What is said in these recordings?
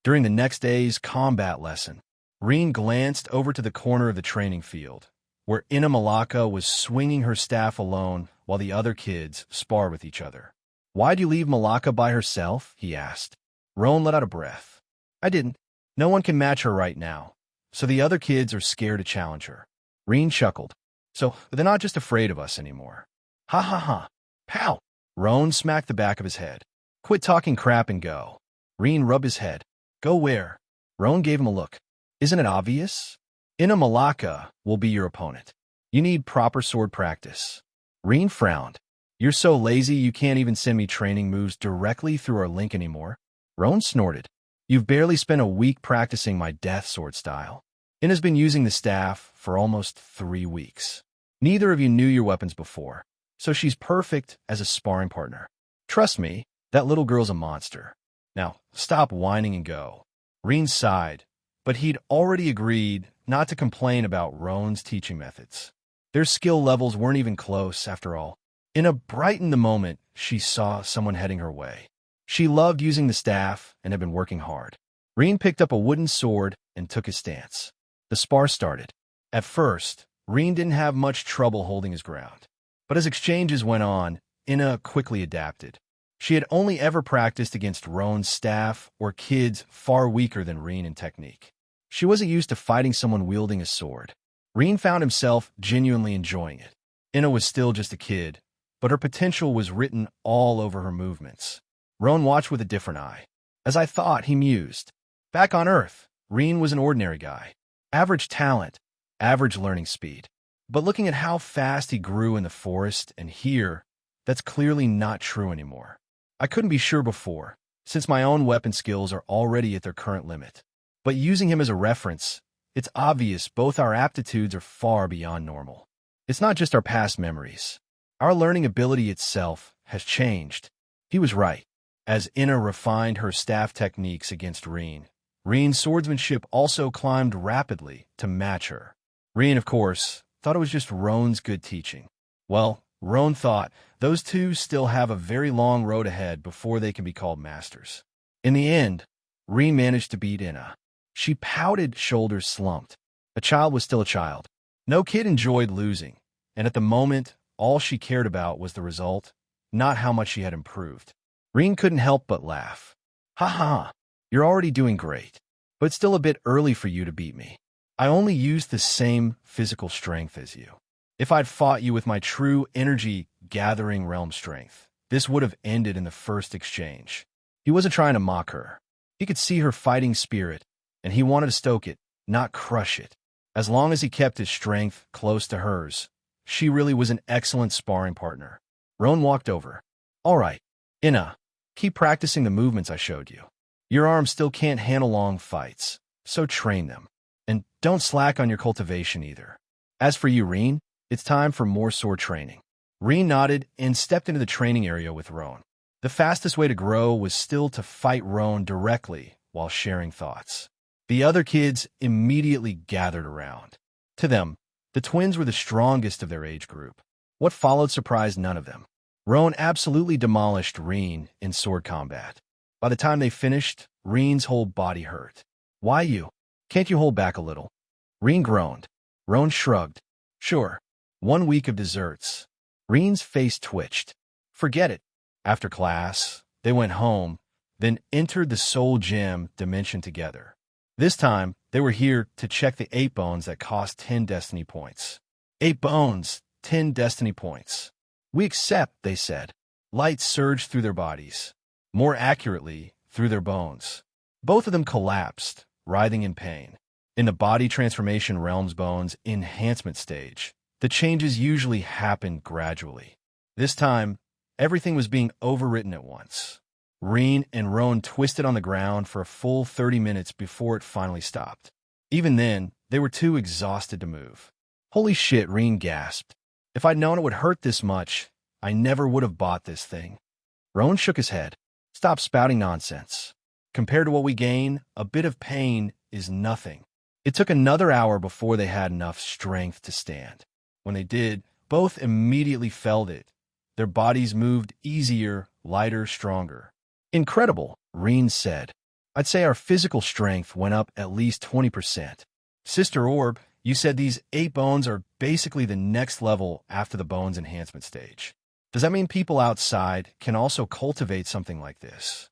During the next day's combat lesson, Rean glanced over to the corner of the training field, where Ina Malaka was swinging her staff alone while the other kids sparred with each other. "Why'd you leave Malaka by herself?" he asked. Roan let out a breath. "I didn't. No one can match her right now, so the other kids are scared to challenge her." Rean chuckled. "So they're not just afraid of us anymore." "Ha ha ha. Pow!" Roan smacked the back of his head. "Quit talking crap and go." Rean rubbed his head. "Go where?" Roan gave him a look. "Isn't it obvious? Ina Malaka will be your opponent. You need proper sword practice." Rean frowned. "You're so lazy you can't even send me training moves directly through our link anymore?" Roan snorted. "You've barely spent a week practicing my death sword style. Ina's been using the staff for almost 3 weeks. Neither of you knew your weapons before, so she's perfect as a sparring partner. Trust me, that little girl's a monster. Now, stop whining and go." Rean sighed, but he'd already agreed not to complain about Roan's teaching methods. Their skill levels weren't even close, after all. Ina brightened the moment she saw someone heading her way. She loved using the staff and had been working hard. Rean picked up a wooden sword and took his stance. The spar started. At first, Rean didn't have much trouble holding his ground. But as exchanges went on, Ina quickly adapted. She had only ever practiced against Roan's staff or kids far weaker than Rean in technique. She wasn't used to fighting someone wielding a sword. Rean found himself genuinely enjoying it. Ina was still just a kid, but her potential was written all over her movements. Roan watched with a different eye. "As I thought," he mused. Back on Earth, Rean was an ordinary guy. Average talent, average learning speed. But looking at how fast he grew in the forest and here, that's clearly not true anymore. "I couldn't be sure before, since my own weapon skills are already at their current limit. But using him as a reference, it's obvious both our aptitudes are far beyond normal. It's not just our past memories. Our learning ability itself has changed." He was right. As Ina refined her staff techniques against Rean, Rean's swordsmanship also climbed rapidly to match her. Rean, of course, thought it was just Roan's good teaching. Well, Roan thought those two still have a very long road ahead before they can be called masters. In the end, Rean managed to beat Ina. She pouted, shoulders slumped. A child was still a child. No kid enjoyed losing, and at the moment, all she cared about was the result, not how much she had improved. Rean couldn't help but laugh. "Ha ha, you're already doing great, but it's still a bit early for you to beat me. I only used the same physical strength as you. If I'd fought you with my true energy-gathering realm strength, this would have ended in the first exchange." He wasn't trying to mock her. He could see her fighting spirit, and he wanted to stoke it, not crush it. As long as he kept his strength close to hers, she really was an excellent sparring partner. Roan walked over. "All right, Ina, keep practicing the movements I showed you. Your arms still can't handle long fights, so train them. And don't slack on your cultivation either. As for you, Rean, it's time for more sword training." Rean nodded and stepped into the training area with Roan. The fastest way to grow was still to fight Roan directly while sharing thoughts. The other kids immediately gathered around. To them, the twins were the strongest of their age group. What followed surprised none of them. Roan absolutely demolished Rean in sword combat. By the time they finished, Rean's whole body hurt. "Why you? Can't you hold back a little?" Rean groaned. Roan shrugged. "Sure, 1 week of desserts." Rean's face twitched. "Forget it." After class, they went home, then entered the Soul Gem dimension together. This time, they were here to check the 8 bones that cost 10 destiny points. 8 bones, 10 destiny points. "We accept," they said. Light surged through their bodies. More accurately, through their bones. Both of them collapsed, writhing in pain. In the body transformation realm's bones enhancement stage, the changes usually happened gradually. This time, everything was being overwritten at once. Rean and Roan twisted on the ground for a full 30 minutes before it finally stopped. Even then, they were too exhausted to move. "Holy shit," Rean gasped. "If I'd known it would hurt this much, I never would have bought this thing." Roan shook his head. "Stop spouting nonsense. Compared to what we gain, a bit of pain is nothing." It took another hour before they had enough strength to stand. When they did, both immediately felt it. Their bodies moved easier, lighter, stronger. "Incredible," Rean said. I'd say our physical strength went up at least 20%. Sister Orb, you said these 8 bones are basically the next level after the bones enhancement stage. Does that mean people outside can also cultivate something like this?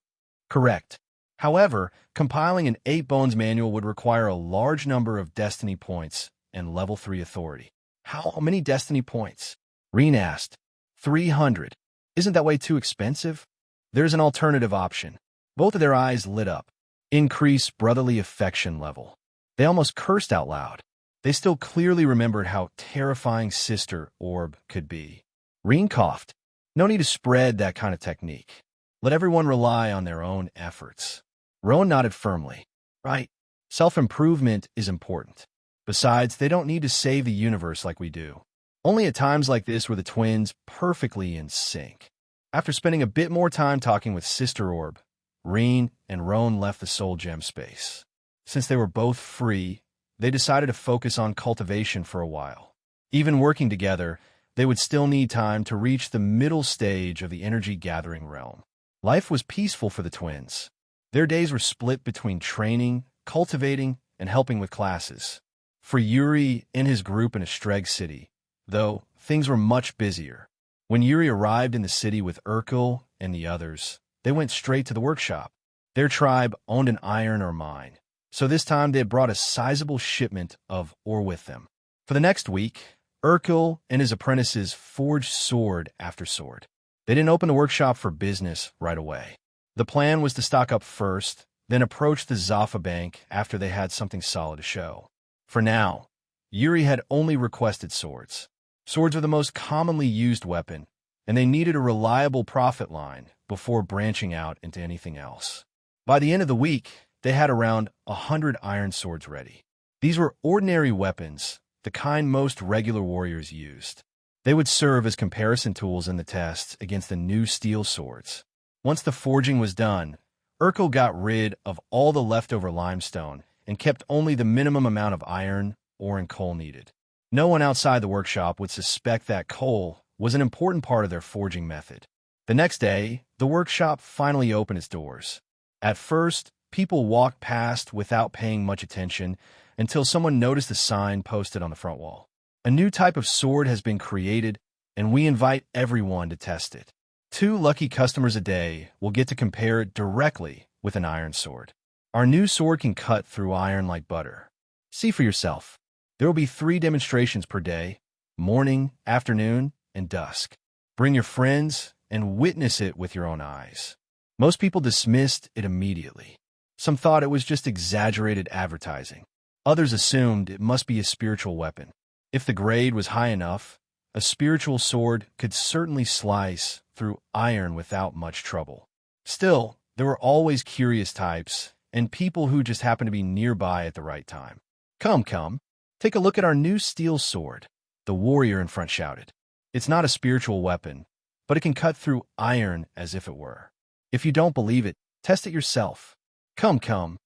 Correct. However, compiling an 8 bones manual would require a large number of destiny points and level 3 authority. How many destiny points? Rean asked. 300. Isn't that way too expensive? There's an alternative option. Both of their eyes lit up. Increase brotherly affection level. They almost cursed out loud. They still clearly remembered how terrifying Sister Orb could be. Rean coughed. No need to spread that kind of technique. Let everyone rely on their own efforts. Rowan nodded firmly. Right. Self-improvement is important. Besides, they don't need to save the universe like we do. Only at times like this were the twins perfectly in sync. After spending a bit more time talking with Sister Orb, Rean and Rowan left the Soul Gem space. Since they were both free, they decided to focus on cultivation for a while. Even working together, they would still need time to reach the middle stage of the energy-gathering realm. Life was peaceful for the twins. Their days were split between training, cultivating, and helping with classes. For Yuri and his group in Estreg City, though, things were much busier. When Yuri arrived in the city with Urkel and the others, they went straight to the workshop. Their tribe owned an iron ore mine, so this time they had brought a sizable shipment of ore with them. For the next week, Urkel and his apprentices forged sword after sword. They didn't open the workshop for business right away. The plan was to stock up first, then approach the Zaffa Bank after they had something solid to show. For now, Yuri had only requested swords. Swords are the most commonly used weapon, and they needed a reliable profit line before branching out into anything else. By the end of the week, they had around 100 iron swords ready. These were ordinary weapons, the kind most regular warriors used. They would serve as comparison tools in the tests against the new steel swords. Once the forging was done, Urkel got rid of all the leftover limestone and kept only the minimum amount of iron, ore, and coal needed. No one outside the workshop would suspect that coal was an important part of their forging method. The next day, the workshop finally opened its doors. At first, people walked past without paying much attention until someone noticed a sign posted on the front wall. A new type of sword has been created, and we invite everyone to test it. 2 lucky customers a day will get to compare it directly with an iron sword. Our new sword can cut through iron like butter. See for yourself. There will be 3 demonstrations per day, morning, afternoon, and dusk. Bring your friends and witness it with your own eyes. Most people dismissed it immediately. Some thought it was just exaggerated advertising. Others assumed it must be a spiritual weapon. If the grade was high enough, a spiritual sword could certainly slice through iron without much trouble. Still, there were always curious types and people who just happened to be nearby at the right time. Come, take a look at our new steel sword, the warrior in front shouted. It's not a spiritual weapon, but it can cut through iron as if it were. If you don't believe it, test it yourself. Come.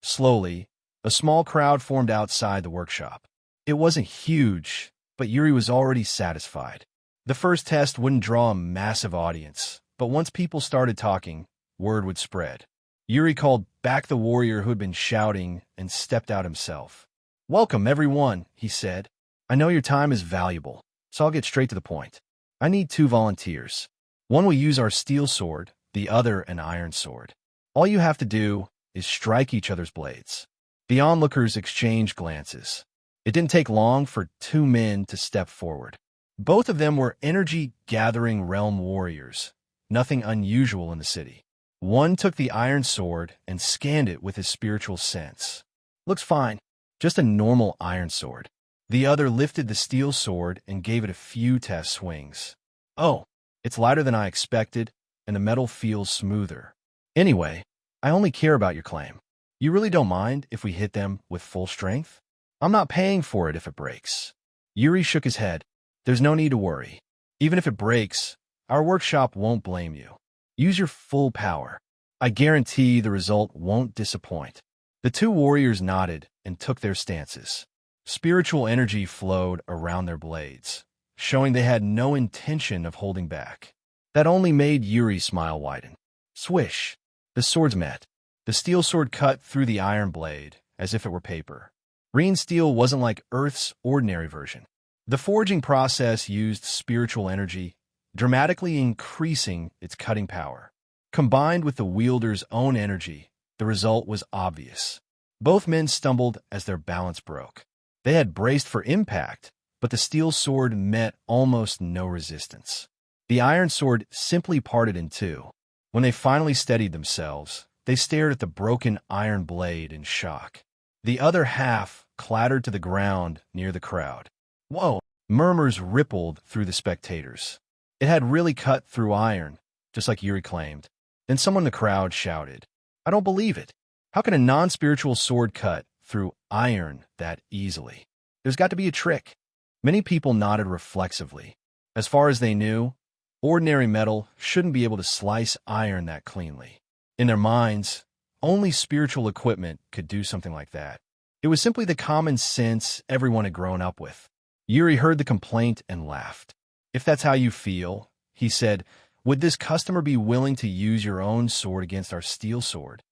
Slowly, a small crowd formed outside the workshop. It wasn't huge, but Yuri was already satisfied. The first test wouldn't draw a massive audience, but once people started talking, word would spread. Yuri called back the warrior who had been shouting and stepped out himself. Welcome, everyone, he said. I know your time is valuable, so I'll get straight to the point. I need 2 volunteers. One will use our steel sword, the other an iron sword. All you have to do is strike each other's blades. The onlookers exchanged glances. It didn't take long for 2 men to step forward. Both of them were energy-gathering realm warriors, nothing unusual in the city. One took the iron sword and scanned it with his spiritual sense. Looks fine, just a normal iron sword. The other lifted the steel sword and gave it a few test swings. Oh, it's lighter than I expected, and the metal feels smoother. Anyway, I only care about your claim. You really don't mind if we hit them with full strength? I'm not paying for it if it breaks. Yuri shook his head. There's no need to worry. Even if it breaks, our workshop won't blame you. Use your full power. I guarantee the result won't disappoint. The 2 warriors nodded and took their stances. Spiritual energy flowed around their blades, showing they had no intention of holding back. That only made Yuri's smile widen. Swish! The swords met. The steel sword cut through the iron blade as if it were paper. Rean steel wasn't like Earth's ordinary version. The forging process used spiritual energy, dramatically increasing its cutting power. Combined with the wielder's own energy, the result was obvious. Both men stumbled as their balance broke. They had braced for impact, but the steel sword met almost no resistance. The iron sword simply parted in two. When they finally steadied themselves, they stared at the broken iron blade in shock. The other half clattered to the ground near the crowd. Whoa! Murmurs rippled through the spectators. It had really cut through iron, just like Yuri claimed. Then someone in the crowd shouted, "I don't believe it. How can a non-spiritual sword cut through iron that easily? There's got to be a trick." Many people nodded reflexively. As far as they knew, ordinary metal shouldn't be able to slice iron that cleanly. In their minds, only spiritual equipment could do something like that. It was simply the common sense everyone had grown up with. Yuri heard the complaint and laughed. "If that's how you feel," he said, "would this customer be willing to use your own sword against our steel sword?"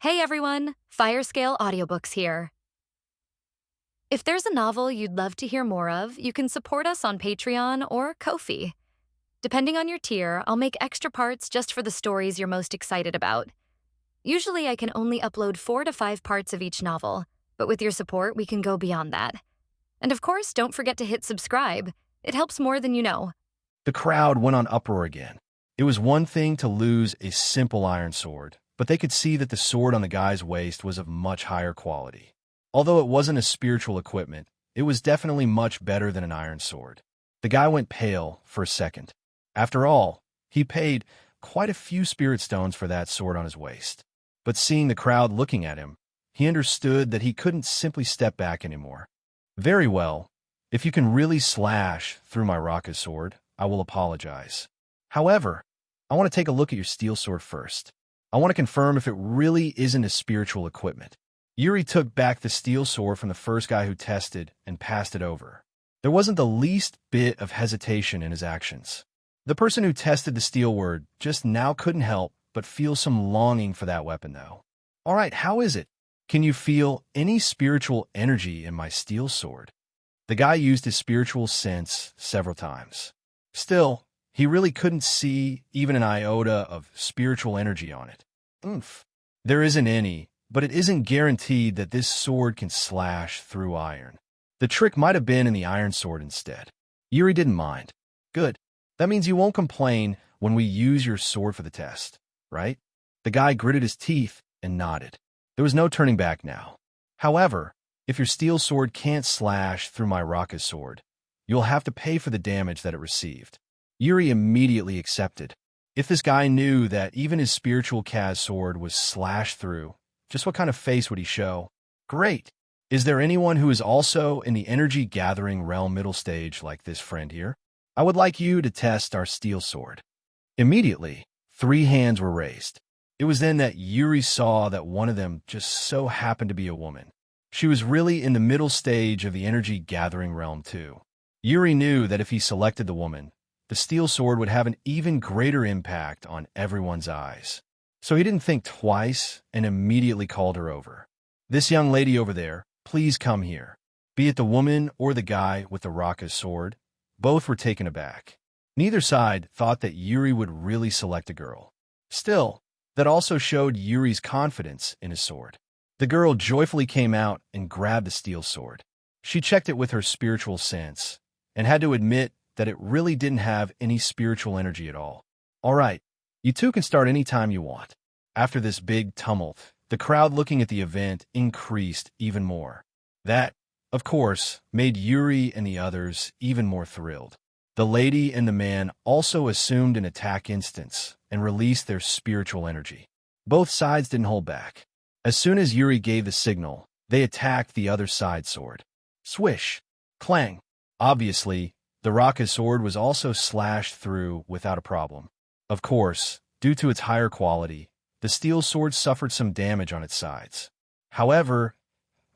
Hey everyone, Firescale Audiobooks here. If there's a novel you'd love to hear more of, you can support us on Patreon or Ko-fi. Depending on your tier, I'll make extra parts just for the stories you're most excited about. Usually I can only upload 4 to 5 parts of each novel, but with your support we can go beyond that. And of course, don't forget to hit subscribe. It helps more than you know. The crowd went on uproar again. It was one thing to lose a simple iron sword, but they could see that the sword on the guy's waist was of much higher quality. Although it wasn't a spiritual equipment, it was definitely much better than an iron sword. The guy went pale for a second. After all, he paid quite a few spirit stones for that sword on his waist. But seeing the crowd looking at him, he understood that he couldn't simply step back anymore. "Very well. If you can really slash through my rocket sword, I will apologize. However, I want to take a look at your steel sword first. I want to confirm if it really isn't a spiritual equipment." Yuri took back the steel sword from the first guy who tested and passed it over. There wasn't the least bit of hesitation in his actions. The person who tested the steel word just now couldn't help but feel some longing for that weapon, though. "All right, how is it? Can you feel any spiritual energy in my steel sword?" The guy used his spiritual sense several times. Still, he really couldn't see even an iota of spiritual energy on it. "Oomph. There isn't any, but it isn't guaranteed that this sword can slash through iron. The trick might have been in the iron sword instead." Yuri didn't mind. "Good. That means you won't complain when we use your sword for the test, right?" The guy gritted his teeth and nodded. There was no turning back now. "However, if your steel sword can't slash through my rocket sword, you'll have to pay for the damage that it received." Yuri immediately accepted. If this guy knew that even his spiritual Kaz sword was slashed through, just what kind of face would he show? "Great. Is there anyone who is also in the energy-gathering realm middle stage like this friend here? I would like you to test our steel sword." Immediately, 3 hands were raised. It was then that Yuri saw that one of them just so happened to be a woman. She was really in the middle stage of the energy-gathering realm too. Yuri knew that if he selected the woman, the steel sword would have an even greater impact on everyone's eyes. So he didn't think twice and immediately called her over. "This young lady over there, please come here." Be it the woman or the guy with the rocket sword, both were taken aback. Neither side thought that Yuri would really select a girl. Still, that also showed Yuri's confidence in his sword. The girl joyfully came out and grabbed the steel sword. She checked it with her spiritual sense and had to admit that it really didn't have any spiritual energy at all. "All right, you two can start any time you want." After this big tumult, the crowd looking at the event increased even more. That, of course, made Yuri and the others even more thrilled. The lady and the man also assumed an attack instance and released their spiritual energy. Both sides didn't hold back. As soon as Yuri gave the signal, they attacked the other side's sword. Swish! Clang! Obviously, the rocket sword was also slashed through without a problem. Of course, due to its higher quality, the steel sword suffered some damage on its sides. However,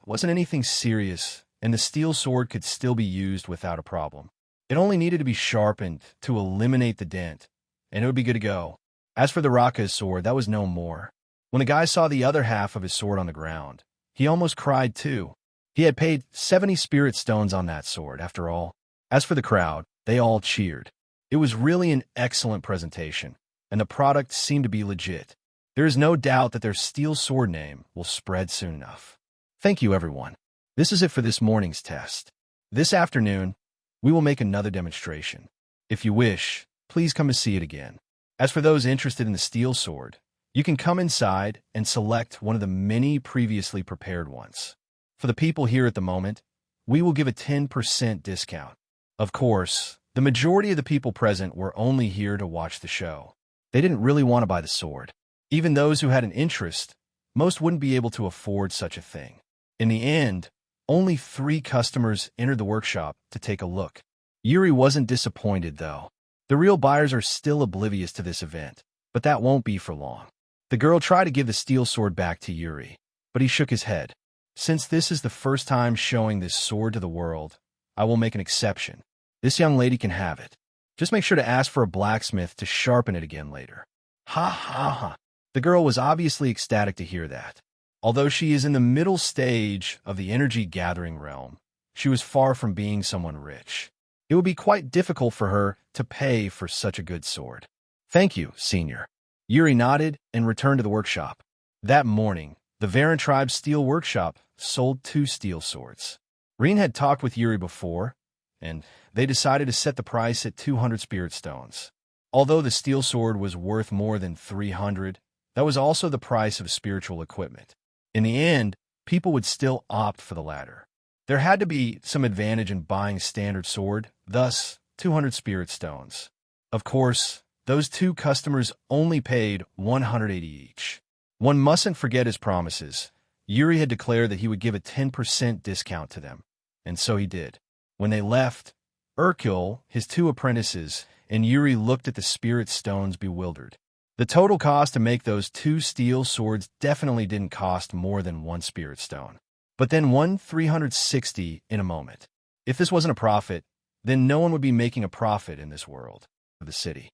it wasn't anything serious, and the steel sword could still be used without a problem. It only needed to be sharpened to eliminate the dent, and it would be good to go. As for the rocket sword, that was no more. When the guy saw the other half of his sword on the ground, he almost cried too. He had paid 70 spirit stones on that sword, after all. As for the crowd, they all cheered. It was really an excellent presentation, and the product seemed to be legit. There is no doubt that their steel sword name will spread soon enough. Thank you, everyone. This is it for this morning's test. This afternoon, we will make another demonstration. If you wish, please come to see it again. As for those interested in the steel sword, you can come inside and select one of the many previously prepared ones. For the people here at the moment, we will give a 10% discount. Of course, the majority of the people present were only here to watch the show. They didn't really want to buy the sword. Even those who had an interest, most wouldn't be able to afford such a thing. In the end, only 3 customers entered the workshop to take a look. Yuri wasn't disappointed, though. The real buyers are still oblivious to this event, but that won't be for long. The girl tried to give the steel sword back to Yuri, but he shook his head. Since this is the first time showing this sword to the world, I will make an exception. This young lady can have it. Just make sure to ask for a blacksmith to sharpen it again later. Ha ha ha. The girl was obviously ecstatic to hear that. Although she is in the middle stage of the energy gathering realm, she was far from being someone rich. It would be quite difficult for her to pay for such a good sword. Thank you, Senior. Yuri nodded and returned to the workshop. That morning, the Varan tribe's steel workshop sold 2 steel swords. Rean had talked with Yuri before, and they decided to set the price at 200 spirit stones. Although the steel sword was worth more than 300, that was also the price of spiritual equipment. In the end, people would still opt for the latter. There had to be some advantage in buying a standard sword, thus 200 spirit stones. Of course, those 2 customers only paid 180 each. One mustn't forget his promises. Yuri had declared that he would give a 10% discount to them, and so he did. When they left, Urkel, his 2 apprentices, and Yuri looked at the spirit stones bewildered. The total cost to make those 2 steel swords definitely didn't cost more than 1 spirit stone. But then 360 in a moment. If this wasn't a profit, then no one would be making a profit in this world of the city.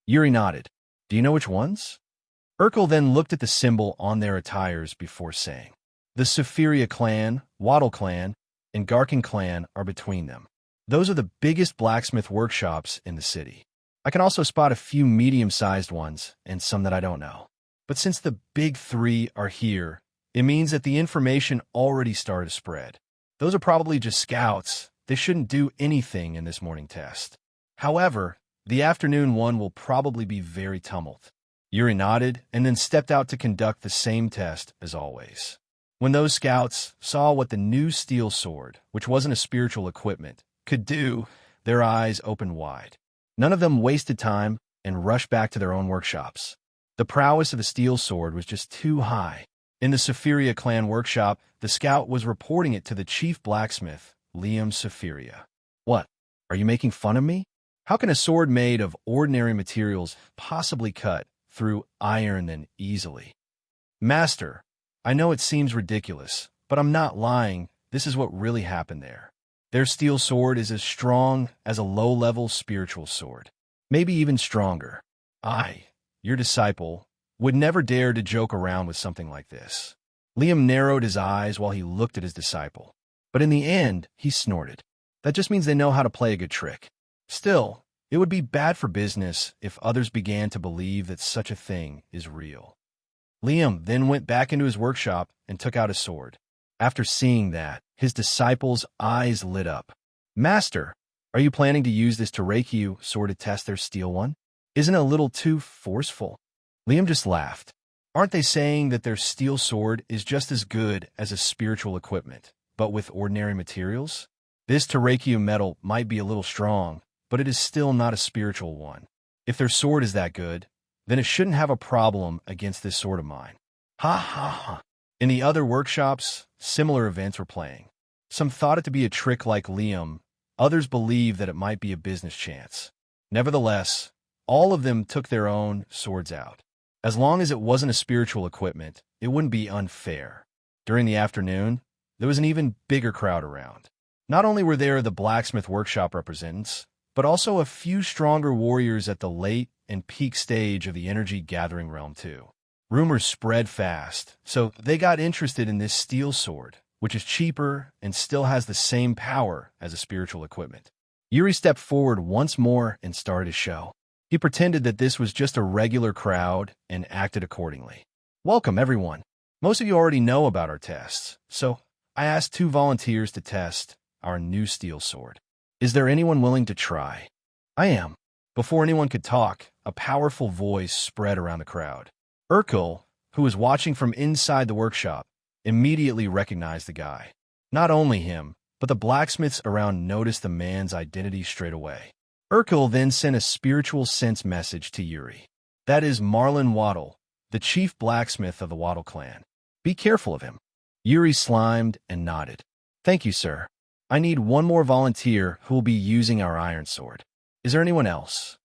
Yuri nodded. Do you know which ones? Urkel then looked at the symbol on their attires before saying, the Sephiria clan, Waddle clan, and Garkin clan are between them. Those are the biggest blacksmith workshops in the city. I can also spot a few medium-sized ones and some that I don't know. But since the big 3 are here, it means that the information already started to spread. Those are probably just scouts. They shouldn't do anything in this morning test. However, the afternoon one will probably be very tumult. Yuri nodded and then stepped out to conduct the same test as always. When those scouts saw what the new steel sword, which wasn't a spiritual equipment, could do, their eyes opened wide. None of them wasted time and rushed back to their own workshops. The prowess of the steel sword was just too high. In the Sephiria clan workshop, the scout was reporting it to the chief blacksmith, Liam Sephiria. What? Are you making fun of me? How can a sword made of ordinary materials possibly cut through iron then easily? Master, I know it seems ridiculous, but I'm not lying. This is what really happened there. Their steel sword is as strong as a low-level spiritual sword, maybe even stronger. I, your disciple, would never dare to joke around with something like this. Liam narrowed his eyes while he looked at his disciple. But in the end, he snorted. That just means they know how to play a good trick. Still, it would be bad for business if others began to believe that such a thing is real. Liam then went back into his workshop and took out his sword. After seeing that, his disciple's eyes lit up. Master, are you planning to use this Terekiu sword to test their steel one? Isn't it a little too forceful? Liam just laughed. Aren't they saying that their steel sword is just as good as a spiritual equipment, but with ordinary materials? This Terekiu metal might be a little strong, but it is still not a spiritual one. If their sword is that good, then it shouldn't have a problem against this sword of mine. Ha ha ha. In the other workshops, similar events were playing. Some thought it to be a trick like Liam, others believed that it might be a business chance. Nevertheless, all of them took their own swords out. As long as it wasn't a spiritual equipment, it wouldn't be unfair. During the afternoon, there was an even bigger crowd around. Not only were there the blacksmith workshop representatives, but also a few stronger warriors at the late and peak stage of the energy gathering realm too. Rumors spread fast, so they got interested in this steel sword, which is cheaper and still has the same power as a spiritual equipment. Yuri stepped forward once more and started his show. He pretended that this was just a regular crowd and acted accordingly. Welcome, everyone. Most of you already know about our tests, so I asked 2 volunteers to test our new steel sword. Is there anyone willing to try? I am. Before anyone could talk, a powerful voice spread around the crowd. Urkel, who was watching from inside the workshop, immediately recognized the guy. Not only him, but the blacksmiths around noticed the man's identity straight away. Urkel then sent a spiritual sense message to Yuri. That is Marlon Waddle, the chief blacksmith of the Waddle clan. Be careful of him. Yuri slimed and nodded. Thank you, sir. I need one more volunteer who will be using our iron sword. Is there anyone else?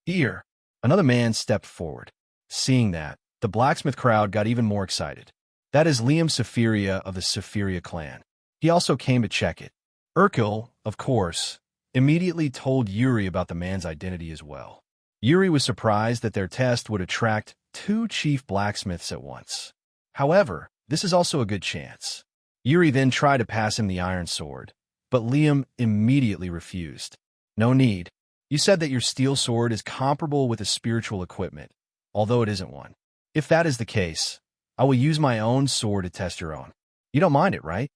Here. Another man stepped forward. Seeing that, the blacksmith crowd got even more excited. That is Liam Safiria of the Safiria clan. He also came to check it. Urkel, of course, immediately told Yuri about the man's identity as well. Yuri was surprised that their test would attract 2 chief blacksmiths at once. However, this is also a good chance. Yuri then tried to pass him the iron sword, but Liam immediately refused. No need. You said that your steel sword is comparable with a spiritual equipment, although it isn't one. If that is the case, I will use my own sword to test your own. You don't mind it, right?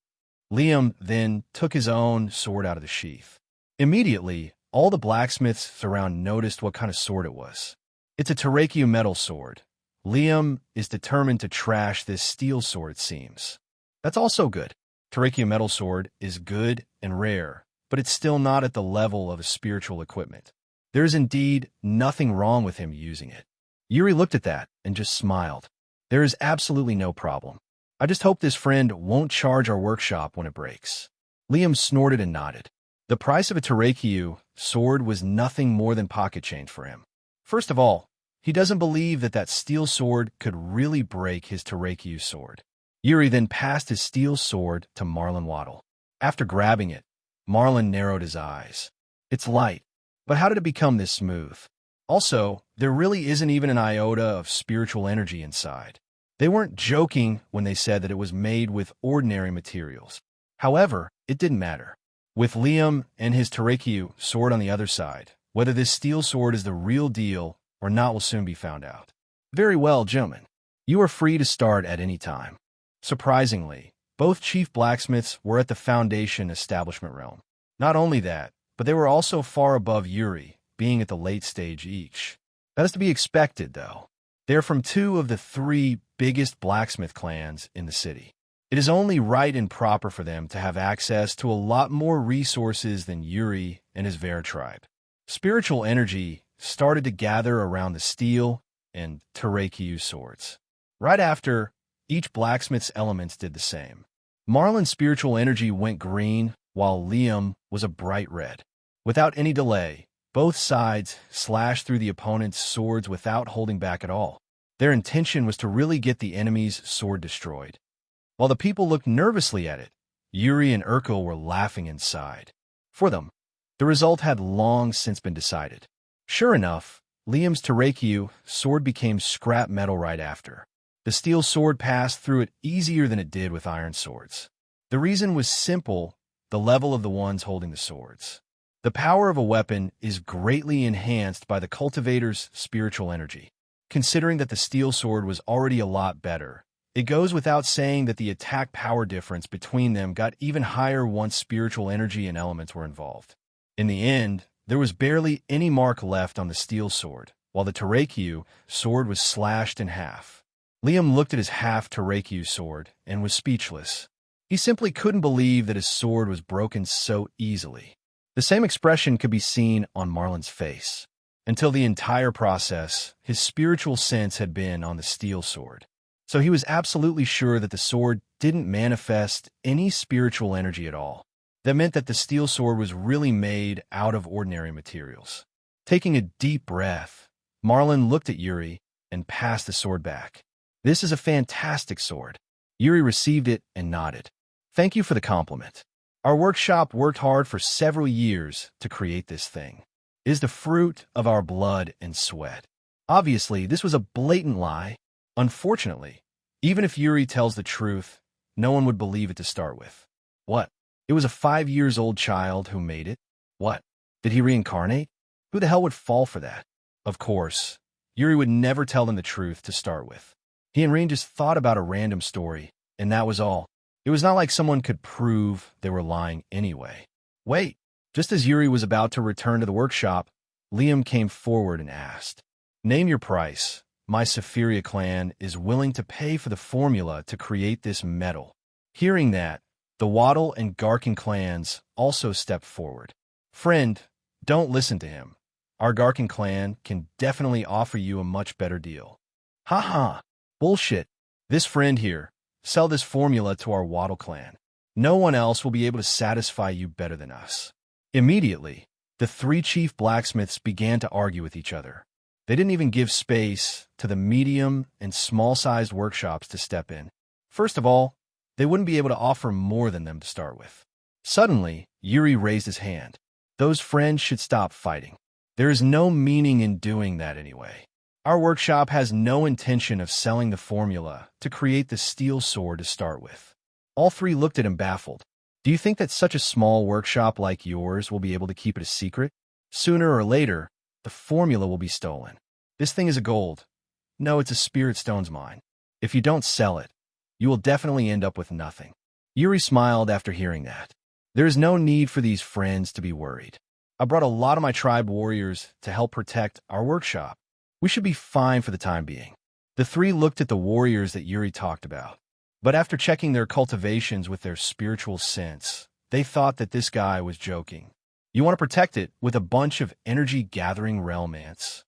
Liam then took his own sword out of the sheath. Immediately, all the blacksmiths around noticed what kind of sword it was. It's a Terekiu metal sword. Liam is determined to trash this steel sword, it seems. That's also good. Terekiu metal sword is good and rare, but it's still not at the level of a spiritual equipment. There is indeed nothing wrong with him using it. Yuri looked at that and just smiled. There is absolutely no problem. I just hope this friend won't charge our workshop when it breaks. Liam snorted and nodded. The price of a Terekiu sword was nothing more than pocket change for him. First of all, he doesn't believe that steel sword could really break his Terekiu sword. Yuri then passed his steel sword to Marlon Waddle. After grabbing it, Marlon narrowed his eyes. It's light, but how did it become this smooth? Also, there really isn't even an iota of spiritual energy inside. They weren't joking when they said that it was made with ordinary materials. However, it didn't matter. With Liam and his Terekiu sword on the other side, whether this steel sword is the real deal or not will soon be found out. Very well, gentlemen. You are free to start at any time. Surprisingly, both chief blacksmiths were at the Foundation establishment realm. Not only that, but they were also far above Yuri, being at the late stage each. That is to be expected, though. They are from 2 of the 3 biggest blacksmith clans in the city. It is only right and proper for them to have access to a lot more resources than Yuri and his Vera tribe. Spiritual energy started to gather around the steel and Terekiu swords. Right after, each blacksmith's elements did the same. Marlon's spiritual energy went green, while Liam was a bright red. Without any delay, both sides slashed through the opponent's swords without holding back at all. Their intention was to really get the enemy's sword destroyed. While the people looked nervously at it, Yuri and Urkel were laughing inside. For them, the result had long since been decided. Sure enough, Liam's Terekiu sword became scrap metal right after. The steel sword passed through it easier than it did with iron swords. The reason was simple, the level of the ones holding the swords. The power of a weapon is greatly enhanced by the cultivator's spiritual energy. Considering that the steel sword was already a lot better, it goes without saying that the attack power difference between them got even higher once spiritual energy and elements were involved. In the end, there was barely any mark left on the steel sword, while the Terekiu sword was slashed in half. Liam looked at his half Terekiu sword and was speechless. He simply couldn't believe that his sword was broken so easily. The same expression could be seen on Marlon's face. Until the entire process, his spiritual sense had been on the steel sword. So he was absolutely sure that the sword didn't manifest any spiritual energy at all. That meant that the steel sword was really made out of ordinary materials. Taking a deep breath, Marlon looked at Yuri and passed the sword back. This is a fantastic sword. Yuri received it and nodded. Thank you for the compliment. Our workshop worked hard for several years to create this thing. It is the fruit of our blood and sweat. Obviously, this was a blatant lie. Unfortunately, even if Yuri tells the truth, no one would believe it to start with. What? It was a 5-year-old child who made it? What? Did he reincarnate? Who the hell would fall for that? Of course, Yuri would never tell them the truth to start with. He and Rean just thought about a random story, and that was all. It was not like someone could prove they were lying anyway. Wait, just as Yuri was about to return to the workshop, Liam came forward and asked, "Name your price. My Sephiria clan is willing to pay for the formula to create this metal." Hearing that, the Waddle and Garkin clans also stepped forward. "Friend, don't listen to him. Our Garkin clan can definitely offer you a much better deal." "Ha. Bullshit. This friend here, sell this formula to our Waddle clan. No one else will be able to satisfy you better than us." Immediately, the 3 chief blacksmiths began to argue with each other. They didn't even give space to the medium and small-sized workshops to step in. First of all, they wouldn't be able to offer more than them to start with. Suddenly, Yuri raised his hand. "Those friends should stop fighting. There is no meaning in doing that anyway. Our workshop has no intention of selling the formula to create the steel sword to start with." All 3 looked at him baffled. "Do you think that such a small workshop like yours will be able to keep it a secret? Sooner or later, the formula will be stolen. This thing is a gold. No, it's a spirit stone's mine. If you don't sell it, you will definitely end up with nothing." Yuri smiled after hearing that. "There is no need for these friends to be worried. I brought a lot of my tribe warriors to help protect our workshop. We should be fine for the time being." The 3 looked at the warriors that Yuri talked about. But after checking their cultivations with their spiritual sense, they thought that this guy was joking. "You want to protect it with a bunch of energy-gathering realm ants."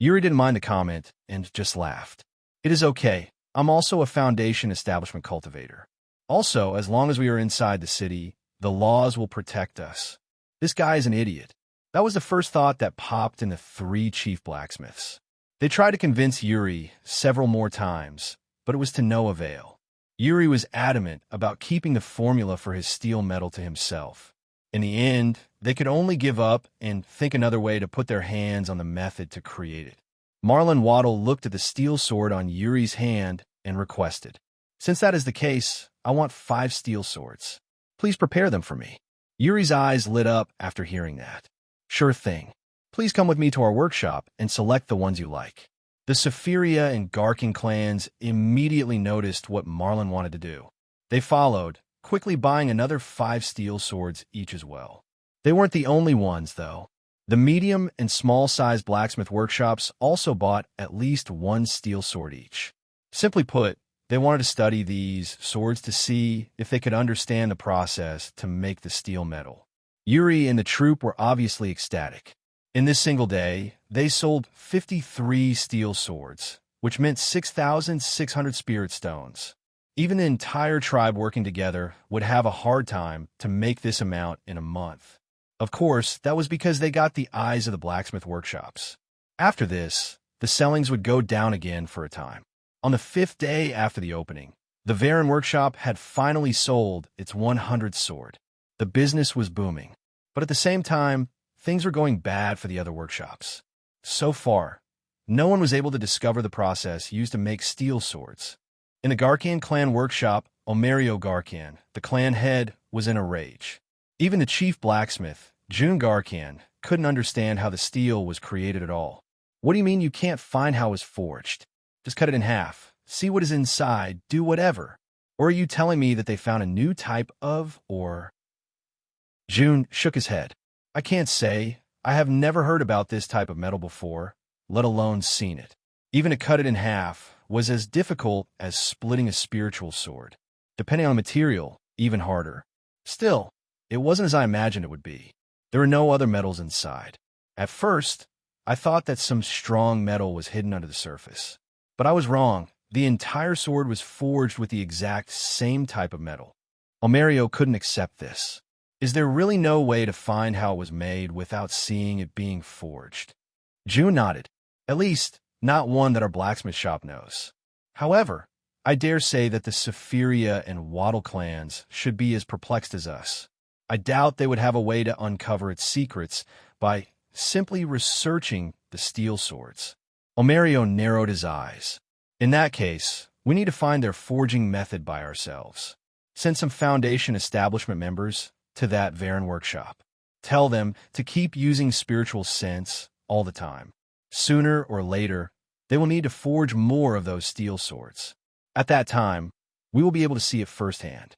Yuri didn't mind the comment and just laughed. "It is okay. I'm also a Foundation establishment cultivator. Also, as long as we are inside the city, the laws will protect us." This guy is an idiot. That was the first thought that popped in the 3 chief blacksmiths. They tried to convince Yuri several more times, but it was to no avail. Yuri was adamant about keeping the formula for his steel metal to himself. In the end, they could only give up and think another way to put their hands on the method to create it. Marlon Waddle looked at the steel sword on Yuri's hand and requested, "Since that is the case, I want 5 steel swords. Please prepare them for me." Yuri's eyes lit up after hearing that. "Sure thing. Please come with me to our workshop and select the ones you like." The Sephiria and Garkin clans immediately noticed what Marlon wanted to do. They followed, quickly buying another 5 steel swords each as well. They weren't the only ones, though. The medium and small-sized blacksmith workshops also bought at least 1 steel sword each. Simply put, they wanted to study these swords to see if they could understand the process to make the steel metal. Yuri and the troop were obviously ecstatic. In this single day, they sold 53 steel swords, which meant 6,600 spirit stones. Even the entire tribe working together would have a hard time to make this amount in a month. Of course, that was because they got the eyes of the blacksmith workshops. After this, the sellings would go down again for a time. On the 5th day after the opening, the Varen workshop had finally sold its 100th sword. The business was booming, but at the same time, things were going bad for the other workshops. So far, no one was able to discover the process used to make steel swords. In the Garkan clan workshop, Omerio Garkan, the clan head, was in a rage. Even the chief blacksmith, June Garkan, couldn't understand how the steel was created at all. "What do you mean you can't find how it was forged? Just cut it in half, see what is inside, do whatever. Or are you telling me that they found a new type of, or—" June shook his head. "I can't say. I have never heard about this type of metal before, let alone seen it. Even to cut it in half was as difficult as splitting a spiritual sword. Depending on the material, even harder. Still, it wasn't as I imagined it would be. There were no other metals inside. At first, I thought that some strong metal was hidden under the surface. But I was wrong. The entire sword was forged with the exact same type of metal." Omerio couldn't accept this. "Is there really no way to find how it was made without seeing it being forged?" June nodded. "At least, not one that our blacksmith shop knows. However, I dare say that the Sephiria and Waddle clans should be as perplexed as us. I doubt they would have a way to uncover its secrets by simply researching the steel swords." Omerio narrowed his eyes. In that case, we need to find their forging method by ourselves. Send some Foundation establishment members to that Varen workshop. Tell them to keep using spiritual sense all the time. Sooner or later, they will need to forge more of those steel swords. At that time, we will be able to see it firsthand.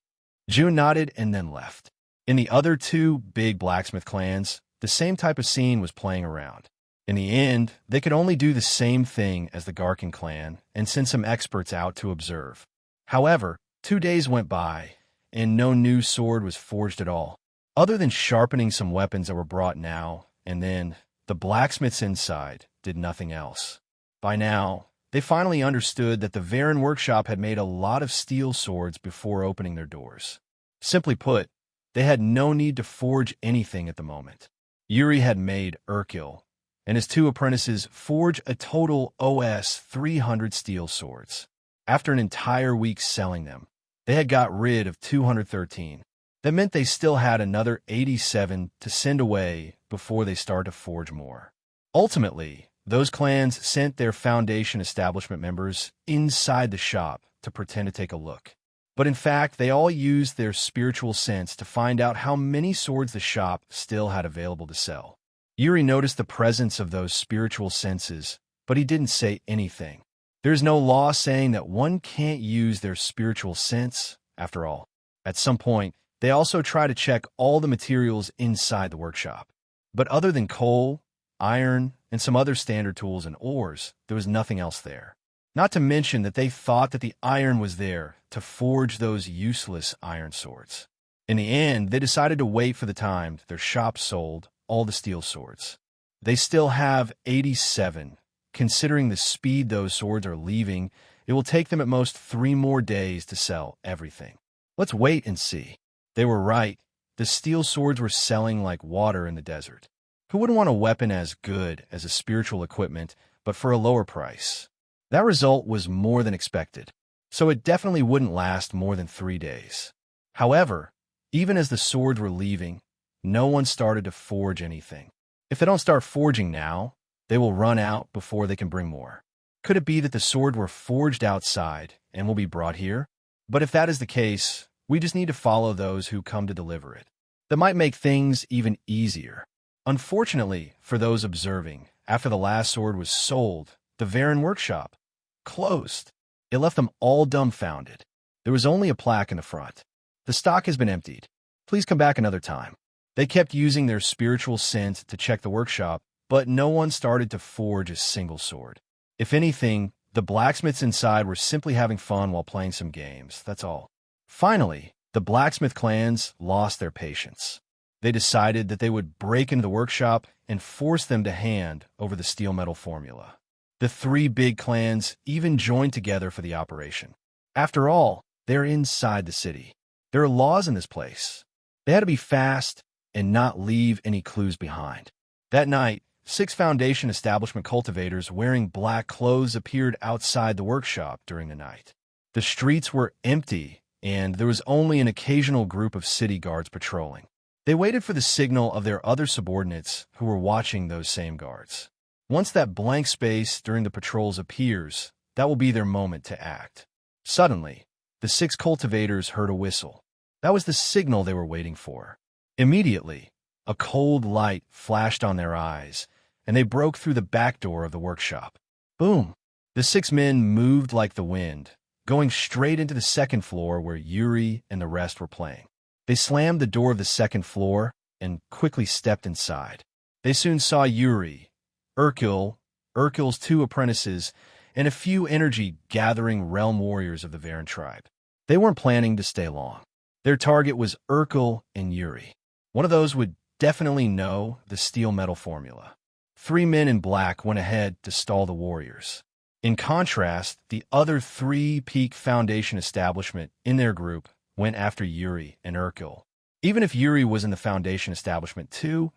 June nodded and then left. In the other two big blacksmith clans, the same type of scene was playing around. In the end, they could only do the same thing as the Garkin clan and send some experts out to observe. However, 2 days went by, and no new sword was forged at all. Other than sharpening some weapons that were brought now and then, the blacksmiths inside did nothing else. By now, they finally understood that the Varen workshop had made a lot of steel swords before opening their doors. Simply put, they had no need to forge anything at the moment. Yuri had made Urkil and his 2 apprentices forge a total OS 300 steel swords. After an entire week selling them, they had got rid of 213. That meant they still had another 87 to send away before they start to forge more. Ultimately, those clans sent their Foundation establishment members inside the shop to pretend to take a look. But in fact, they all used their spiritual sense to find out how many swords the shop still had available to sell. Yuri noticed the presence of those spiritual senses, but he didn't say anything. There's no law saying that one can't use their spiritual sense, after all. At some point, they also try to check all the materials inside the workshop. But other than coal, iron, and some other standard tools and ores, there was nothing else there. Not to mention that they thought that the iron was there to forge those useless iron swords. In the end, they decided to wait for the time that their shop sold all the steel swords. They still have 87. Considering the speed those swords are leaving, it will take them at most 3 more days to sell everything. Let's wait and see. They were right. The steel swords were selling like water in the desert. Who wouldn't want a weapon as good as a spiritual equipment, but for a lower price? That result was more than expected, so it definitely wouldn't last more than 3 days. However, even as the swords were leaving, no one started to forge anything. If they don't start forging now, they will run out before they can bring more. Could it be that the sword were forged outside and will be brought here? But if that is the case, we just need to follow those who come to deliver it. That might make things even easier. Unfortunately, for those observing, after the last sword was sold, the Varen workshop closed. It left them all dumbfounded. There was only a plaque in the front. The stock has been emptied. Please come back another time. They kept using their spiritual sense to check the workshop, but no one started to forge a single sword. If anything, the blacksmiths inside were simply having fun while playing some games, that's all. Finally, the blacksmith clans lost their patience. They decided that they would break into the workshop and force them to hand over the steel metal formula. The 3 big clans even joined together for the operation. After all, they're inside the city. There are laws in this place. They had to be fast and not leave any clues behind. That night, 6 Foundation establishment cultivators wearing black clothes appeared outside the workshop during the night. The streets were empty, and there was only an occasional group of city guards patrolling. They waited for the signal of their other subordinates who were watching those same guards. Once that blank space during the patrols appears, that will be their moment to act. Suddenly, the 6 cultivators heard a whistle. That was the signal they were waiting for. Immediately, a cold light flashed on their eyes, and they broke through the back door of the workshop. Boom! The 6 men moved like the wind, going straight into the second floor where Yuri and the rest were playing. They slammed the door of the second floor and quickly stepped inside. They soon saw Yuri, Urkil's 2 apprentices, and a few energy-gathering realm warriors of the Varen tribe. They weren't planning to stay long. Their target was Urkil and Yuri. One of those would definitely know the steel metal formula. 3 men in black went ahead to stall the warriors. In contrast, the other 3 peak Foundation establishment in their group went after Yuri and Urkil. Even if Yuri was in the Foundation establishment too,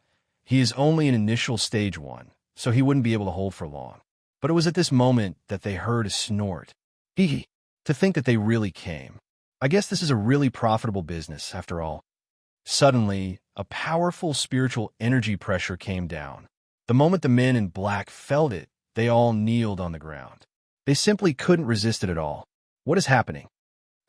he is only in initial stage 1, so he wouldn't be able to hold for long. But it was at this moment that they heard a snort. Hee. To think that they really came. I guess this is a really profitable business, after all. Suddenly, a powerful spiritual energy pressure came down. The moment the men in black felt it, they all kneeled on the ground. They simply couldn't resist it at all. What is happening?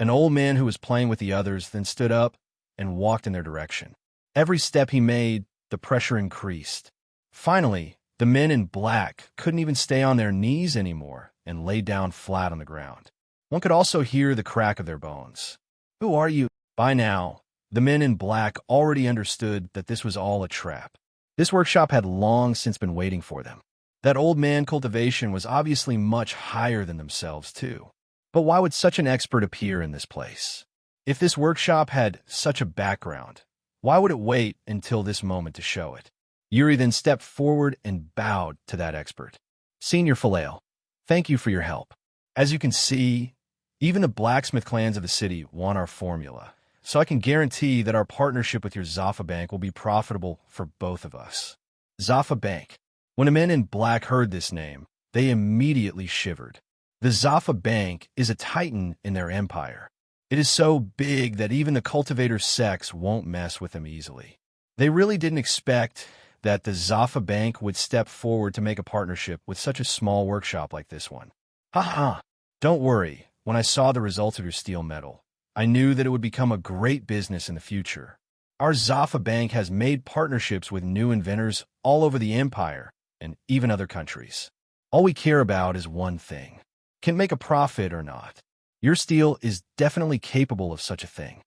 An old man who was playing with the others then stood up and walked in their direction. Every step he made, the pressure increased. Finally, the men in black couldn't even stay on their knees anymore and lay down flat on the ground. One could also hear the crack of their bones. Who are you? By now, the men in black already understood that this was all a trap. This workshop had long since been waiting for them. That old man Cultivation was obviously much higher than themselves, too. But why would such an expert appear in this place? If this workshop had such a background, why would it wait until this moment to show it? Yuri then stepped forward and bowed to that expert. Senior Flaw, thank you for your help. As you can see, even the blacksmith clans of the city want our formula, so I can guarantee that our partnership with your Zaffa Bank will be profitable for both of us. Zaffa Bank. When the men in black heard this name, they immediately shivered. The Zaffa Bank is a titan in their empire. It is so big that even the cultivator sects won't mess with them easily. They really didn't expect that the Zaffa Bank would step forward to make a partnership with such a small workshop like this one. Haha, don't worry. When I saw the results of your steel metal, I knew that it would become a great business in the future. Our Zaffa Bank has made partnerships with new inventors all over the empire and even other countries. All we care about is one thing. Can it make a profit or not? Your steel is definitely capable of such a thing.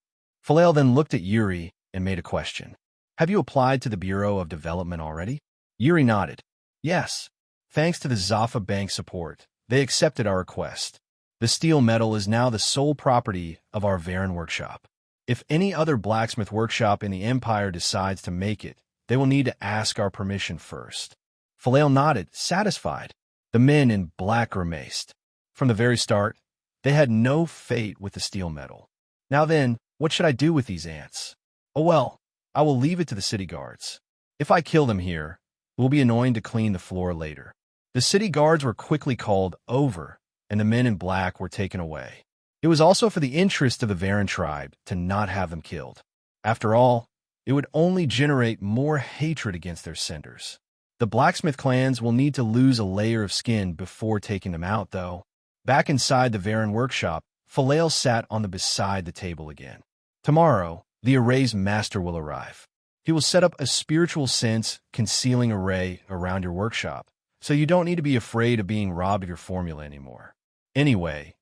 Falel then looked at Yuri and made a question. Have you applied to the Bureau of Development already? Yuri nodded. Yes. Thanks to the Zaffa Bank support, they accepted our request. The steel metal is now the sole property of our Varen workshop. If any other blacksmith workshop in the Empire decides to make it, they will need to ask our permission first. Falel nodded, satisfied. The men in black grimaced. From the very start, they had no fate with the steel metal. Now then, what should I do with these ants? Oh well, I will leave it to the city guards. If I kill them here, it will be annoying to clean the floor later. The city guards were quickly called over, and the men in black were taken away. It was also for the interest of the Varen tribe to not have them killed. After all, it would only generate more hatred against their senders. The blacksmith clans will need to lose a layer of skin before taking them out, though. Back inside the Varen workshop, Falel sat on beside the table again. Tomorrow, the array's master will arrive. He will set up a spiritual sense concealing array around your workshop, so you don't need to be afraid of being robbed of your formula anymore. Anyway,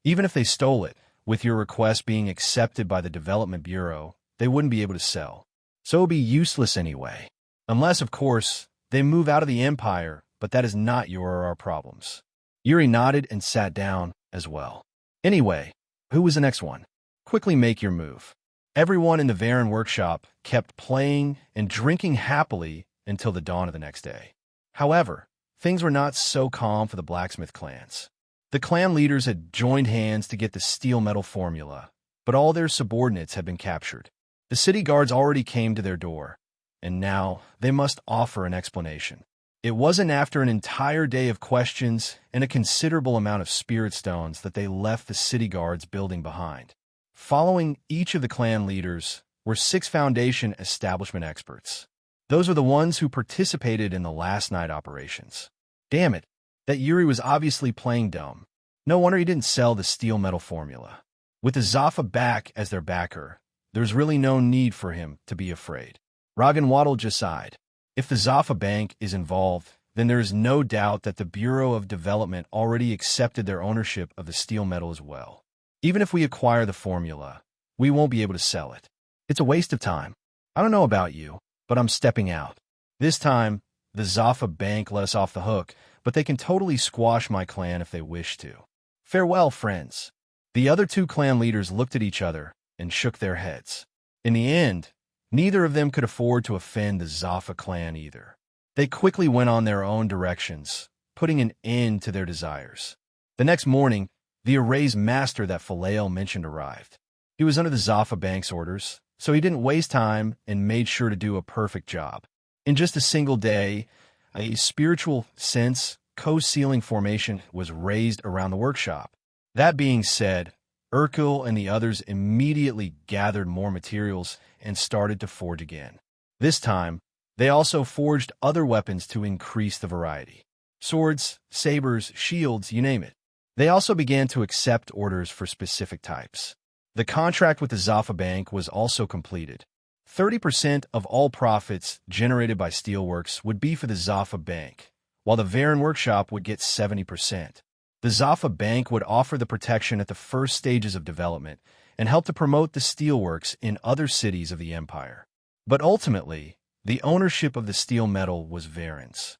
even if they stole it, with your request being accepted by the Development Bureau, they wouldn't be able to sell. So it would be useless anyway. Unless, of course, they move out of the Empire, but that is not your or our problems. Yuri nodded and sat down as well. Anyway, who was the next one? Quickly make your move. Everyone in the Varen workshop kept playing and drinking happily until the dawn of the next day. However, things were not so calm for the blacksmith clans. The clan leaders had joined hands to get the steel metal formula, but all their subordinates had been captured. The city guards already came to their door, and now they must offer an explanation. It wasn't after an entire day of questions and a considerable amount of spirit stones that they left the city guards building behind. Following each of the clan leaders were 6 Foundation establishment experts. Those were the ones who participated in the last night operations. Damn it, that Yuri was obviously playing dumb. No wonder he didn't sell the steel metal formula. With the Zaffa back as their backer, there's really no need for him to be afraid. Ragan waddled just sighed. If the Zaffa Bank is involved, then there is no doubt that the Bureau of Development already accepted their ownership of the steel metal as well. Even if we acquire the formula, we won't be able to sell it. It's a waste of time. I don't know about you, but I'm stepping out. This time, the Zaffa Bank let us off the hook, but they can totally squash my clan if they wish to. Farewell, friends. The other 2 clan leaders looked at each other and shook their heads. In the end, neither of them could afford to offend the Zaffa clan either. They quickly went on their own directions, putting an end to their desires. The next morning, the array's master that Falel mentioned arrived. He was under the Zaffa Bank's orders, so he didn't waste time and made sure to do a perfect job. In just a single day, a spiritual sense co-sealing formation was raised around the workshop. That being said, Urkel and the others immediately gathered more materials and started to forge again. This time, they also forged other weapons to increase the variety. Swords, sabers, shields, you name it. They also began to accept orders for specific types. The contract with the Zafa Bank was also completed. 30% of all profits generated by Steelworks would be for the Zafa Bank, while the Varen Workshop would get 70%. The Zafa Bank would offer the protection at the first stages of development and help to promote the steelworks in other cities of the Empire. But ultimately, the ownership of the steel metal was Varen's.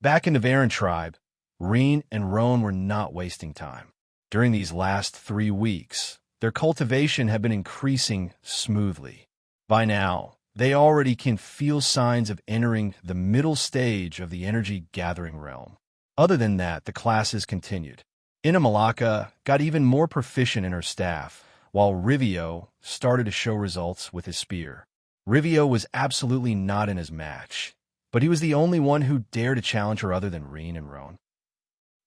Back in the Varen tribe, Rean and Roan were not wasting time. During these last 3 weeks, their cultivation had been increasing smoothly. By now, they already can feel signs of entering the middle stage of the energy-gathering realm. Other than that, the classes continued. Ina Malaka got even more proficient in her staff, while Rivio started to show results with his spear. Rivio was absolutely not in his match, but he was the only one who dared to challenge her other than Rean and Roan.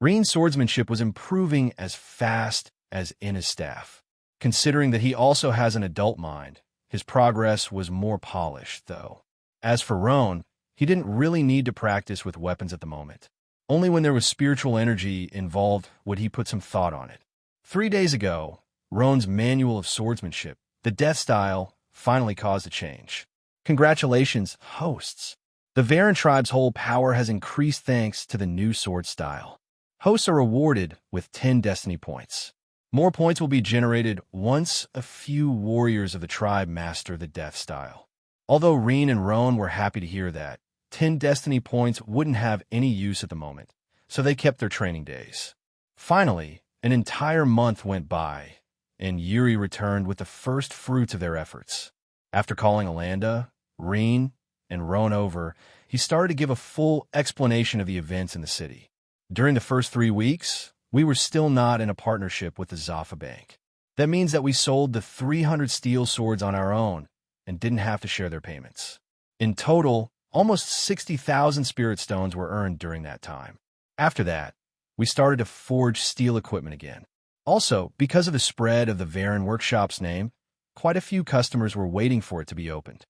Rean's swordsmanship was improving as fast as Ina's staff. Considering that he also has an adult mind, his progress was more polished, though. As for Roan, he didn't really need to practice with weapons at the moment. Only when there was spiritual energy involved would he put some thought on it. 3 days ago, Roan's Manual of Swordsmanship, the Death Style, finally caused a change. Congratulations, hosts! The Varen tribe's whole power has increased thanks to the new sword style. Hosts are rewarded with 10 destiny points. More points will be generated once a few warriors of the tribe master the Death Style. Although Rean and Roan were happy to hear that, 10 destiny points wouldn't have any use at the moment, so they kept their training days. Finally, an entire month went by, and Yuri returned with the first fruits of their efforts. After calling Alanda, Rean, and Roan over, he started to give a full explanation of the events in the city. During the first 3 weeks, we were still not in a partnership with the Zafa Bank. That means that we sold the 300 steel swords on our own and didn't have to share their payments. In total, almost 60,000 spirit stones were earned during that time. After that, we started to forge steel equipment again. Also, because of the spread of the Varen Workshop's name, quite a few customers were waiting for it to be opened.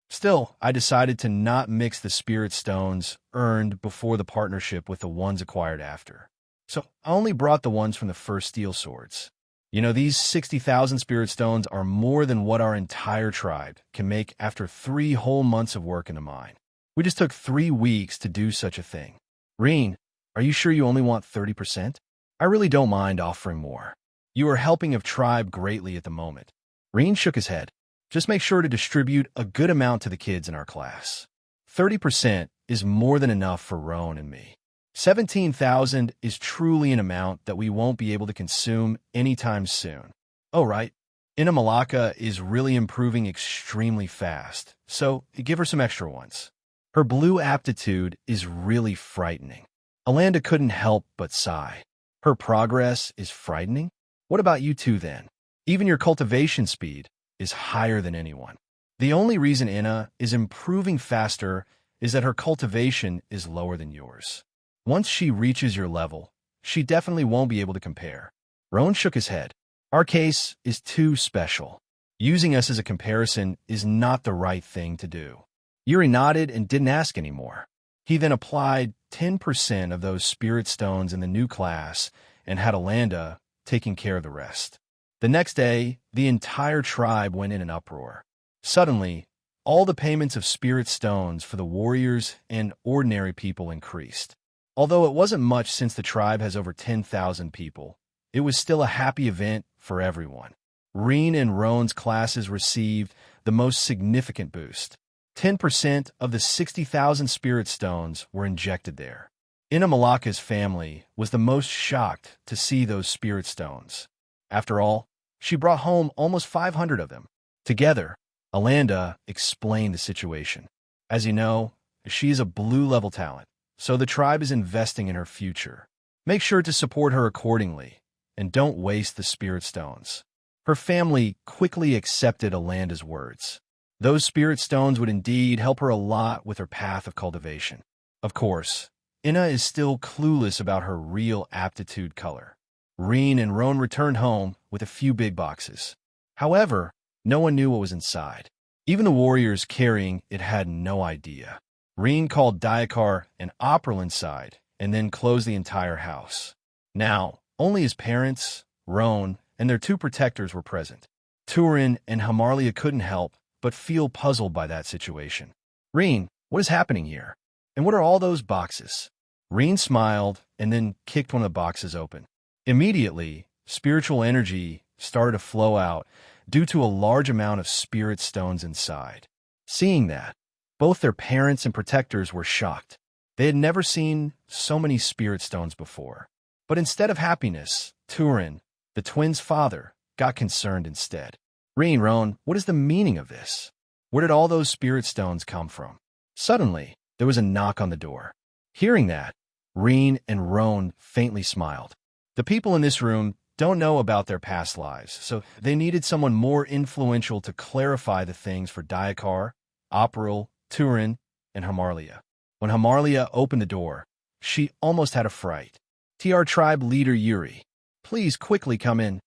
Still, I decided to not mix the spirit stones earned before the partnership with the ones acquired after. So I only brought the ones from the first steel swords. You know, these 60,000 spirit stones are more than what our entire tribe can make after 3 whole months of work in the mine. We just took 3 weeks to do such a thing. Rean, are you sure you only want 30%? I really don't mind offering more. You are helping a tribe greatly at the moment. Rean shook his head. Just make sure to distribute a good amount to the kids in our class. 30% is more than enough for Roan and me. 17,000 is truly an amount that we won't be able to consume anytime soon. Oh, right. Ina Malaka is really improving extremely fast, so give her some extra ones. Her blue aptitude is really frightening. Alanda couldn't help but sigh. Her progress is frightening? What about you two then? Even your cultivation speed is higher than anyone. The only reason Ina is improving faster is that her cultivation is lower than yours. Once she reaches your level, she definitely won't be able to compare. Roan shook his head. Our case is too special. Using us as a comparison is not the right thing to do. Yuri nodded and didn't ask anymore. He then applied 10% of those spirit stones in the new class and had Alanda taking care of the rest. The next day, the entire tribe went in an uproar. Suddenly, all the payments of spirit stones for the warriors and ordinary people increased. Although it wasn't much since the tribe has over 10,000 people, it was still a happy event for everyone. Rean and Roan's classes received the most significant boost. 10% of the 60,000 spirit stones were injected there. Ina Malaka's family was the most shocked to see those spirit stones. After all, she brought home almost 500 of them. Together, Alanda explained the situation. As you know, she is a blue-level talent, so the tribe is investing in her future. Make sure to support her accordingly, and don't waste the spirit stones. Her family quickly accepted Alanda's words. Those spirit stones would indeed help her a lot with her path of cultivation. Of course, Ina is still clueless about her real aptitude color. Rean and Roan returned home with a few big boxes. However, no one knew what was inside. Even the warriors carrying it had no idea. Rean called Diakar an operal inside and then closed the entire house. Now, Only his parents, Roan, and their two protectors were present. Turin and Hamarlia couldn't help but feel puzzled by that situation. Rean, what is happening here? And what are all those boxes? Rean smiled and then kicked one of the boxes open. Immediately, spiritual energy started to flow out due to a large amount of spirit stones inside. Seeing that, both their parents and protectors were shocked. They had never seen so many spirit stones before. But instead of happiness, Turin, the twins' father, got concerned instead. Rean, Roan, what is the meaning of this? Where did all those spirit stones come from? Suddenly, there was a knock on the door. Hearing that, Rean and Roan faintly smiled. The people in this room don't know about their past lives, so they needed someone more influential to clarify the things for Diakar, April, Turin, and Hamarlia. When Hamarlia opened the door, she almost had a fright. TR tribe leader Yuri, please quickly come in.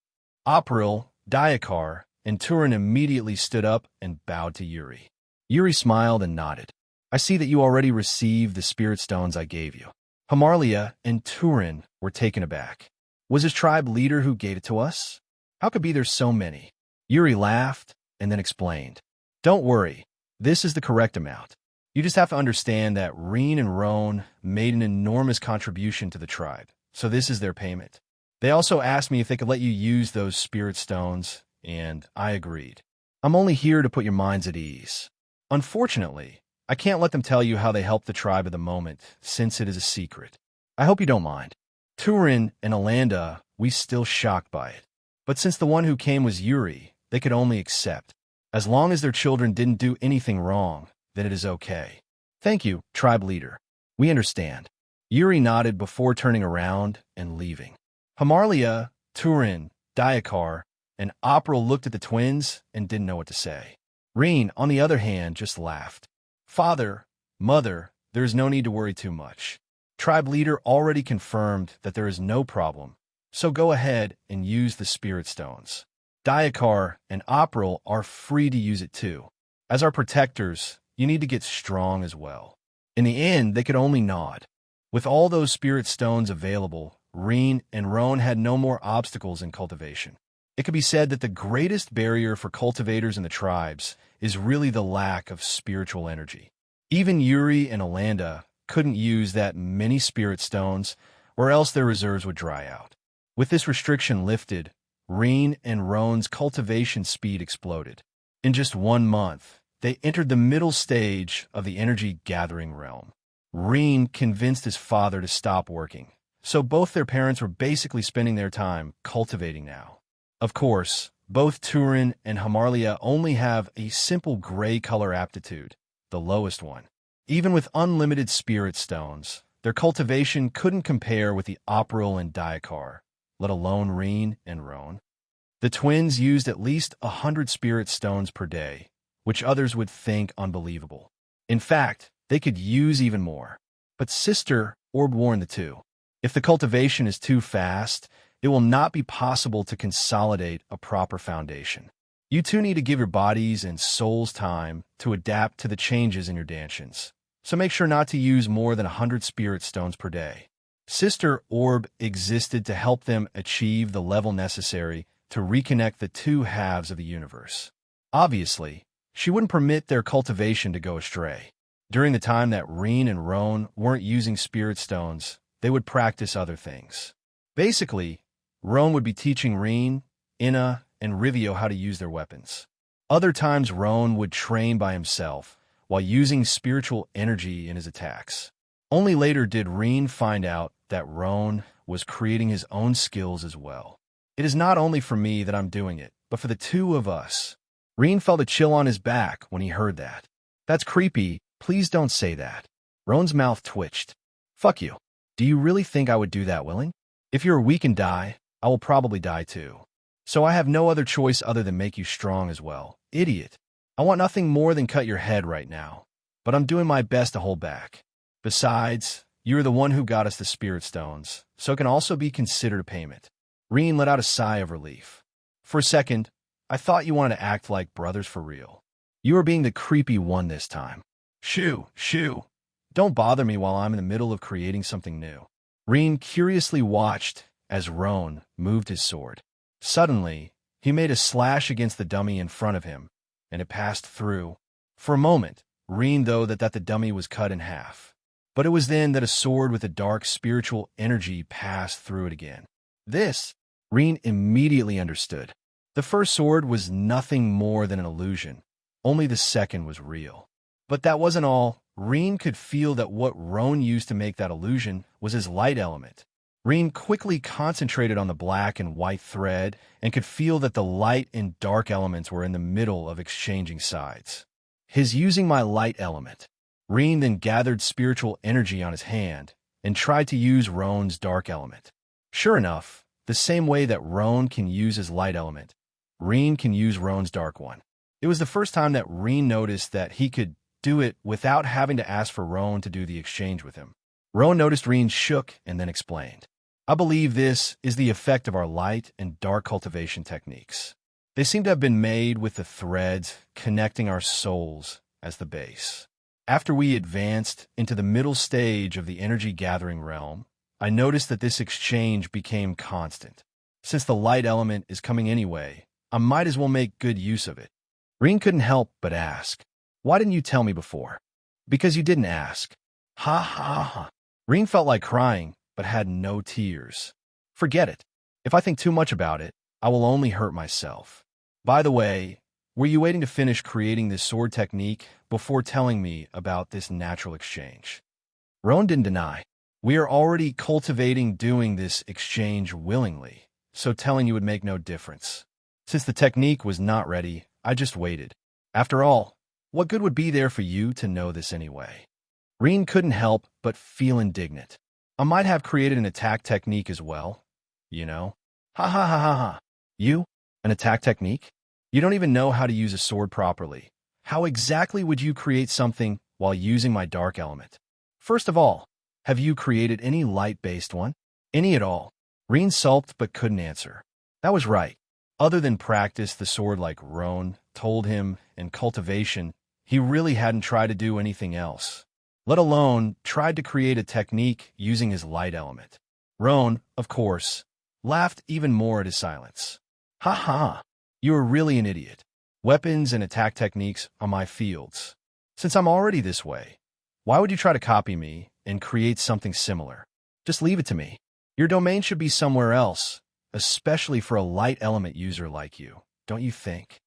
April, Diakar, and Turin immediately stood up and bowed to Yuri. Yuri smiled and nodded. I see that you already received the spirit stones I gave you. Hamarlia and Turin were taken aback. Was his tribe leader who gave it to us? How could be there so many? Yuri laughed and then explained. Don't worry, this is the correct amount. You just have to understand that Rean and Roan made an enormous contribution to the tribe, so this is their payment. They also asked me if they could let you use those spirit stones, and I agreed. I'm only here to put your minds at ease. Unfortunately, I can't let them tell you how they helped the tribe at the moment, since it is a secret. I hope you don't mind. Turin and Alanda, we still shocked by it. But since the one who came was Yuri, they could only accept. As long as their children didn't do anything wrong, then it is okay. Thank you, tribe leader. We understand. Yuri nodded before turning around and leaving. Hamarlia, Turin, Diakar, and April looked at the twins and didn't know what to say. Rean, on the other hand, just laughed. Father, mother, there is no need to worry too much. Tribe leader already confirmed that there is no problem, so go ahead and use the spirit stones. Diakar and April are free to use it too. As our protectors, you need to get strong as well. In the end, they could only nod. With all those spirit stones available, Rean and Roan had no more obstacles in cultivation. It could be said that the greatest barrier for cultivators in the tribes is really the lack of spiritual energy. Even Yuri and Alanda couldn't use that many spirit stones, or else their reserves would dry out. With this restriction lifted, Rean and Roan's cultivation speed exploded. In just 1 month, they entered the middle stage of the energy-gathering realm. Rean convinced his father to stop working, so both their parents were basically spending their time cultivating now. Of course, both Turin and Hamarlia only have a simple gray color aptitude, the lowest one. Even with unlimited spirit stones, their cultivation couldn't compare with the April and Diakar, let alone Rean and Roan. The twins used at least 100 spirit stones per day, which others would think unbelievable. In fact, they could use even more. But Sister Orb warned the two. If the cultivation is too fast, it will not be possible to consolidate a proper foundation. You two need to give your bodies and souls time to adapt to the changes in your dantions. So make sure not to use more than 100 spirit stones per day. Sister Orb existed to help them achieve the level necessary to reconnect the two halves of the universe. Obviously, she wouldn't permit their cultivation to go astray. During the time that Rean and Roan weren't using spirit stones, they would practice other things. Basically, Roan would be teaching Rean, Inna, and Rivio how to use their weapons. Other times Roan would train by himself, while using spiritual energy in his attacks. Only later did Rean find out that Roan was creating his own skills as well. It is not only for me that I'm doing it, but for the two of us. Rean felt a chill on his back when he heard that. That's creepy, please don't say that. Roan's mouth twitched. Fuck you. Do you really think I would do that willing? If you're weak and die, I will probably die too. So I have no other choice other than make you strong as well. Idiot. I want nothing more than cut your head right now, but I'm doing my best to hold back. Besides, you're the one who got us the spirit stones, so it can also be considered a payment. Rean let out a sigh of relief. For a second, I thought you wanted to act like brothers for real. You are being the creepy one this time. Shoo, shoo. Don't bother me while I'm in the middle of creating something new. Rean curiously watched as Roan moved his sword. Suddenly, he made a slash against the dummy in front of him, and it passed through. For a moment, Rean thought that the dummy was cut in half. But it was then that a sword with a dark spiritual energy passed through it again. This, Rean immediately understood. The first sword was nothing more than an illusion. Only the second was real. But that wasn't all. Rean could feel that what Roan used to make that illusion was his light element. Rean quickly concentrated on the black and white thread and could feel that the light and dark elements were in the middle of exchanging sides. His using my light element. Rean then gathered spiritual energy on his hand and tried to use Roan's dark element. Sure enough, the same way that Roan can use his light element, Rean can use Roan's dark one. It was the first time that Rean noticed that he could do it without having to ask for Roan to do the exchange with him. Roan noticed Rean shook and then explained, "I believe this is the effect of our light and dark cultivation techniques. They seem to have been made with the threads connecting our souls as the base. After we advanced into the middle stage of the energy gathering realm, I noticed that this exchange became constant. Since the light element is coming anyway, I might as well make good use of it." Rean couldn't help but ask, "Why didn't you tell me before?" "Because you didn't ask." Ha ha ha. Rean felt like crying, but had no tears. "Forget it. If I think too much about it, I will only hurt myself. By the way, were you waiting to finish creating this sword technique before telling me about this natural exchange?" Roan didn't deny. "We are already cultivating doing this exchange willingly, so telling you would make no difference. Since the technique was not ready, I just waited. After all, what good would be there for you to know this anyway?" Rean couldn't help but feel indignant. "I might have created an attack technique as well, you know." Ha ha ha ha ha. "You? An attack technique? You don't even know how to use a sword properly. How exactly would you create something while using my dark element? First of all, have you created any light-based one? Any at all?" Rean sulked but couldn't answer. That was right. Other than practice the sword like Roan told him in Cultivation, he really hadn't tried to do anything else, let alone tried to create a technique using his light element. Roan, of course, laughed even more at his silence. "Ha ha, you are really an idiot. Weapons and attack techniques are my fields. Since I'm already this way, why would you try to copy me and create something similar? Just leave it to me. Your domain should be somewhere else, especially for a light element user like you, don't you think?"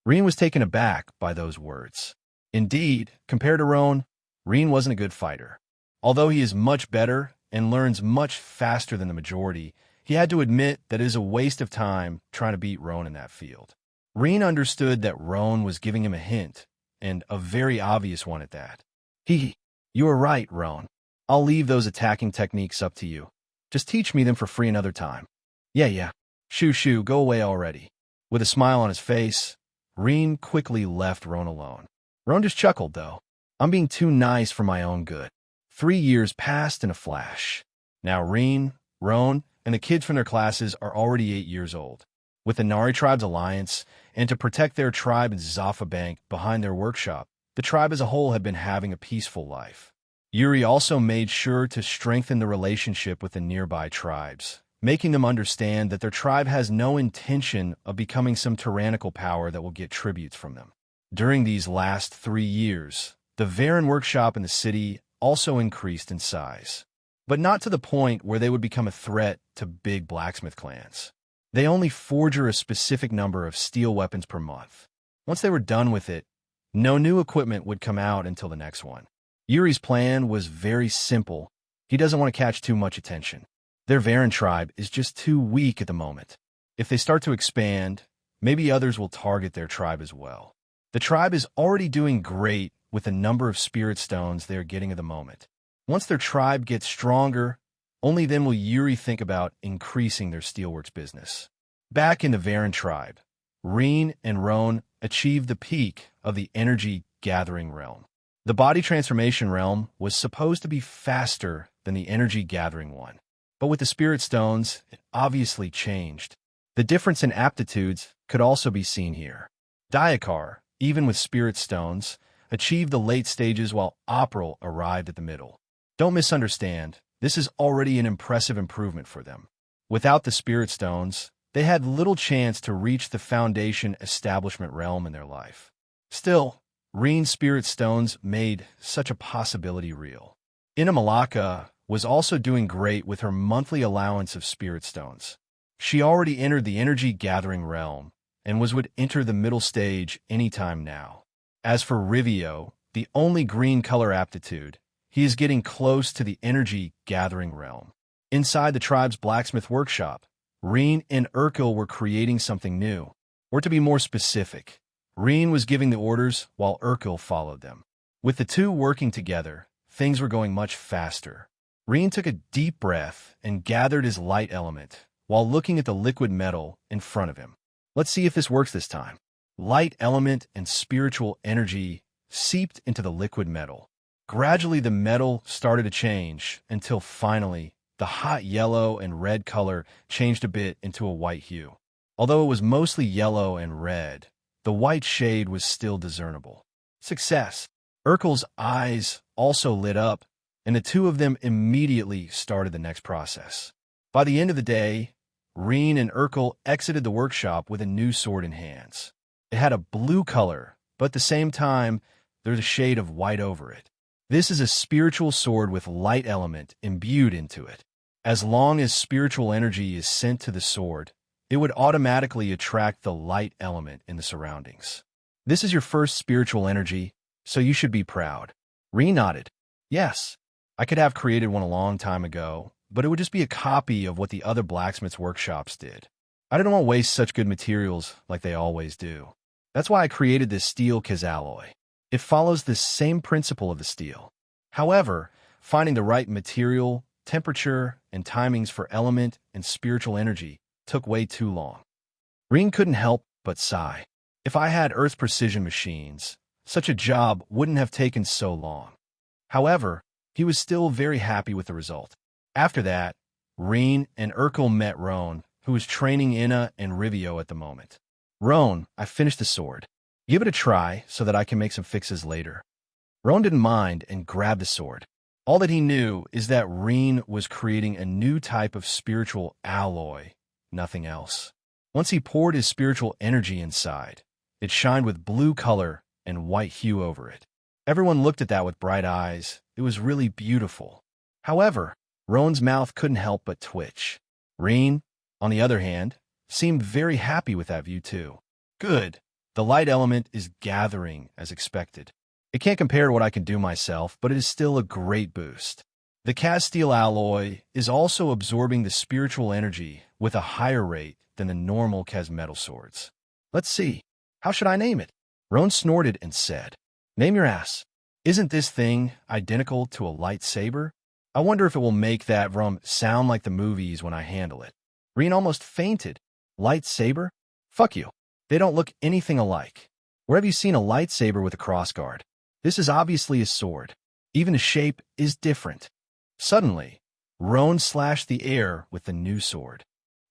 Rean was taken aback by those words. Indeed, compared to Roan, Rean wasn't a good fighter. Although he is much better and learns much faster than the majority, he had to admit that it is a waste of time trying to beat Roan in that field. Rean understood that Roan was giving him a hint, and a very obvious one at that. You are right, Roan. I'll leave those attacking techniques up to you. Just teach me them for free another time." Yeah. Shoo, go away already." With a smile on his face, Rean quickly left Roan alone. Roan just chuckled, though. "I'm being too nice for my own good." 3 years passed in a flash. Now Rean, Roan, and the kids from their classes are already 8 years old. With the Nari tribe's alliance, and to protect their tribe in Zafa Bank behind their workshop, the tribe as a whole had been having a peaceful life. Yuri also made sure to strengthen the relationship with the nearby tribes, making them understand that their tribe has no intention of becoming some tyrannical power that will get tributes from them. During these last 3 years, the Varen workshop in the city also increased in size, but not to the point where they would become a threat to big blacksmith clans. They only forged a specific number of steel weapons per month. Once they were done with it, no new equipment would come out until the next one. Yuri's plan was very simple. He doesn't want to catch too much attention. Their Varen tribe is just too weak at the moment. If they start to expand, maybe others will target their tribe as well. The tribe is already doing great with the number of spirit stones they are getting at the moment. Once their tribe gets stronger, only then will Yuri think about increasing their steelworks business. Back in the Varen tribe, Rean and Roan achieved the peak of the energy gathering realm. The body transformation realm was supposed to be faster than the energy gathering one, but with the spirit stones, it obviously changed. The difference in aptitudes could also be seen here. Diakar, even with spirit stones, achieved the late stages while April arrived at the middle. Don't misunderstand, this is already an impressive improvement for them. Without the spirit stones, they had little chance to reach the foundation establishment realm in their life. Still, Rean's spirit stones made such a possibility real. Malaka was also doing great with her monthly allowance of spirit stones. She already entered the energy-gathering realm and would enter the middle stage anytime now. As for Rivio, the only green color aptitude, he is getting close to the energy-gathering realm. Inside the tribe's blacksmith workshop, Rean and Urkel were creating something new. Or to be more specific, Rean was giving the orders while Urkel followed them. With the two working together, things were going much faster. Rean took a deep breath and gathered his light element while looking at the liquid metal in front of him. Let's see if this works this time. Light element and spiritual energy seeped into the liquid metal. Gradually, the metal started to change until finally, the hot yellow and red color changed a bit into a white hue. Although it was mostly yellow and red, the white shade was still discernible. Success! Urkel's eyes also lit up, and the two of them immediately started the next process. By the end of the day, Rean and Urkel exited the workshop with a new sword in hands. It had a blue color, but at the same time, there's a shade of white over it. This is a spiritual sword with light element imbued into it. As long as spiritual energy is sent to the sword, it would automatically attract the light element in the surroundings. This is your first spiritual energy, so you should be proud. Rean nodded. Yes, I could have created one a long time ago, but it would just be a copy of what the other blacksmith's workshops did. I didn't want to waste such good materials like they always do. That's why I created this steel alloy. It follows the same principle of the steel. However, finding the right material, temperature, and timings for element and spiritual energy took way too long. Rean couldn't help but sigh. If I had Earth's precision machines, such a job wouldn't have taken so long. However, he was still very happy with the result. After that, Rean and Urkel met Roan, who was training Inna and Rivio at the moment. Roan, I finished the sword. Give it a try so that I can make some fixes later. Roan didn't mind and grabbed the sword. All that he knew is that Rean was creating a new type of spiritual alloy, nothing else. Once he poured his spiritual energy inside, it shined with blue color and white hue over it. Everyone looked at that with bright eyes. It was really beautiful. However, Roan's mouth couldn't help but twitch. Rean, on the other hand, seemed very happy with that view too. Good. The light element is gathering as expected. It can't compare to what I can do myself, but it is still a great boost. The Castile alloy is also absorbing the spiritual energy with a higher rate than the normal Cas metal swords. Let's see. How should I name it? Roan snorted and said, Name your ass. Isn't this thing identical to a lightsaber? I wonder if it will make that sound like the movies when I handle it. Rean almost fainted. Lightsaber? Fuck you. They don't look anything alike. Where have you seen a lightsaber with a crossguard? This is obviously a sword. Even the shape is different. Suddenly, Roan slashed the air with the new sword.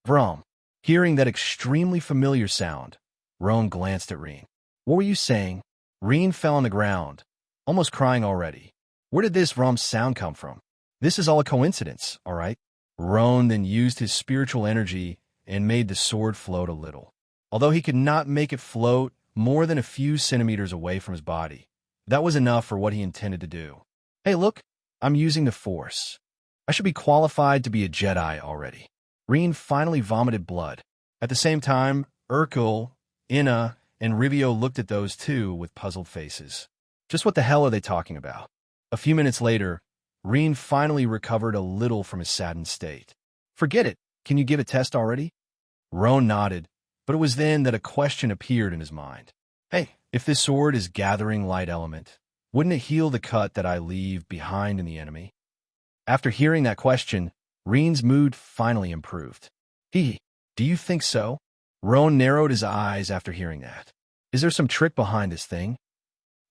Vroom. Hearing that extremely familiar sound, Roan glanced at Rean. What were you saying? Rean fell on the ground, almost crying already. Where did this sound come from? This is all a coincidence, all right? Roan then used his spiritual energy and made the sword float a little. Although he could not make it float more than a few centimeters away from his body, that was enough for what he intended to do. Hey, look, I'm using the Force. I should be qualified to be a Jedi already. Rean finally vomited blood. At the same time, Urkel, Inna, and Rivio looked at those two with puzzled faces. Just what the hell are they talking about? A few minutes later, Rean finally recovered a little from his saddened state. Forget it. Can you give a test already? Roan nodded, but it was then that a question appeared in his mind. Hey, if this sword is gathering light element, wouldn't it heal the cut that I leave behind in the enemy? After hearing that question, Rean's mood finally improved. Do you think so? Roan narrowed his eyes after hearing that. Is there some trick behind this thing?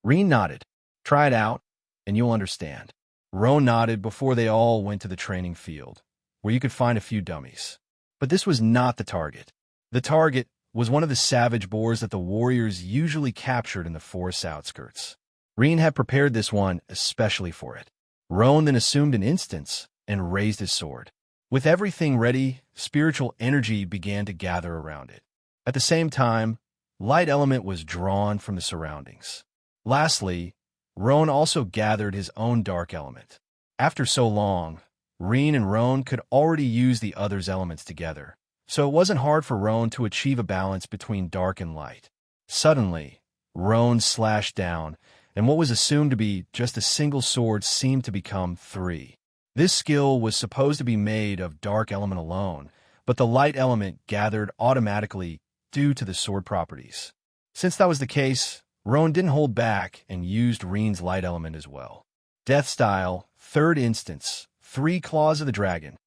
Rean nodded. Try it out, and you'll understand. Roan nodded before they all went to the training field, where you could find a few dummies. But this was not the target. The target was one of the savage boars that the warriors usually captured in the forest outskirts. Rean had prepared this one especially for it. Roan then assumed an instance and raised his sword. With everything ready, spiritual energy began to gather around it. At the same time, light element was drawn from the surroundings. Lastly, Roan also gathered his own dark element. After so long, Rean and Roan could already use the other's elements together, so it wasn't hard for Roan to achieve a balance between dark and light. Suddenly, Roan slashed down, and what was assumed to be just a single sword seemed to become 3. This skill was supposed to be made of dark element alone, but the light element gathered automatically due to the sword properties. Since that was the case, Roan didn't hold back and used Rean's light element as well. Death style, 3rd instance, 3 claws of the dragon.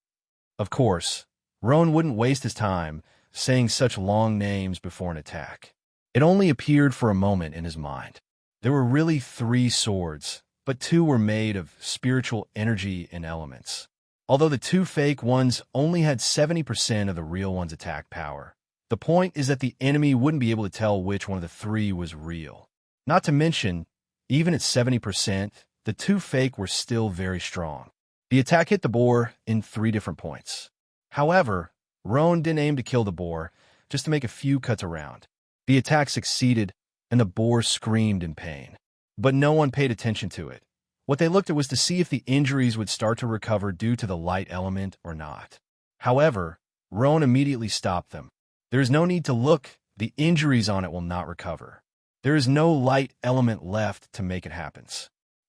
Of course, Roan wouldn't waste his time saying such long names before an attack. It only appeared for a moment in his mind. There were really 3 swords, but 2 were made of spiritual energy and elements. Although the 2 fake ones only had 70% of the real one's attack power, the point is that the enemy wouldn't be able to tell which one of the 3 was real. Not to mention, even at 70%, the 2 fake were still very strong. The attack hit the boar in 3 different points. However, Roan didn't aim to kill the boar, just to make a few cuts around. The attack succeeded, and the boar screamed in pain. But no one paid attention to it. What they looked at was to see if the injuries would start to recover due to the light element or not. However, Roan immediately stopped them. There is no need to look, the injuries on it will not recover. There is no light element left to make it happen.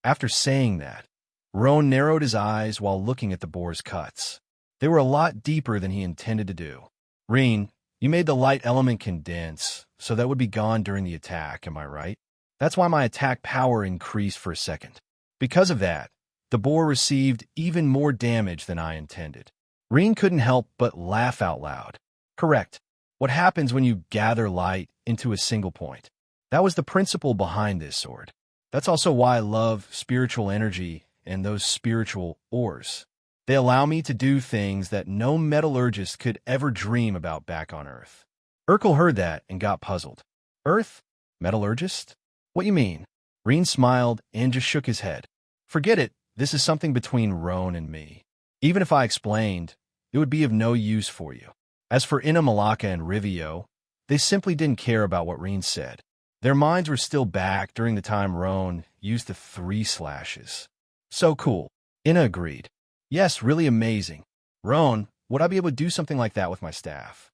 After saying that, Roan narrowed his eyes while looking at the boar's cuts. They were a lot deeper than he intended to do. Rean, you made the light element condense, so that would be gone during the attack, am I right? That's why my attack power increased for a second. Because of that, the boar received even more damage than I intended. Rean couldn't help but laugh out loud. Correct. What happens when you gather light into a single point? That was the principle behind this sword. That's also why I love spiritual energy and those spiritual ores. They allow me to do things that no metallurgist could ever dream about back on Earth. Urkel heard that and got puzzled. Earth? Metallurgist? What you mean? Rean smiled and just shook his head. Forget it, this is something between Roan and me. Even if I explained, it would be of no use for you. As for Ina Malaka and Rivio, they simply didn't care about what Rean said. Their minds were still back during the time Roan used the 3 slashes. So cool. Ina agreed. Yes, really amazing. Roan, would I be able to do something like that with my staff?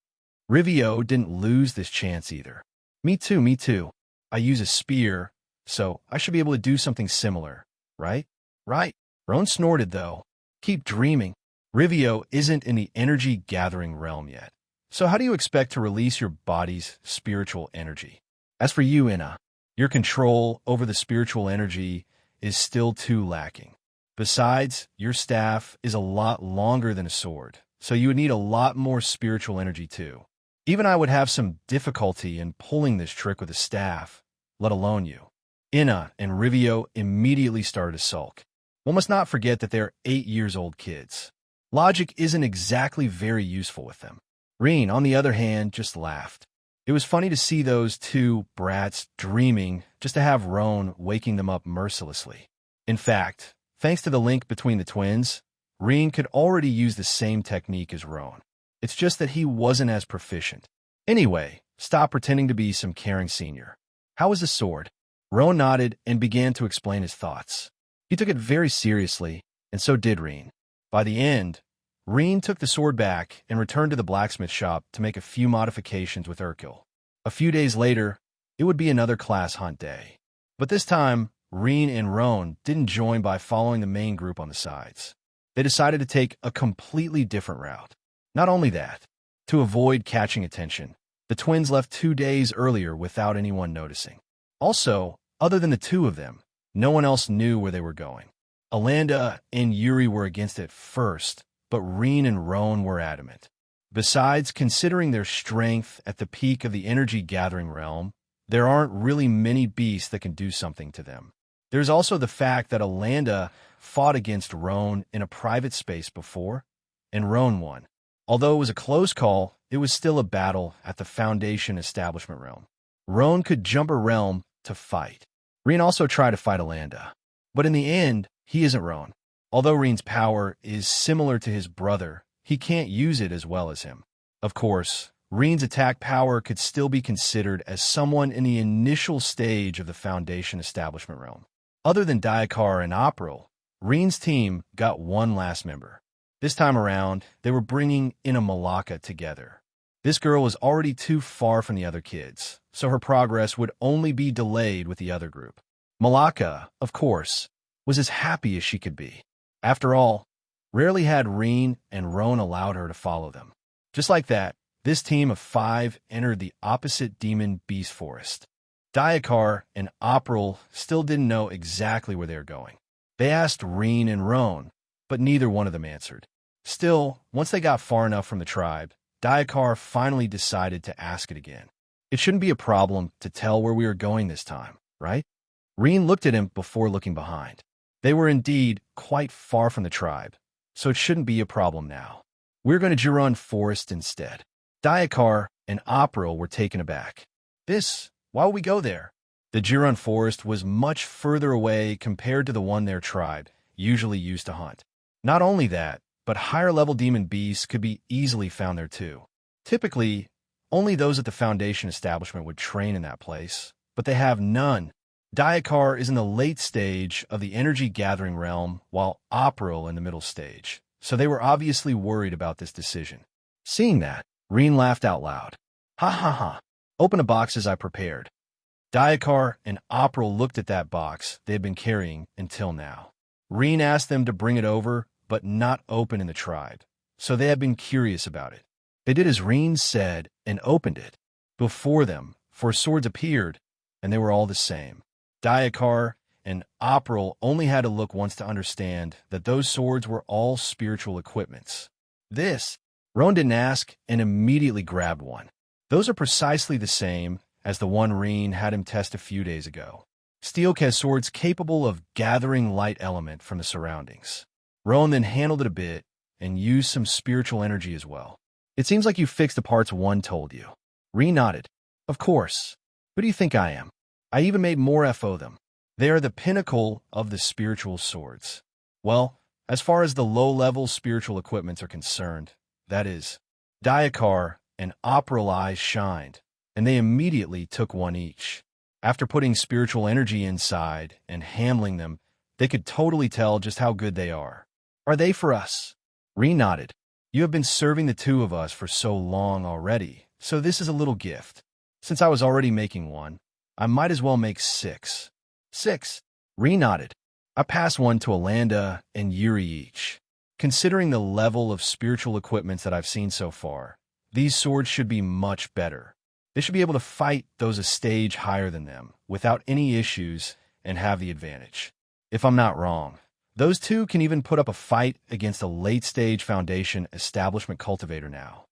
Rivio didn't lose this chance either. Me too. I use a spear, so I should be able to do something similar, right? Right. Roan snorted though. Keep dreaming. Rivio isn't in the energy-gathering realm yet. So how do you expect to release your body's spiritual energy? As for you, Ina, your control over the spiritual energy is still too lacking. Besides, your staff is a lot longer than a sword, so you would need a lot more spiritual energy too. Even I would have some difficulty in pulling this trick with a staff, let alone you. Ina and Rivio immediately started to sulk. One must not forget that they're 8-year-old kids. Logic isn't exactly very useful with them. Rean, on the other hand, just laughed. It was funny to see those 2 brats dreaming just to have Roan waking them up mercilessly. In fact, thanks to the link between the twins, Rean could already use the same technique as Roan. It's just that he wasn't as proficient. Anyway, stop pretending to be some caring senior. How was the sword? Roan nodded and began to explain his thoughts. He took it very seriously, and so did Rean. By the end, Rean took the sword back and returned to the blacksmith shop to make a few modifications with Urkel. A few days later, it would be another class hunt day. But this time, Rean and Roan didn't join by following the main group on the sides. They decided to take a completely different route. Not only that, to avoid catching attention, the twins left 2 days earlier without anyone noticing. Also, other than the 2 of them, no one else knew where they were going. Alanda and Yuri were against it first, but Rean and Roan were adamant. Besides, considering their strength at the peak of the energy-gathering realm, there aren't really many beasts that can do something to them. There's also the fact that Alanda fought against Roan in a private space before, and Roan won. Although it was a close call, it was still a battle at the Foundation establishment realm. Roan could jump a realm to fight. Rean also tried to fight Alanda, but in the end, he isn't Roan. Although Rean's power is similar to his brother, he can't use it as well as him. Of course, Rean's attack power could still be considered as someone in the initial stage of the Foundation establishment realm. Other than Diakar and April, Rean's team got one last member. This time around, they were bringing in a Malaka together. This girl was already too far from the other kids, so her progress would only be delayed with the other group. Malaka, of course, was as happy as she could be. After all, rarely had Rean and Roan allowed her to follow them. Just like that, this team of 5 entered the opposite demon beast forest. Diakar and April still didn't know exactly where they were going. They asked Rean and Roan, but neither one of them answered. Still, once they got far enough from the tribe, Diakar finally decided to ask it again. It shouldn't be a problem to tell where we are going this time, right? Rean looked at him before looking behind. They were indeed quite far from the tribe, so it shouldn't be a problem now. We're going to Jiran Forest instead. Diakar and April were taken aback. Why would we go there? The Jiran Forest was much further away compared to the one their tribe usually used to hunt. Not only that, but higher-level demon beasts could be easily found there too. Typically, only those at the Foundation establishment would train in that place, but they have none. Diakar is in the late stage of the energy-gathering realm, while April in the middle stage, so they were obviously worried about this decision. Seeing that, Rean laughed out loud. Ha ha ha, open a box as I prepared. Diakar and April looked at that box they had been carrying until now. Rean asked them to bring it over, but not open in the tribe, so they had been curious about it. They did as Rean said and opened it. Before them, 4 swords appeared, and they were all the same. Diakar and April only had to look once to understand that those swords were all spiritual equipments. Roan didn't ask and immediately grabbed one. Those are precisely the same as the one Rean had him test a few days ago. Steel-cast swords capable of gathering light element from the surroundings. Roan then handled it a bit and used some spiritual energy as well. It seems like you fixed the parts one told you. Rean nodded. Of course. Who do you think I am? I even made more FO them. They are the pinnacle of the spiritual swords. Well, as far as the low-level spiritual equipments are concerned, that is, Diakar and April eyes shined, and they immediately took one each. After putting spiritual energy inside and handling them, they could totally tell just how good they are. Are they for us? Rean nodded. You have been serving the 2 of us for so long already, so this is a little gift. Since I was already making one, I might as well make 6. 6? Rean nodded. I pass one to Alanda and Yuri each. Considering the level of spiritual equipments that I've seen so far, these swords should be much better. They should be able to fight those a stage higher than them without any issues and have the advantage. If I'm not wrong, those 2 can even put up a fight against a late-stage Foundation establishment cultivator now.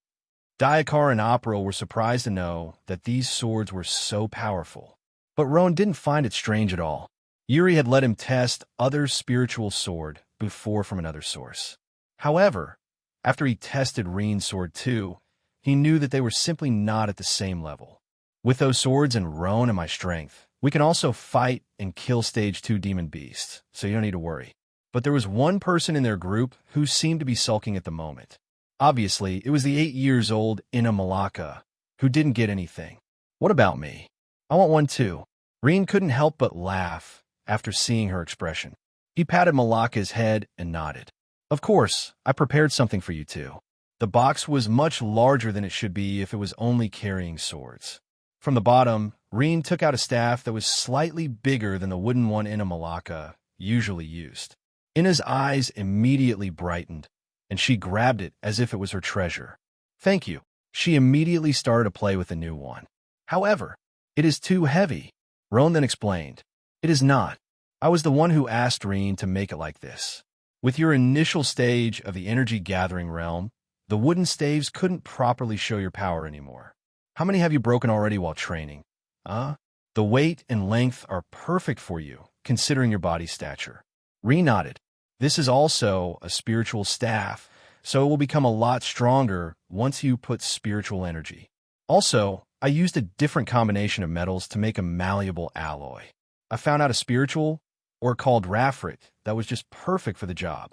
Diakar and April were surprised to know that these swords were so powerful. But Roan didn't find it strange at all. Yuri had let him test other spiritual sword before from another source. However, after he tested Rean's sword too, he knew that they were simply not at the same level. With those swords and Roan and my strength, we can also fight and kill stage 2 demon beasts, so you don't need to worry. But there was one person in their group who seemed to be sulking at the moment. Obviously, it was the 8-year-old Ina Malaka, who didn't get anything. What about me? I want one too. Rean couldn't help but laugh after seeing her expression. He patted Malaka's head and nodded. Of course, I prepared something for you too. The box was much larger than it should be if it was only carrying swords. From the bottom, Rean took out a staff that was slightly bigger than the wooden one Ina Malaka usually used. Ina's eyes immediately brightened, and she grabbed it as if it was her treasure. Thank you. She immediately started to play with the new one. However, it is too heavy. Roan then explained. It is not. I was the one who asked Rean to make it like this. With your initial stage of the energy-gathering realm, the wooden staves couldn't properly show your power anymore. How many have you broken already while training? The weight and length are perfect for you, considering your body stature. Rean nodded. This is also a spiritual staff, so it will become a lot stronger once you put spiritual energy. Also, I used a different combination of metals to make a malleable alloy. I found out a spiritual, or called Raphrit, that was just perfect for the job.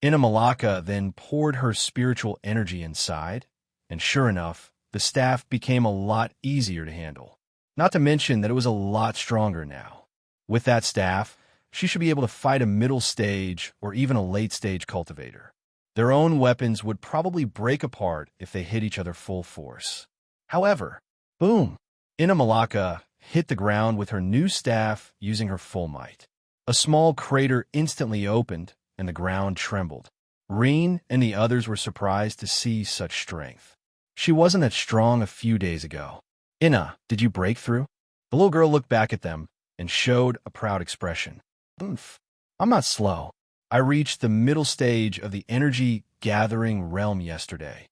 Malaka then poured her spiritual energy inside, and sure enough, the staff became a lot easier to handle. Not to mention that it was a lot stronger now. With that staff, she should be able to fight a middle stage or even a late stage cultivator. Their own weapons would probably break apart if they hit each other full force. However, boom! Malaka hit the ground with her new staff using her full might. A small crater instantly opened, and the ground trembled. Rean and the others were surprised to see such strength. She wasn't that strong a few days ago. Did you break through? The little girl looked back at them and showed a proud expression. Oomph. I'm not slow. I reached the middle stage of the energy-gathering realm yesterday.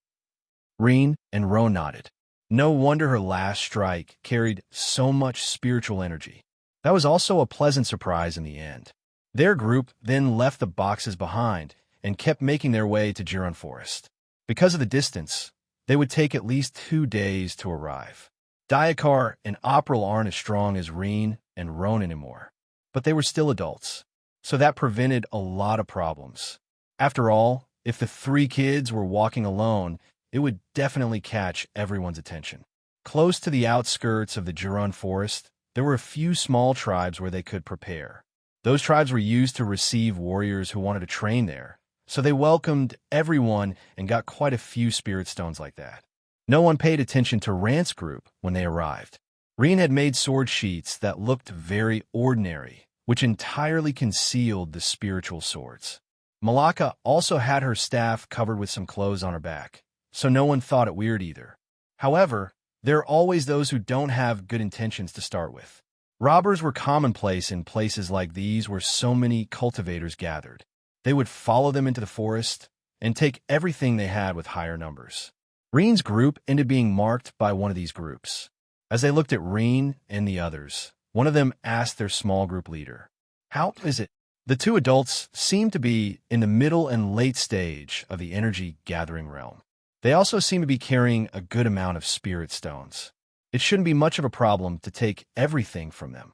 Rean and Ro nodded. No wonder her last strike carried so much spiritual energy. That was also a pleasant surprise in the end. Their group then left the boxes behind and kept making their way to Juron Forest. Because of the distance, they would take at least 2 days to arrive. Diakar and April aren't as strong as Rean and Roan anymore, but they were still adults, so that prevented a lot of problems. After all, if the 3 kids were walking alone, it would definitely catch everyone's attention. Close to the outskirts of the Juron Forest, there were a few small tribes where they could prepare. Those tribes were used to receive warriors who wanted to train there, so they welcomed everyone and got quite a few spirit stones like that. No one paid attention to Rant's group when they arrived. Rean had made sword sheaths that looked very ordinary, which entirely concealed the spiritual swords. Malaka also had her staff covered with some clothes on her back, so no one thought it weird either. However, there are always those who don't have good intentions to start with. Robbers were commonplace in places like these where so many cultivators gathered. They would follow them into the forest and take everything they had with higher numbers. Rean's group ended being marked by one of these groups. As they looked at Rean and the others, one of them asked their small group leader, "How is it?" The 2 adults seemed to be in the middle and late stage of the energy-gathering realm. They also seemed to be carrying a good amount of spirit stones. It shouldn't be much of a problem to take everything from them.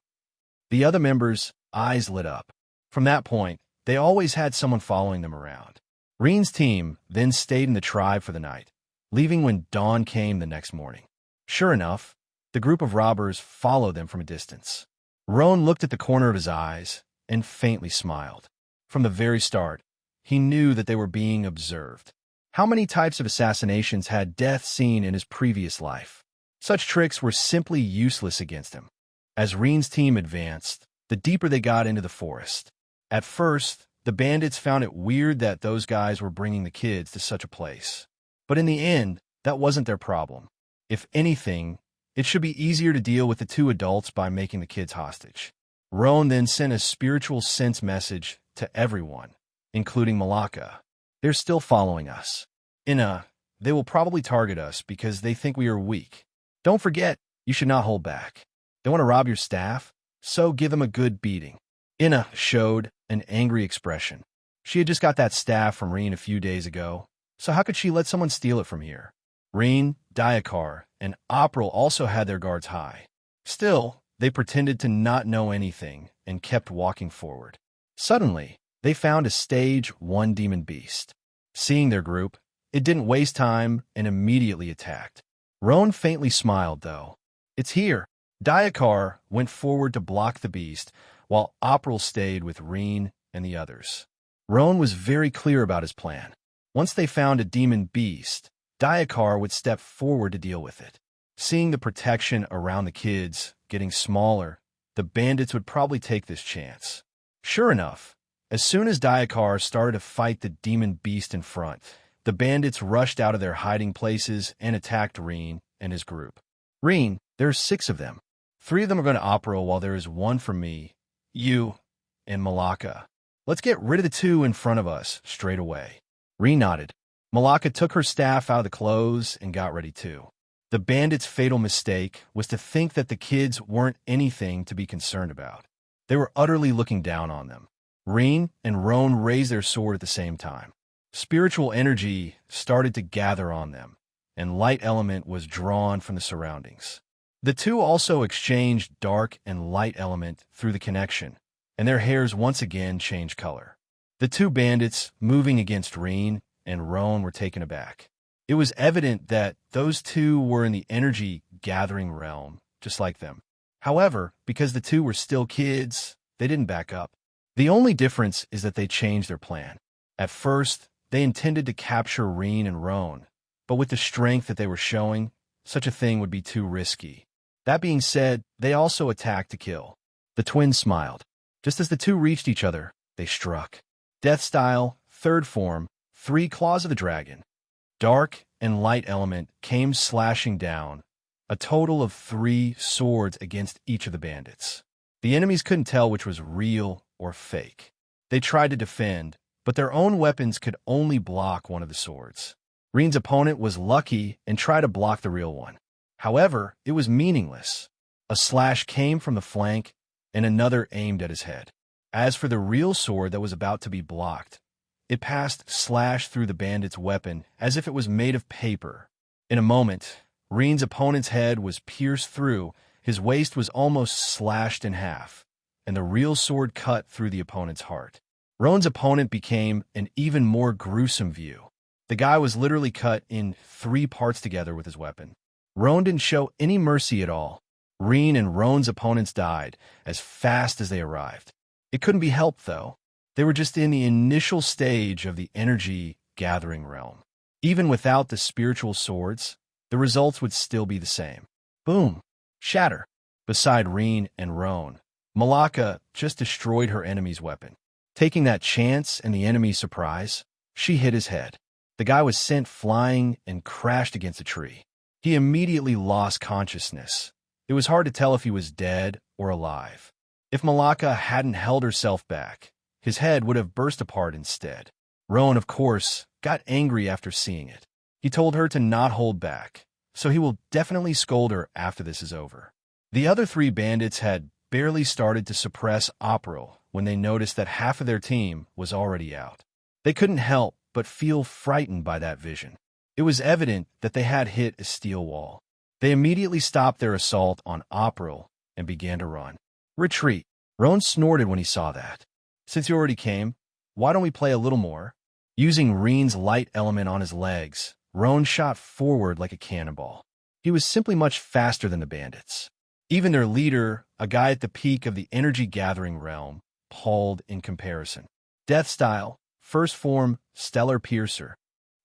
The other members' eyes lit up. From that point, they always had someone following them around. Rean's team then stayed in the tribe for the night, leaving when dawn came the next morning. Sure enough, the group of robbers followed them from a distance. Roan looked at the corner of his eyes and faintly smiled. From the very start, he knew that they were being observed. How many types of assassinations had Death seen in his previous life? Such tricks were simply useless against him. As Rean's team advanced, the deeper they got into the forest. At first, the bandits found it weird that those guys were bringing the kids to such a place. But in the end, that wasn't their problem. If anything, it should be easier to deal with the 2 adults by making the kids hostage. Roan then sent a spiritual sense message to everyone, including Malaka. They're still following us. They will probably target us because they think we are weak. Don't forget, you should not hold back. They want to rob your staff, so give them a good beating. Showed an angry expression. She had just got that staff from Rean a few days ago, so how could she let someone steal it from here? Rean, Diakar, and April also had their guards high. Still, they pretended to not know anything and kept walking forward. Suddenly, they found a stage 1 demon beast. Seeing their group, it didn't waste time and immediately attacked. Roan faintly smiled, though. "It's here." Diakar went forward to block the beast, while April stayed with Rean and the others. Roan was very clear about his plan. Once they found a demon beast, Diakar would step forward to deal with it. Seeing the protection around the kids getting smaller, the bandits would probably take this chance. Sure enough, as soon as Diakar started to fight the demon beast in front, the bandits rushed out of their hiding places and attacked Rean and his group. "Rean, there are 6 of them. 3 of them are going to April while there is 1 for me, you, and Malaka. Let's get rid of the 2 in front of us straight away." Rean nodded. Malaka took her staff out of the clothes and got ready too. The bandits' fatal mistake was to think that the kids weren't anything to be concerned about. They were utterly looking down on them. Rean and Roan raised their sword at the same time. Spiritual energy started to gather on them, and light element was drawn from the surroundings. The 2 also exchanged dark and light element through the connection, and their hairs once again changed color. The two bandits moving against Rean and Roan were taken aback. It was evident that those two were in the energy-gathering realm, just like them. However, because the two were still kids, they didn't back up. The only difference is that they changed their plan. At first, they intended to capture Rean and Roan, but with the strength that they were showing, such a thing would be too risky. That being said, they also attacked to kill. The twins smiled. Just as the two reached each other, they struck. Death style, third form, 3 claws of the dragon. Dark and light element came slashing down, a total of 3 swords against each of the bandits. The enemies couldn't tell which was real or fake. They tried to defend, but their own weapons could only block one of the swords. Rean's opponent was lucky and tried to block the real one. However, it was meaningless. A slash came from the flank, and another aimed at his head. As for the real sword that was about to be blocked, it passed slash through the bandit's weapon as if it was made of paper. In a moment, Rean's opponent's head was pierced through, his waist was almost slashed in half, and the real sword cut through the opponent's heart. Roan's opponent became an even more gruesome view. The guy was literally cut in 3 parts together with his weapon. Roan didn't show any mercy at all. Rean and Roan's opponents died as fast as they arrived. It couldn't be helped, though. They were just in the initial stage of the energy-gathering realm. Even without the spiritual swords, the results would still be the same. Boom! Shatter! Beside Rean and Roan, Malaka just destroyed her enemy's weapon. Taking that chance and the enemy's surprise, she hit his head. The guy was sent flying and crashed against a tree. He immediately lost consciousness. It was hard to tell if he was dead or alive. If Malaka hadn't held herself back, his head would have burst apart instead. Roan, of course, got angry after seeing it. He told her to not hold back, so he will definitely scold her after this is over. The other 3 bandits had barely started to suppress April when they noticed that half of their team was already out. They couldn't help but feel frightened by that vision. It was evident that they had hit a steel wall. They immediately stopped their assault on April and began to run. Retreat. Roan snorted when he saw that. Since you already came, why don't we play a little more? Using Rean's light element on his legs, Roan shot forward like a cannonball. He was simply much faster than the bandits. Even their leader, a guy at the peak of the energy-gathering realm, palled in comparison. Death style, first form, stellar piercer.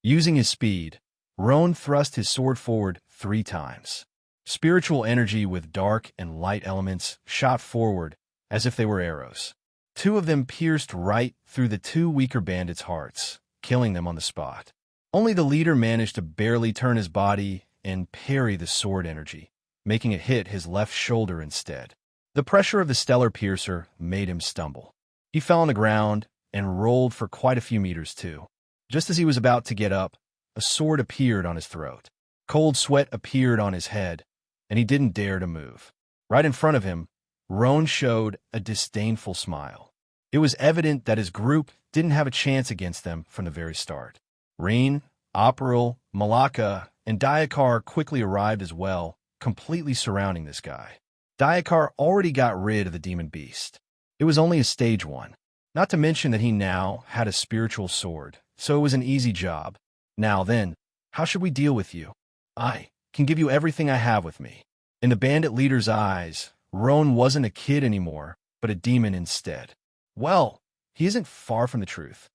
Using his speed, Roan thrust his sword forward 3 times. Spiritual energy with dark and light elements shot forward as if they were arrows. 2 of them pierced right through the 2 weaker bandits' hearts, killing them on the spot. Only the leader managed to barely turn his body and parry the sword energy, making it hit his left shoulder instead. The pressure of the stellar piercer made him stumble. He fell on the ground and rolled for quite a few meters too. Just as he was about to get up, a sword appeared on his throat. Cold sweat appeared on his head, and he didn't dare to move. Right in front of him, Roan showed a disdainful smile. It was evident that his group didn't have a chance against them from the very start. Rean, April, Malaka, and Dayakar quickly arrived as well, completely surrounding this guy. Dayakar already got rid of the demon beast. It was only a stage 1. Not to mention that he now had a spiritual sword, so it was an easy job. Now then, how should we deal with you? I can give you everything I have with me. In the bandit leader's eyes, Roan wasn't a kid anymore, but a demon instead. Well, he isn't far from the truth.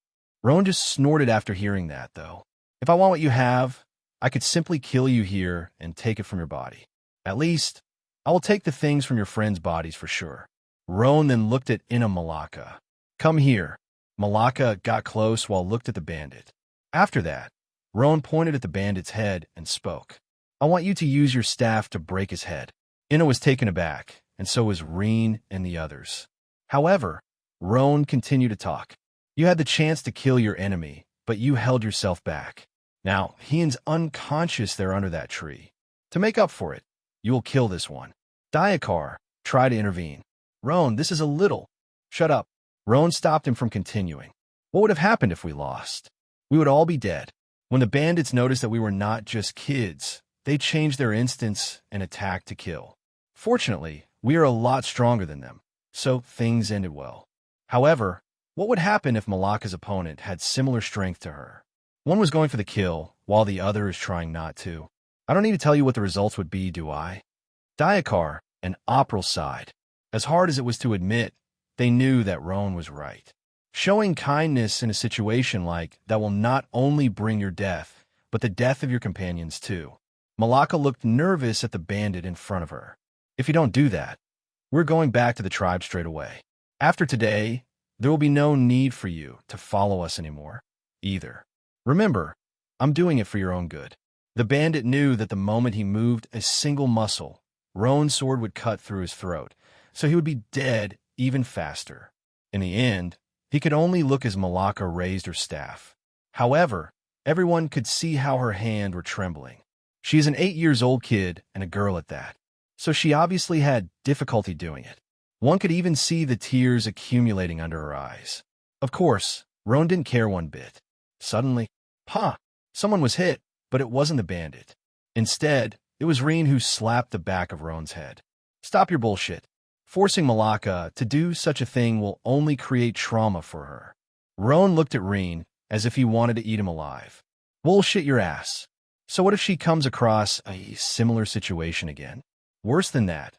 Roan just snorted after hearing that, though. If I want what you have, I could simply kill you here and take it from your body. At least, I will take the things from your friends' bodies for sure. Roan then looked at Malaka. Come here. Malaka got close while looked at the bandit. After that, Roan pointed at the bandit's head and spoke. I want you to use your staff to break his head. Inna was taken aback, and so was Rean and the others. However, Roan continued to talk. You had the chance to kill your enemy, but you held yourself back. Now, Hein's unconscious there under that tree. To make up for it, you will kill this one. Dayakar, try to intervene. Roan, this is a little. Shut up. Roan stopped him from continuing. What would have happened if we lost? We would all be dead. When the bandits noticed that we were not just kids, they changed their instance and attacked to kill. Fortunately, we are a lot stronger than them, so things ended well. However, What would happen if Malaka's opponent had similar strength to her? One was going for the kill, while the other is trying not to. I don't need to tell you what the results would be, do I? Diakar and Opral sighed. As hard as it was to admit, they knew that Roan was right. Showing kindness in a situation like that will not only bring your death, but the death of your companions too. Malaka looked nervous at the bandit in front of her. If you don't do that, we're going back to the tribe straight away. After today, there will be no need for you to follow us anymore, either. Remember, I'm doing it for your own good. The bandit knew that the moment he moved a single muscle, Roan's sword would cut through his throat, so he would be dead even faster. In the end, he could only look as Malaka raised her staff. However, everyone could see how her hands were trembling. She is an 8-year-old kid and a girl at that, so she obviously had difficulty doing it. One could even see the tears accumulating under her eyes. Of course, Roan didn't care one bit. Suddenly, someone was hit, but it wasn't the bandit. Instead, it was Rean who slapped the back of Roan's head. Stop your bullshit. Forcing Malaka to do such a thing will only create trauma for her. Roan looked at Rean as if he wanted to eat him alive. Bullshit your ass. So what if she comes across a similar situation again? Worse than that,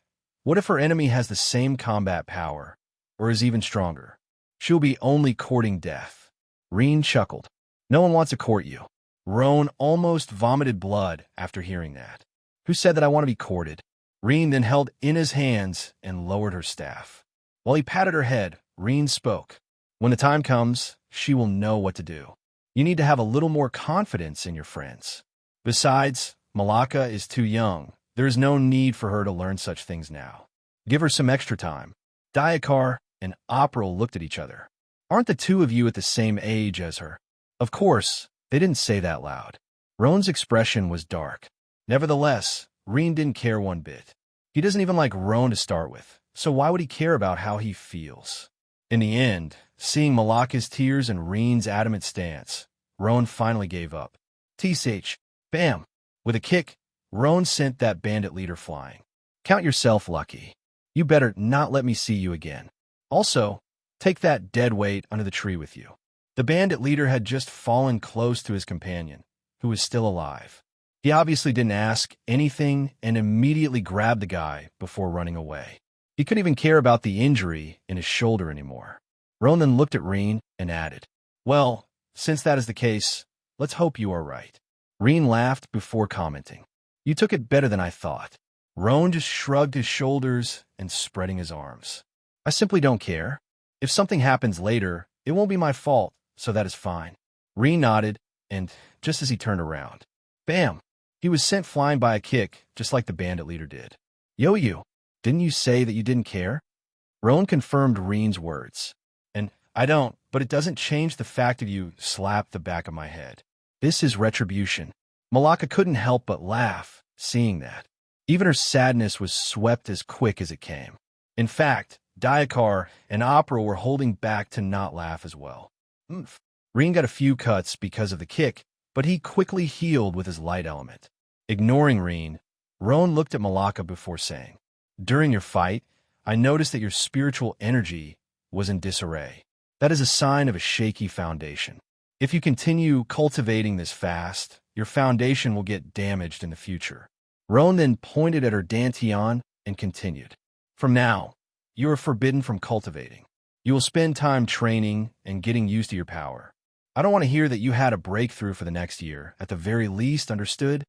what if her enemy has the same combat power, or is even stronger? She'll be only courting death. Rean chuckled. No one wants to court you. Roan almost vomited blood after hearing that. Who said that I want to be courted? Rean then held in his hands and lowered her staff. While he patted her head, Rean spoke. When the time comes, she will know what to do. You need to have a little more confidence in your friends. Besides, Malaka is too young. There is no need for her to learn such things now. Give her some extra time. Diakar and Opral looked at each other. Aren't the two of you at the same age as her? Of course, they didn't say that loud. Roan's expression was dark. Nevertheless, Rean didn't care one bit. He doesn't even like Roan to start with, so why would he care about how he feels? In the end, seeing Malaka's tears and Rean's adamant stance, Roan finally gave up. Tsh, bam! With a kick, Roan sent that bandit leader flying. Count yourself lucky. You better not let me see you again. Also, take that dead weight under the tree with you. The bandit leader had just fallen close to his companion, who was still alive. He obviously didn't ask anything and immediately grabbed the guy before running away. He couldn't even care about the injury in his shoulder anymore. Roan then looked at Rean and added, Well, since that is the case, let's hope you are right. Rean laughed before commenting. You took it better than I thought. Roan just shrugged his shoulders and spreading his arms. I simply don't care. If something happens later, it won't be my fault, so that is fine. Rean nodded, and just as he turned around, bam! He was sent flying by a kick, just like the bandit leader did. Yo, you, didn't you say that you didn't care? Roan confirmed Rean's words. And I don't, but it doesn't change the fact that you slapped the back of my head. This is retribution. Malaka couldn't help but laugh, seeing that. Even her sadness was swept as quick as it came. In fact, Diakar and Opera were holding back to not laugh as well. Rean got a few cuts because of the kick, but he quickly healed with his light element. Ignoring Rean, Roan looked at Malaka before saying, During your fight, I noticed that your spiritual energy was in disarray. That is a sign of a shaky foundation. If you continue cultivating this fast, your foundation will get damaged in the future. Roan then pointed at her dantian and continued. From now, you are forbidden from cultivating. You will spend time training and getting used to your power. I don't want to hear that you had a breakthrough for the next year, at the very least, understood?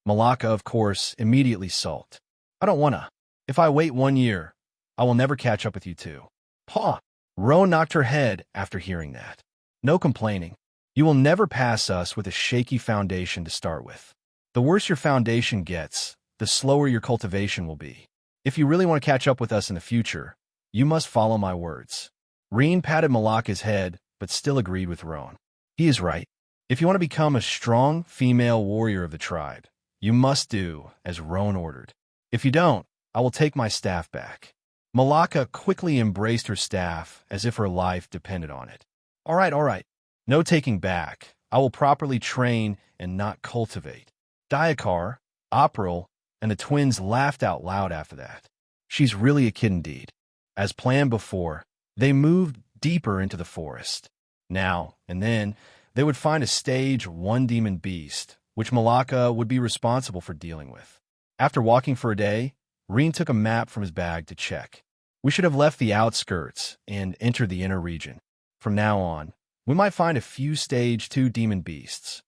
Malaka, of course, immediately sulked. I don't wanna. If I wait 1 year, I will never catch up with you two. Paw! Roan knocked her head after hearing that. No complaining. You will never pass us with a shaky foundation to start with. The worse your foundation gets, the slower your cultivation will be. If you really want to catch up with us in the future, you must follow my words. Rean patted Malaka's head, but still agreed with Roan. He is right. If you want to become a strong female warrior of the tribe, you must do as Roan ordered. If you don't, I will take my staff back. Malaka quickly embraced her staff as if her life depended on it. All right. No taking back. I will properly train and not cultivate. Diakar, Opral, and the twins laughed out loud after that. She's really a kid indeed. As planned before, they moved deeper into the forest. Now and then, they would find a stage 1 demon beast, which Malaka would be responsible for dealing with. After walking for a day, Rean took a map from his bag to check. We should have left the outskirts and entered the inner region. From now on, we might find a few stage 2 demon beasts.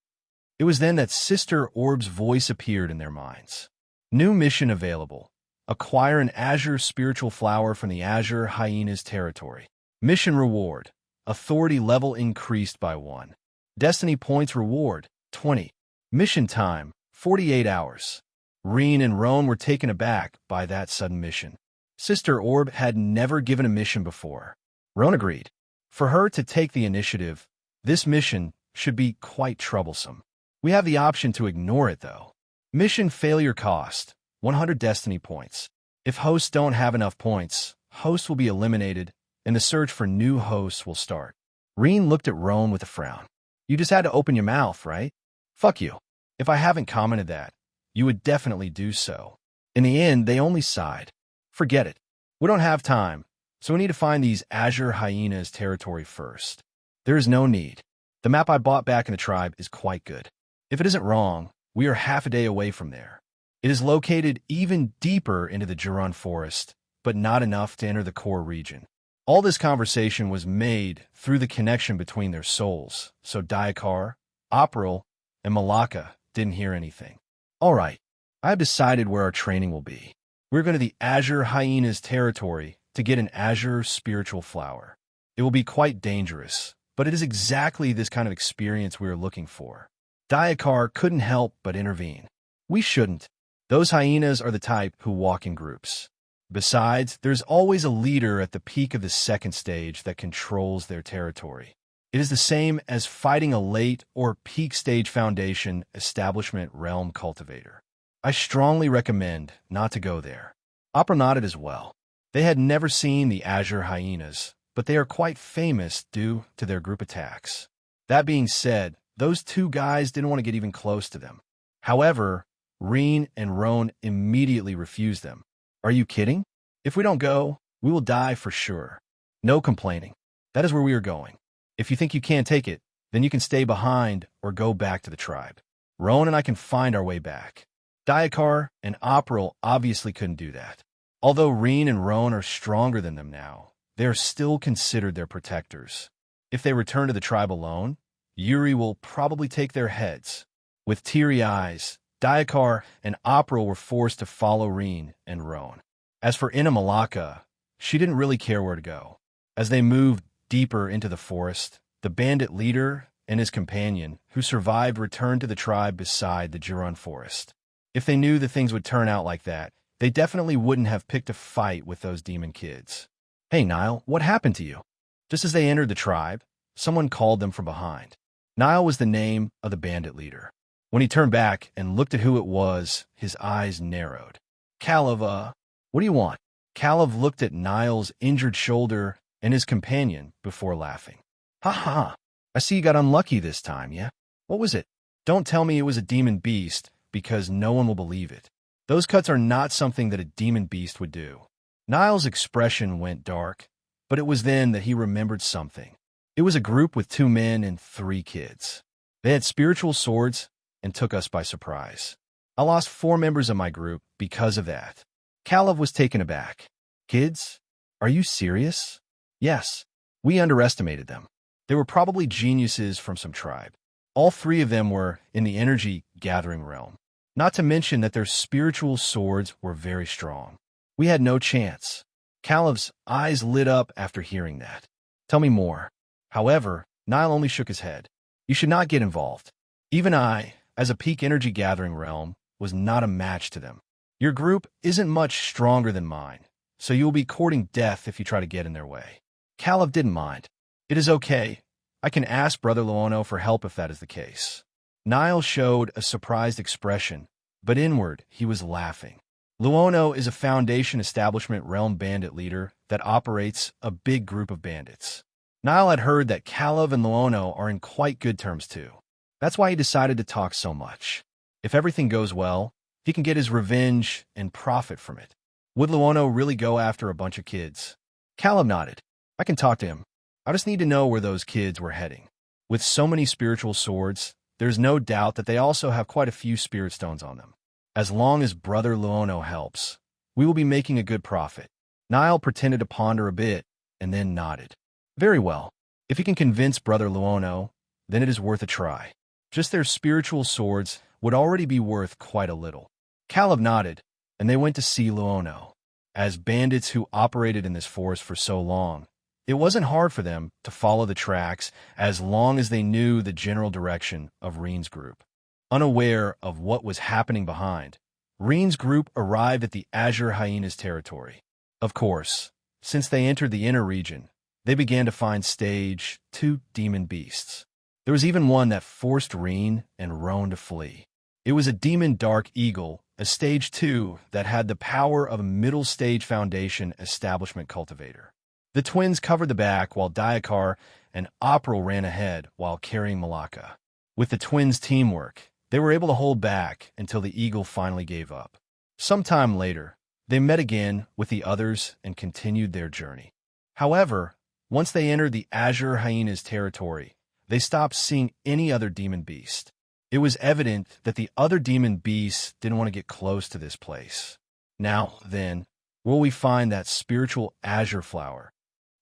It was then that Sister Orb's voice appeared in their minds. New mission available. Acquire an Azure spiritual flower from the Azure Hyena's territory. Mission reward. Authority level increased by 1. Destiny points reward, 20. Mission time, 48 hours. Rean and Roan were taken aback by that sudden mission. Sister Orb had never given a mission before. Roan agreed. For her to take the initiative, this mission should be quite troublesome. We have the option to ignore it, though. Mission failure cost, 100 destiny points. If hosts don't have enough points, hosts will be eliminated, and the search for new hosts will start. Rean looked at Roan with a frown. You just had to open your mouth, right? Fuck you. If I haven't commented that, you would definitely do so. In the end, they only sighed. Forget it. We don't have time, so we need to find these Azure Hyena's territory first. There is no need. The map I bought back in the tribe is quite good. If it isn't wrong, we are half a day away from there. It is located even deeper into the Juron forest, but not enough to enter the core region. All this conversation was made through the connection between their souls, so Diakar, Operil, and Malaka didn't hear anything. All right, I have decided where our training will be. We're going to the Azure Hyena's territory to get an Azure spiritual flower. It will be quite dangerous, but it is exactly this kind of experience we are looking for. Diakar couldn't help but intervene. We shouldn't. Those hyenas are the type who walk in groups. Besides, there's always a leader at the peak of the second stage that controls their territory. It is the same as fighting a late or peak stage foundation establishment realm cultivator. I strongly recommend not to go there. Opera nodded as well. They had never seen the Azure Hyenas, but they are quite famous due to their group attacks. That being said, those two guys didn't want to get even close to them. However, Rean and Roan immediately refused them. Are you kidding? If we don't go, we will die for sure. No complaining. That is where we are going. If you think you can't take it, then you can stay behind or go back to the tribe. Roan and I can find our way back. Diakar and Operil obviously couldn't do that. Although Rean and Roan are stronger than them now, they are still considered their protectors. If they return to the tribe alone, Yuri will probably take their heads. With teary eyes, Diakar and Operil were forced to follow Rean and Roan. As for Malaka, she didn't really care where to go. As they moved deeper into the forest, the bandit leader and his companion, who survived, returned to the tribe beside the Juron forest. If they knew that things would turn out like that, they definitely wouldn't have picked a fight with those demon kids. Hey, Nile, what happened to you? Just as they entered the tribe, someone called them from behind. Nile was the name of the bandit leader. When he turned back and looked at who it was, his eyes narrowed. Kalav, what do you want? Kalav looked at Nile's injured shoulder and his companion before laughing. Ha ha, I see you got unlucky this time, yeah? What was it? Don't tell me it was a demon beast, because no one will believe it. Those cuts are not something that a demon beast would do. Nile's expression went dark, but it was then that he remembered something. It was a group with 2 men and 3 kids. They had spiritual swords and took us by surprise. I lost 4 members of my group because of that. Kalav was taken aback. Kids? Are you serious? Yes, we underestimated them. They were probably geniuses from some tribe. All 3 of them were in the energy gathering realm. Not to mention that their spiritual swords were very strong. We had no chance. Kalav's eyes lit up after hearing that. Tell me more. However, Nile only shook his head. You should not get involved. Even I, as a peak energy gathering realm, was not a match to them. Your group isn't much stronger than mine, so you will be courting death if you try to get in their way. Kalav didn't mind. It is okay. I can ask Brother Luono for help if that is the case. Nile showed a surprised expression, but inward he was laughing. Luono is a Foundation Establishment realm bandit leader that operates a big group of bandits. Nile had heard that Kalav and Luono are in quite good terms too. That's why he decided to talk so much. If everything goes well, he can get his revenge and profit from it. Would Luono really go after a bunch of kids? Kalav nodded. I can talk to him. I just need to know where those kids were heading. With so many spiritual swords, there's no doubt that they also have quite a few spirit stones on them. As long as Brother Luono helps, we will be making a good profit. Niall pretended to ponder a bit, and then nodded. Very well. If you can convince Brother Luono, then it is worth a try. Just their spiritual swords would already be worth quite a little. Caleb nodded, and they went to see Luono. As bandits who operated in this forest for so long, it wasn't hard for them to follow the tracks as long as they knew the general direction of Rean's group. Unaware of what was happening behind, Rean's group arrived at the Azure Hyena's territory. Of course, since they entered the inner region, they began to find stage 2 demon beasts. There was even one that forced Rean and Roan to flee. It was a demon dark eagle, a stage 2 that had the power of a middle stage foundation establishment cultivator. The twins covered the back while Diakar and April ran ahead while carrying Malacca. With the twins' teamwork, they were able to hold back until the eagle finally gave up. Sometime later, they met again with the others and continued their journey. However, once they entered the Azure Hyena's territory, they stopped seeing any other demon beast. It was evident that the other demon beasts didn't want to get close to this place. Now, then, will we find that spiritual azure flower?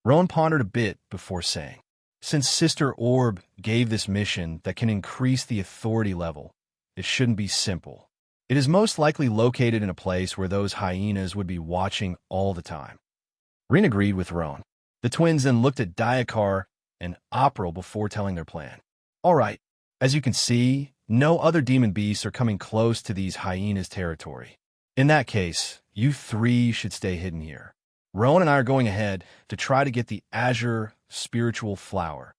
Roan pondered a bit before saying, since Sister Orb gave this mission that can increase the authority level, it shouldn't be simple. It is most likely located in a place where those hyenas would be watching all the time. Rean agreed with Roan. The twins then looked at Diakar and April before telling their plan. All right, as you can see, no other demon beasts are coming close to these hyenas' territory. In that case, you three should stay hidden here. Roan and I are going ahead to try to get the azure spiritual flower.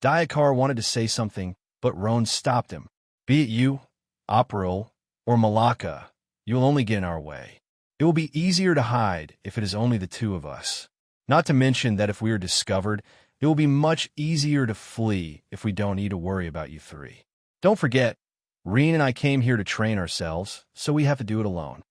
Diakar wanted to say something, but Roan stopped him. Be it you, April, or Malacca, you will only get in our way. It will be easier to hide if it is only the two of us. Not to mention that if we are discovered, it will be much easier to flee if we don't need to worry about you three. Don't forget, Rean and I came here to train ourselves, so we have to do it alone.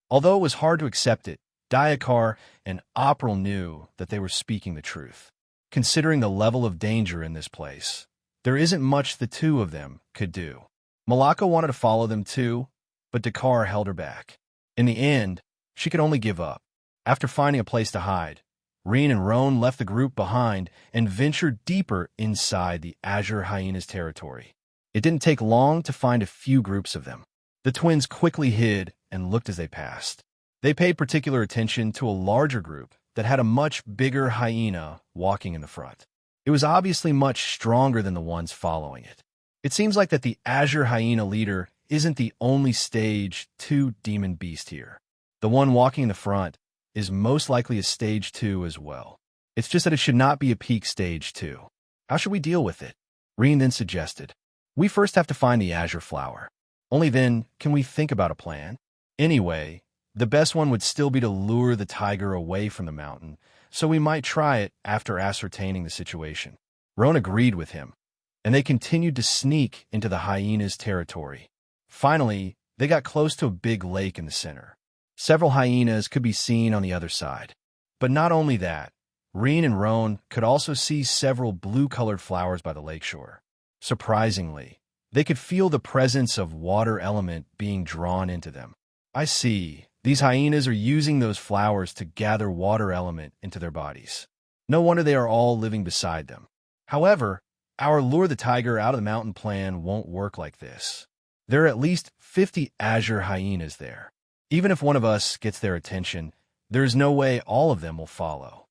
Although it was hard to accept it, Diakar and April knew that they were speaking the truth. Considering the level of danger in this place, there isn't much the two of them could do. Malacca wanted to follow them too, but Dakar held her back. In the end, she could only give up. After finding a place to hide, Rean and Roan left the group behind and ventured deeper inside the Azure Hyena's territory. It didn't take long to find a few groups of them. The twins quickly hid and looked as they passed. They paid particular attention to a larger group that had a much bigger hyena walking in the front. It was obviously much stronger than the ones following it. It seems like that the Azure Hyena leader isn't the only stage 2 demon beast here. The one walking in the front is most likely a stage 2 as well. It's just that it should not be a peak stage 2. How should we deal with it? Rean then suggested. We first have to find the azure flower. Only then can we think about a plan. Anyway, the best one would still be to lure the tiger away from the mountain, so we might try it after ascertaining the situation. Roan agreed with him, and they continued to sneak into the hyena's territory. Finally, they got close to a big lake in the center. Several hyenas could be seen on the other side. But not only that, Rean and Roan could also see several blue-colored flowers by the lakeshore. Surprisingly, they could feel the presence of water element being drawn into them. I see. These hyenas are using those flowers to gather water element into their bodies. No wonder they are all living beside them. However, our lure the tiger out of the mountain plan won't work like this. There are at least 50 azure hyenas there. Even if one of us gets their attention, there is no way all of them will follow.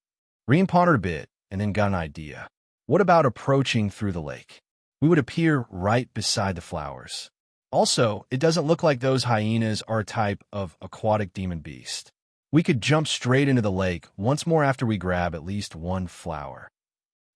Rean pondered a bit and then got an idea. What about approaching through the lake? We would appear right beside the flowers. Also, it doesn't look like those hyenas are a type of aquatic demon beast. We could jump straight into the lake once more after we grab at least one flower.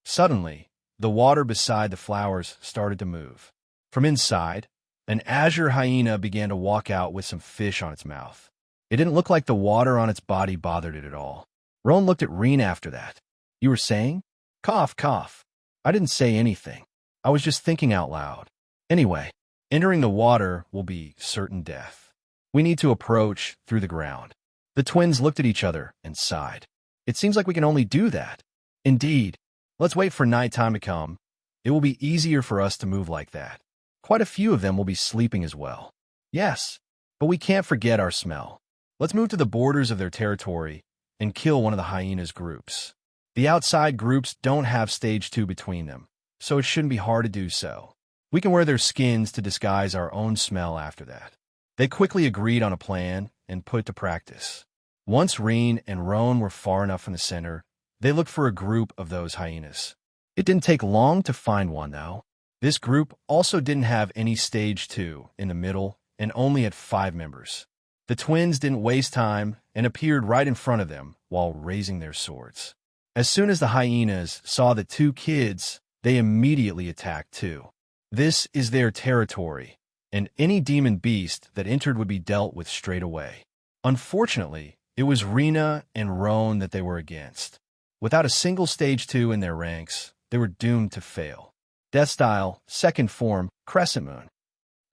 Suddenly, the water beside the flowers started to move. From inside, an azure hyena began to walk out with some fish on its mouth. It didn't look like the water on its body bothered it at all. Roan looked at Rean after that. You were saying? Cough, cough. I didn't say anything. I was just thinking out loud. Anyway, entering the water will be certain death. We need to approach through the ground. The twins looked at each other and sighed. It seems like we can only do that. Indeed, Let's wait for nighttime to come. It will be easier for us to move like that. Quite a few of them will be sleeping as well. Yes, but we can't forget our smell. Let's move to the borders of their territory and kill one of the hyenas' groups. The outside groups don't have stage 2 between them, so it shouldn't be hard to do so. We can wear their skins to disguise our own smell after that. They quickly agreed on a plan and put it to practice. Once Rean and Roan were far enough from the center, they looked for a group of those hyenas. It didn't take long to find one, though. This group also didn't have any stage 2 in the middle and only had 5 members. The twins didn't waste time and appeared right in front of them while raising their swords. As soon as the hyenas saw the 2 kids, they immediately attacked too. This is their territory, and any demon beast that entered would be dealt with straight away. Unfortunately, it was Rean and Roan that they were against. Without a single stage 2 in their ranks, they were doomed to fail. Death style, second form, crescent moon.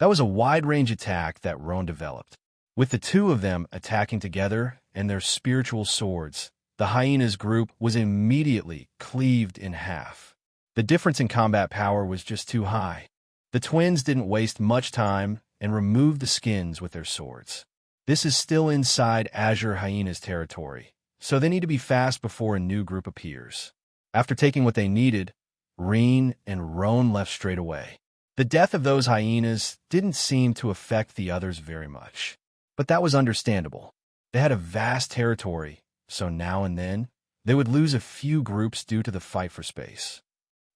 That was a wide-range attack that Roan developed. With the 2 of them attacking together and their spiritual swords, the hyenas group was immediately cleaved in half. The difference in combat power was just too high. The twins didn't waste much time and removed the skins with their swords. This is still inside Azure Hyena's territory, so they need to be fast before a new group appears. After taking what they needed, Rean and Roan left straight away. The death of those hyenas didn't seem to affect the others very much, but that was understandable. They had a vast territory, so now and then, they would lose a few groups due to the fight for space.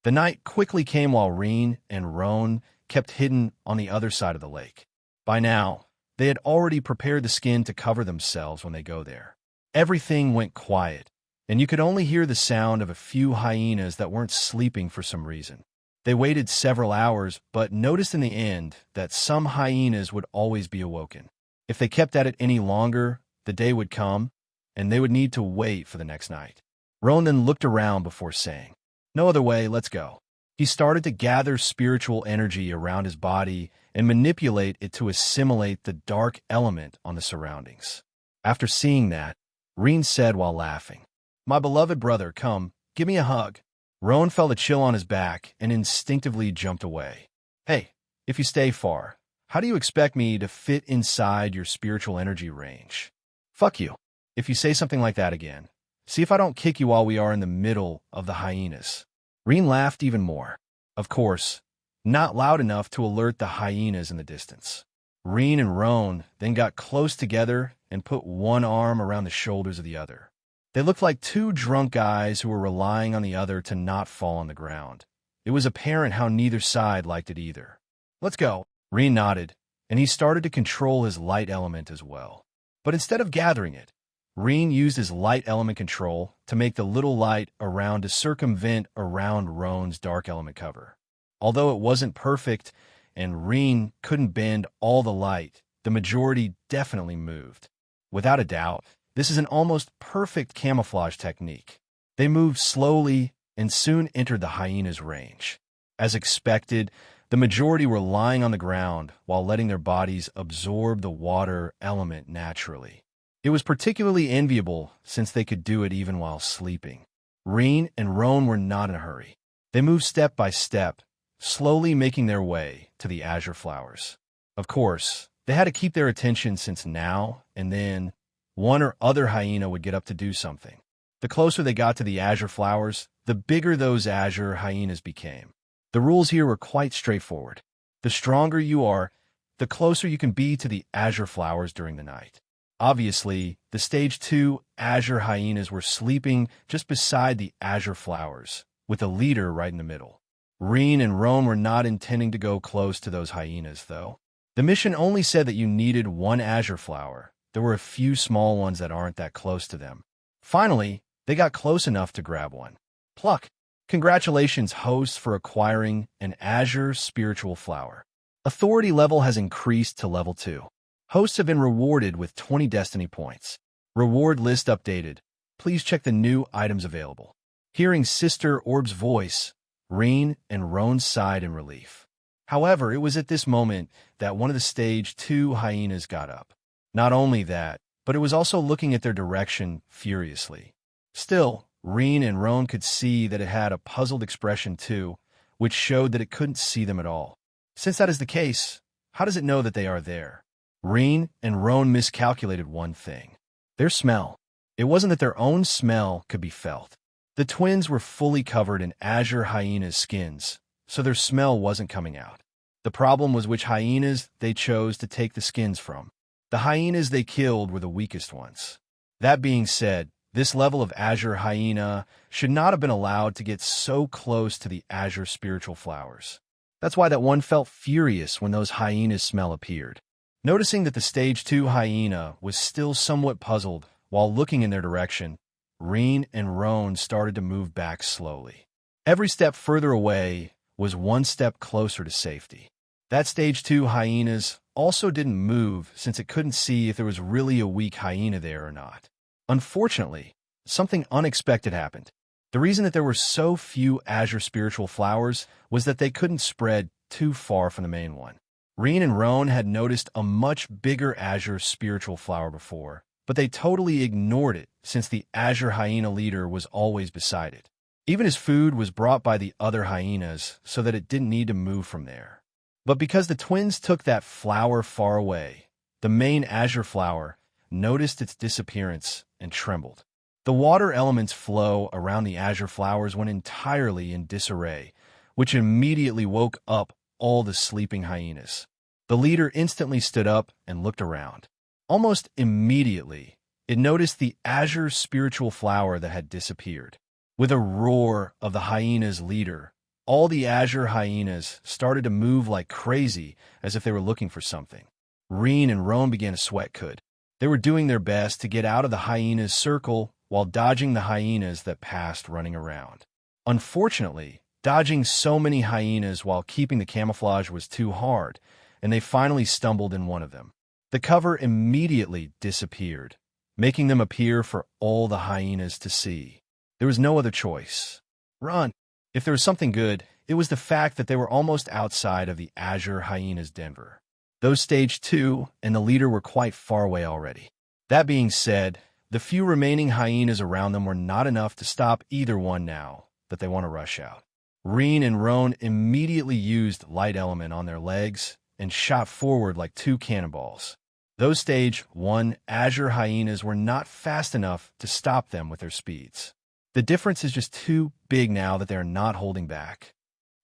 The night quickly came while Rean and Roan kept hidden on the other side of the lake. By now, they had already prepared the skin to cover themselves when they go there. Everything went quiet, and you could only hear the sound of a few hyenas that weren't sleeping for some reason. They waited several hours, but noticed in the end that some hyenas would always be awoken. If they kept at it any longer, the day would come, and they would need to wait for the next night. Roan then looked around before saying, "No other way, let's go." He started to gather spiritual energy around his body and manipulate it to assimilate the dark element on the surroundings. After seeing that, Rean said while laughing, "My beloved brother, come, give me a hug." Roan felt a chill on his back and instinctively jumped away. "Hey, if you stay far, how do you expect me to fit inside your spiritual energy range? Fuck you. If you say something like that again, see if I don't kick you while we are in the middle of the hyenas." Rean laughed even more. Of course, not loud enough to alert the hyenas in the distance. Rean and Roan then got close together and put one arm around the shoulders of the other. They looked like 2 drunk guys who were relying on the other to not fall on the ground. It was apparent how neither side liked it either. "Let's go." Rean nodded, and he started to control his light element as well. But instead of gathering it, Rean used his light element control to make the little light around to circumvent around Roan's dark element cover. Although it wasn't perfect and Rean couldn't bend all the light, the majority definitely moved. Without a doubt, this is an almost perfect camouflage technique. They moved slowly and soon entered the hyena's range. As expected, the majority were lying on the ground while letting their bodies absorb the water element naturally. It was particularly enviable since they could do it even while sleeping. Rean and Roan were not in a hurry. They moved step by step, slowly making their way to the azure flowers. Of course, they had to keep their attention since now and then one or other hyena would get up to do something. The closer they got to the azure flowers, the bigger those azure hyenas became. The rules here were quite straightforward. The stronger you are, the closer you can be to the azure flowers during the night. Obviously, the stage 2 azure hyenas were sleeping just beside the azure flowers, with the leader right in the middle. Rean and Roan were not intending to go close to those hyenas, though. The mission only said that you needed one azure flower. There were a few small ones that aren't that close to them. Finally, they got close enough to grab one. Pluck! Congratulations, hosts, for acquiring an azure spiritual flower. Authority level has increased to level 2. Hosts have been rewarded with 20 destiny points. Reward list updated. Please check the new items available. Hearing Sister Orb's voice, Rean and Roan sighed in relief. However, it was at this moment that one of the stage 2 hyenas got up. Not only that, but it was also looking at their direction furiously. Still, Rean and Roan could see that it had a puzzled expression too, which showed that it couldn't see them at all. Since that is the case, how does it know that they are there? Rean and Roan miscalculated one thing. Their smell. It wasn't that their own smell could be felt. The twins were fully covered in azure hyenas' skins, so their smell wasn't coming out. The problem was which hyenas they chose to take the skins from. The hyenas they killed were the weakest ones. That being said, this level of azure hyena should not have been allowed to get so close to the azure spiritual flowers. That's why that one felt furious when those hyenas' smell appeared. Noticing that the stage 2 hyena was still somewhat puzzled while looking in their direction, Rean and Roan started to move back slowly. Every step further away was one step closer to safety. That stage 2 hyenas also didn't move since it couldn't see if there was really a weak hyena there or not. Unfortunately, something unexpected happened. The reason that there were so few azure spiritual flowers was that they couldn't spread too far from the main one. Rean and Roan had noticed a much bigger azure spiritual flower before, but they totally ignored it since the azure hyena leader was always beside it. Even his food was brought by the other hyenas so that it didn't need to move from there. But because the twins took that flower far away, the main azure flower noticed its disappearance and trembled. The water element's flow around the azure flowers went entirely in disarray, which immediately woke up all the sleeping hyenas. The leader instantly stood up and looked around. Almost immediately, it noticed the azure spiritual flower that had disappeared. With a roar of the hyena's leader, all the azure hyenas started to move like crazy as if they were looking for something. Rean and Roan began to sweat good. They were doing their best to get out of the hyena's circle while dodging the hyenas that passed running around. Unfortunately, dodging so many hyenas while keeping the camouflage was too hard, and they finally stumbled in one of them. The cover immediately disappeared, making them appear for all the hyenas to see. There was no other choice. Run! If there was something good, it was the fact that they were almost outside of the azure hyenas' Denver. Those stage 2 and the leader were quite far away already. That being said, the few remaining hyenas around them were not enough to stop either one now that they want to rush out. Rean and Roan immediately used light element on their legs and shot forward like 2 cannonballs. Those stage 1 azure hyenas were not fast enough to stop them with their speeds. The difference is just too big now that they are not holding back.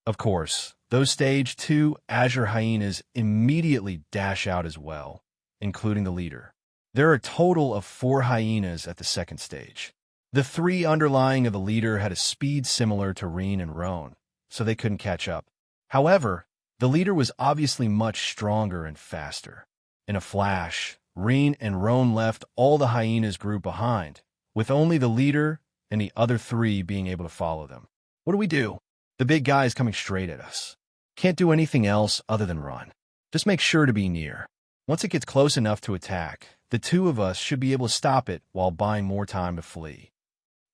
Of course, those stage 2 azure hyenas immediately dash out as well, including the leader. There are a total of 4 hyenas at the second stage. The 3 underlying of the leader had a speed similar to Rean and Roan, so they couldn't catch up. However, the leader was obviously much stronger and faster. In a flash, Rean and Roan left all the hyenas group behind, with only the leader and the other 3 being able to follow them. What do we do? The big guy is coming straight at us. Can't do anything else other than run. Just make sure to be near. Once it gets close enough to attack, the 2 of us should be able to stop it while buying more time to flee.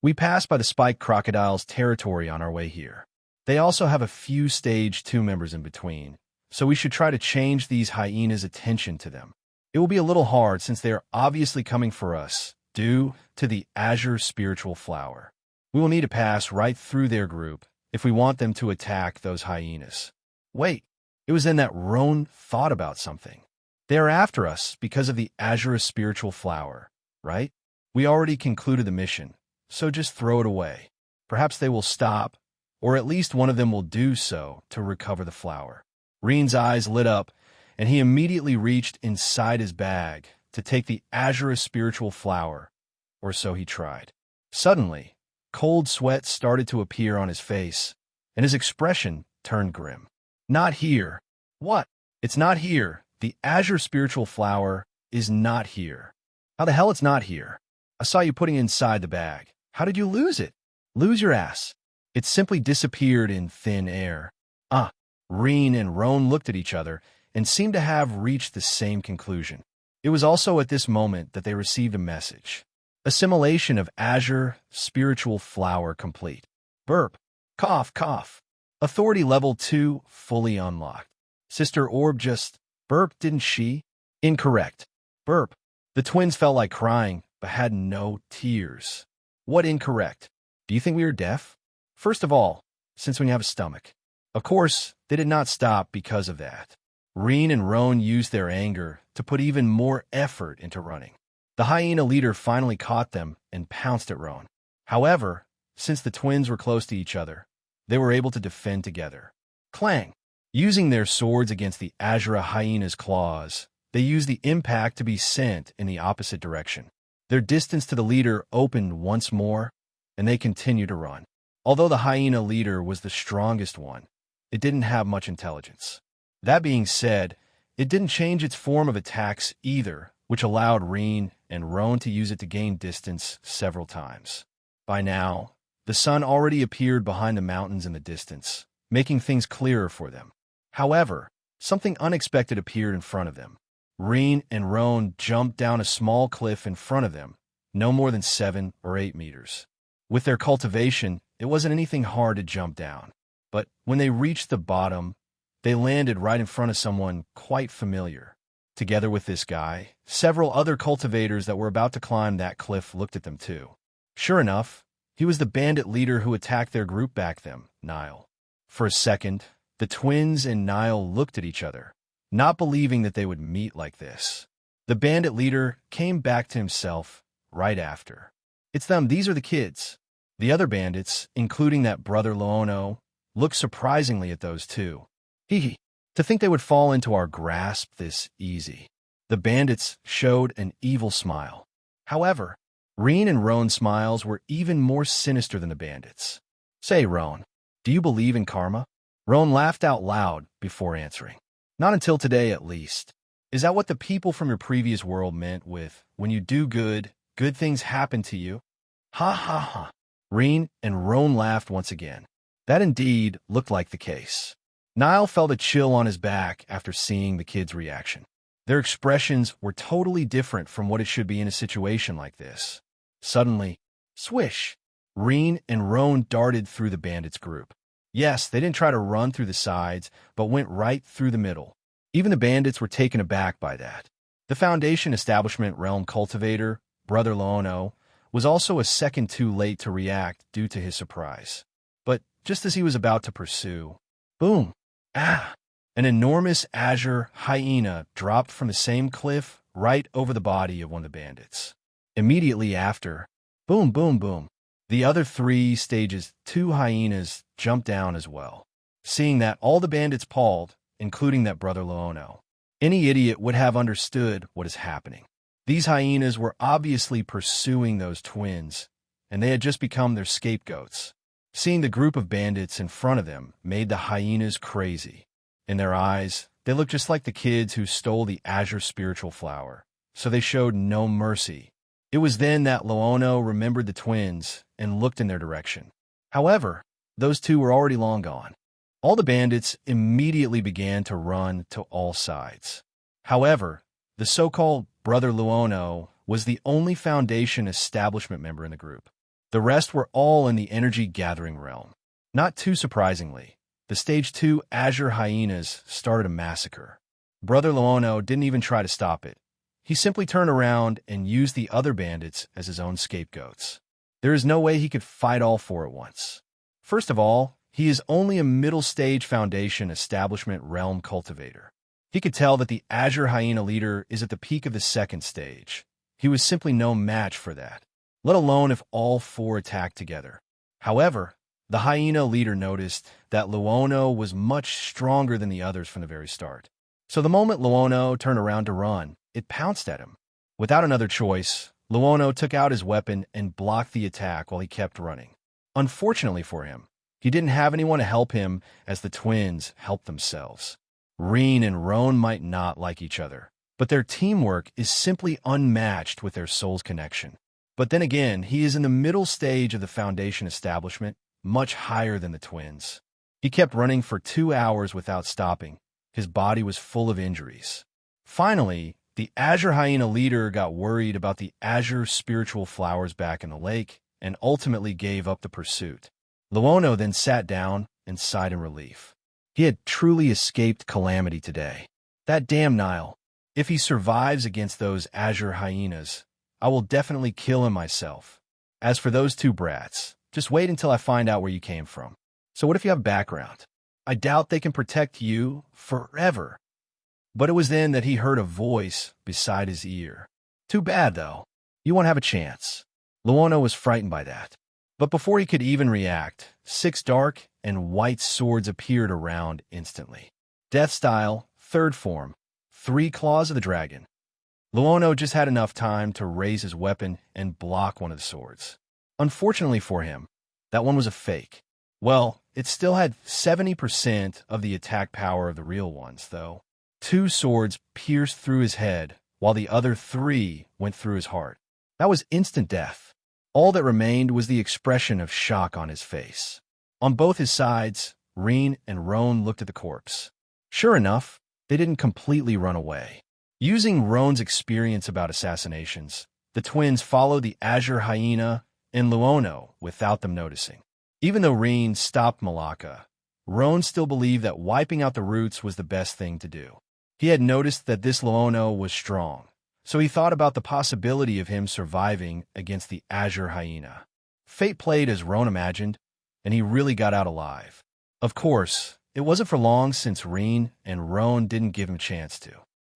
We passed by the spiked crocodile's territory on our way here. They also have a few stage 2 members in between, so we should try to change these hyenas' attention to them. It will be a little hard since they are obviously coming for us, due to the azure spiritual flower. We will need to pass right through their group if we want them to attack those hyenas. Wait, it was then that Roan thought about something. They are after us because of the azure spiritual flower, right? We already concluded the mission, so just throw it away. Perhaps they will stop, or at least one of them will do so to recover the flower. Rean's eyes lit up, and he immediately reached inside his bag to take the azure spiritual flower, or so he tried. Suddenly, cold sweat started to appear on his face, and his expression turned grim. Not here. What? It's not here. The azure spiritual flower is not here. How the hell it's not here? I saw you putting it inside the bag. How did you lose it? Lose your ass. It simply disappeared in thin air. Rean and Roan looked at each other and seemed to have reached the same conclusion. It was also at this moment that they received a message. Assimilation of azure spiritual flower complete. Burp. Cough, cough. Authority level 2 fully unlocked. Sister Orb just burped, didn't she? Incorrect. Burp. The twins felt like crying, but had no tears. What incorrect? Do you think we are deaf? First of all, since when you have a stomach. Of course, they did not stop because of that. Rean and Roan used their anger to put even more effort into running. The hyena leader finally caught them and pounced at Roan. However, since the twins were close to each other, they were able to defend together. Clang! Using their swords against the Azura hyena's claws, they used the impact to be sent in the opposite direction. Their distance to the leader opened once more, and they continued to run. Although the hyena leader was the strongest one, it didn't have much intelligence. That being said, it didn't change its form of attacks either, which allowed Rean and Roan to use it to gain distance several times. By now, the sun already appeared behind the mountains in the distance, making things clearer for them. However, something unexpected appeared in front of them. Rean and Roan jumped down a small cliff in front of them, no more than 7 or 8 meters. With their cultivation, it wasn't anything hard to jump down. But when they reached the bottom, they landed right in front of someone quite familiar. Together with this guy, several other cultivators that were about to climb that cliff looked at them too. Sure enough, he was the bandit leader who attacked their group back then, Nile. For a second, the twins and Nile looked at each other, not believing that they would meet like this. The bandit leader came back to himself right after. It's them, these are the kids. The other bandits, including that brother Loono, looked surprisingly at those two. Hee. To think they would fall into our grasp this easy. The bandits showed an evil smile. However, Rean and Roan's smiles were even more sinister than the bandits. Say, Roan, do you believe in karma? Roan laughed out loud before answering. Not until today, at least. Is that what the people from your previous world meant with, when you do good, good things happen to you? Ha ha ha. Rean and Roan laughed once again. That indeed looked like the case. Nile felt a chill on his back after seeing the kids' reaction. Their expressions were totally different from what it should be in a situation like this. Suddenly, swish! Rean and Roan darted through the bandits' group. Yes, they didn't try to run through the sides, but went right through the middle. Even the bandits were taken aback by that. The Foundation Establishment Realm Cultivator, Brother Loono, was also a second too late to react due to his surprise. But just as he was about to pursue, boom! Ah! An enormous azure hyena dropped from the same cliff right over the body of one of the bandits. Immediately after, boom, boom, boom, the other 3 stages 2 hyenas jumped down as well. Seeing that, all the bandits palled, including that brother Loono. Any idiot would have understood what is happening. These hyenas were obviously pursuing those twins, and they had just become their scapegoats. Seeing the group of bandits in front of them made the hyenas crazy. In their eyes, they looked just like the kids who stole the azure spiritual flower, so they showed no mercy. It was then that Loono remembered the twins and looked in their direction. However, those two were already long gone. All the bandits immediately began to run to all sides. However, the so-called Brother Loono was the only Foundation Establishment member in the group. The rest were all in the energy-gathering realm. Not too surprisingly, the Stage 2 Azure Hyenas started a massacre. Brother Loono didn't even try to stop it. He simply turned around and used the other bandits as his own scapegoats. There is no way he could fight all 4 at once. First of all, he is only a middle-stage Foundation Establishment Realm Cultivator. He could tell that the Azure Hyena leader is at the peak of the 2nd stage. He was simply no match for that, let alone if all 4 attacked together. However, the hyena leader noticed that Loono was much stronger than the others from the very start. So the moment Loono turned around to run, it pounced at him. Without another choice, Loono took out his weapon and blocked the attack while he kept running. Unfortunately for him, he didn't have anyone to help him as the twins helped themselves. Rean and Roan might not like each other, but their teamwork is simply unmatched with their soul's connection. But then again, he is in the middle stage of the Foundation Establishment, much higher than the twins. He kept running for 2 hours without stopping. His body was full of injuries. Finally, the Azure Hyena leader got worried about the azure spiritual flowers back in the lake and ultimately gave up the pursuit. Loono then sat down and sighed in relief. He had truly escaped calamity today. That damn Nile. If he survives against those azure hyenas, I will definitely kill him myself. As for those 2 brats, Just wait until I find out where you came from. So what if you have background? I doubt they can protect you forever. But it was then that he heard a voice beside his ear. Too bad, though. You won't have a chance. Luono was frightened by that. But before he could even react, 6 dark and white swords appeared around instantly. Death style, 3rd form, 3 claws of the dragon. Luono just had enough time to raise his weapon and block one of the swords. Unfortunately for him, that one was a fake. Well, it still had 70% of the attack power of the real ones, though. 2 swords pierced through his head, while the other 3 went through his heart. That was instant death. All that remained was the expression of shock on his face. On both his sides, Rean and Roan looked at the corpse. Sure enough, they didn't completely run away. Using Roan's experience about assassinations, the twins followed the azure hyena and Luono without them noticing. Even though Rean stopped Malaka, Roan still believed that wiping out the roots was the best thing to do. He had noticed that this Luono was strong, so he thought about the possibility of him surviving against the azure hyena. Fate played as Roan imagined, and he really got out alive. Of course, it wasn't for long since Rean and Roan didn't give him a chance to.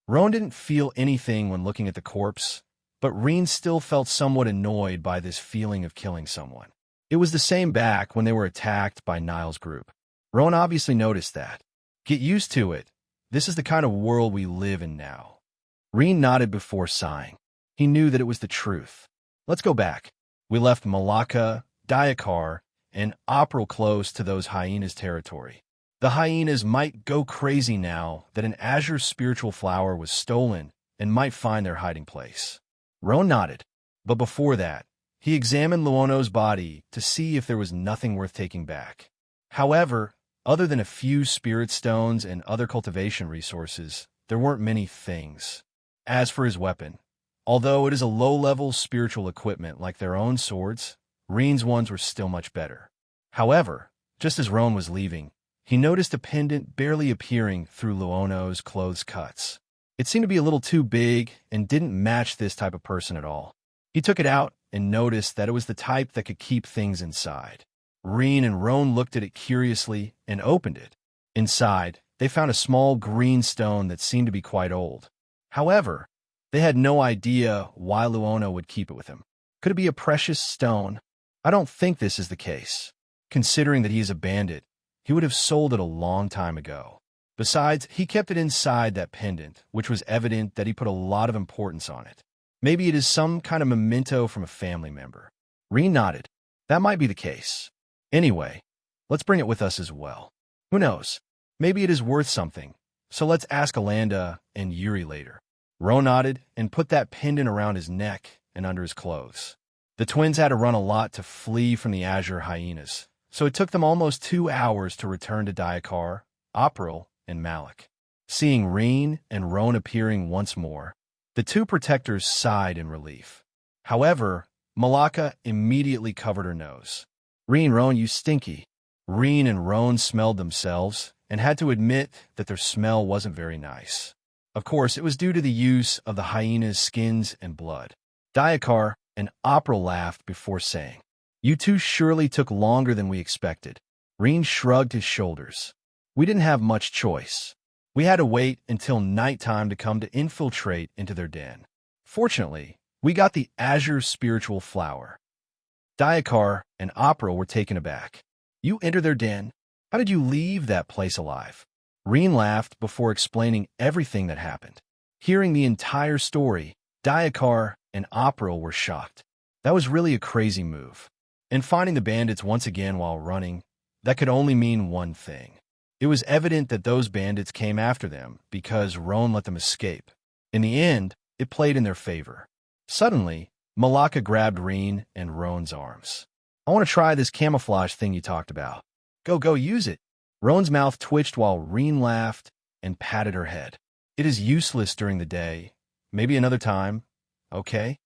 Roan didn't feel anything when looking at the corpse, but Rean still felt somewhat annoyed by this feeling of killing someone. It was the same back when they were attacked by Niall's group. Roan obviously noticed that. Get used to it. This is the kind of world we live in now. Rean nodded before sighing. He knew that it was the truth. Let's go back. We left Malaka, Dayakar, and April close to those hyenas' territory. The hyenas might go crazy now that an azure spiritual flower was stolen and might find their hiding place. Roan nodded, but before that, he examined Luono's body to see if there was nothing worth taking back. However, other than a few spirit stones and other cultivation resources, there weren't many things. As for his weapon, although it is a low-level spiritual equipment like their own swords, Rean's ones were still much better. However, just as Roan was leaving, he noticed a pendant barely appearing through Luono's clothes cuts. It seemed to be a little too big and didn't match this type of person at all. He took it out and noticed that it was the type that could keep things inside. Rean and Roan looked at it curiously and opened it. Inside, they found a small green stone that seemed to be quite old. However, they had no idea why Luono would keep it with him. Could it be a precious stone? I don't think this is the case. Considering that he is a bandit, he would have sold it a long time ago. Besides, he kept it inside that pendant, which was evident that he put a lot of importance on it. Maybe it is some kind of memento from a family member. Rean nodded. That might be the case. Anyway, let's bring it with us as well. Who knows? Maybe it is worth something. So let's ask Alanda and Yuri later. Roan nodded and put that pendant around his neck and under his clothes. The twins had to run a lot to flee from the azure hyenas, so it took them almost 2 hours to return to Dayakar, April, and Malik. Seeing Rean and Roan appearing once more, the 2 protectors sighed in relief. However, Malaka immediately covered her nose. Rean, Roan, you stinky. Rean and Roan smelled themselves and had to admit that their smell wasn't very nice. Of course, it was due to the use of the hyena's skins and blood. Dayakar and April laughed before saying, "You two surely took longer than we expected." Rean shrugged his shoulders. "We didn't have much choice. We had to wait until nighttime to come to infiltrate into their den. Fortunately, we got the azure spiritual flower." Dayakar and April were taken aback. "You entered their den? How did you leave that place alive?" Rean laughed before explaining everything that happened. Hearing the entire story, Dayakar and April were shocked. That was really a crazy move. And finding the bandits once again while running, that could only mean one thing. It was evident that those bandits came after them because Roan let them escape. In the end, it played in their favor. Suddenly, Malaka grabbed Rean and Roan's arms. "I want to try this camouflage thing you talked about." Go, use it." Roan's mouth twitched while Rean laughed and patted her head. "It is useless during the day. Maybe another time. Okay?"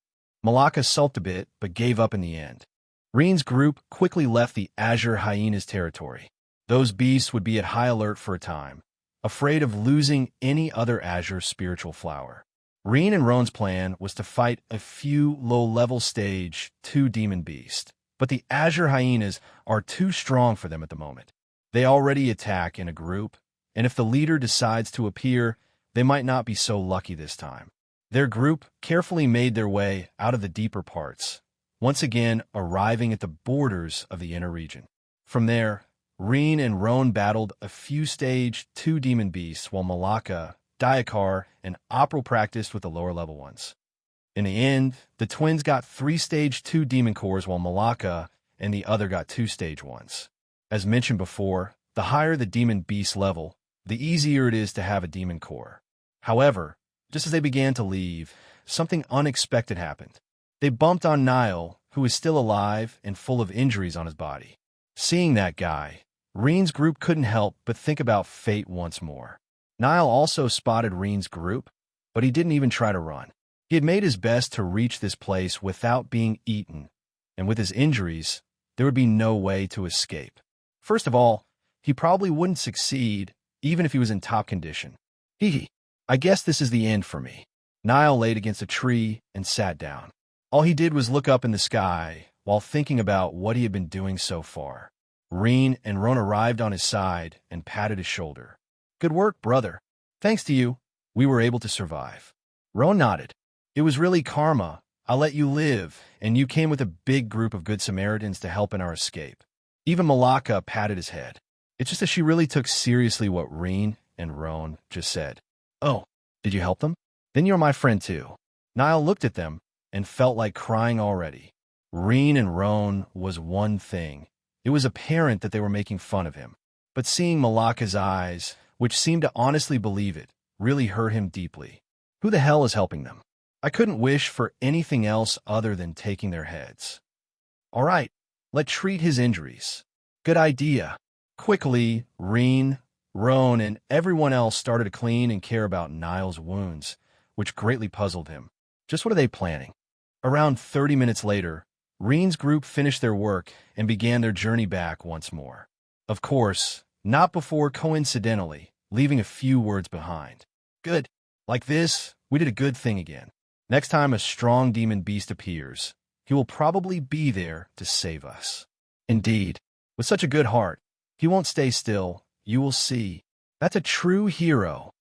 Malaka sulked a bit, but gave up in the end. Rean's group quickly left the azure hyenas territory. Those beasts would be at high alert for a time, afraid of losing any other azure spiritual flower. Rean and Roan's plan was to fight a few low-level stage 2 demon beasts, But the azure hyenas are too strong for them at the moment. They already attack in a group, and if the leader decides to appear, they might not be so lucky this time. Their group carefully made their way out of the deeper parts, once again arriving at the borders of the inner region. From there, Rean and Roan battled a few stage 2 demon beasts while Malaka, Diakar, and April practiced with the lower level ones. In the end, the twins got 3 stage 2 demon cores while Malaka and the other got 2 stage 1s. As mentioned before, the higher the demon beast level, the easier it is to have a demon core. However, just as they began to leave, something unexpected happened. They bumped on Niall, who is still alive and full of injuries on his body. Seeing that guy, Rean's group couldn't help but think about fate once more. Niall also spotted Rean's group, but he didn't even try to run. He had made his best to reach this place without being eaten, and with his injuries, there would be no way to escape. First of all, he probably wouldn't succeed, even if he was in top condition. I guess this is the end for me. Niall laid against a tree and sat down. All he did was look up in the sky while thinking about what he had been doing so far. Rean and Roan arrived on his side and patted his shoulder. Good work, brother. Thanks to you, we were able to survive. Roan nodded. It was really karma. I let you live, and you came with a big group of good Samaritans to help in our escape. Even Malaka patted his head. It's just that she really took seriously what Rean and Roan just said. Oh, did you help them? Then you're my friend too. Niall looked at them and felt like crying already. Rean and Roan was one thing. It was apparent that they were making fun of him. But seeing Malaka's eyes, which seemed to honestly believe it, really hurt him deeply. Who the hell is helping them? I couldn't wish for anything else other than taking their heads. All right, let's treat his injuries. Good idea. Quickly, Rean, Roan, and everyone else started to clean and care about Niall's wounds, which greatly puzzled him. Just what are they planning? Around 30 minutes later, Rean's group finished their work and began their journey back once more. Of course, not before coincidentally leaving a few words behind. Good. Like this, we did a good thing again. Next time a strong demon beast appears, he will probably be there to save us. Indeed, with such a good heart, he won't stay still. You will see. That's a true hero.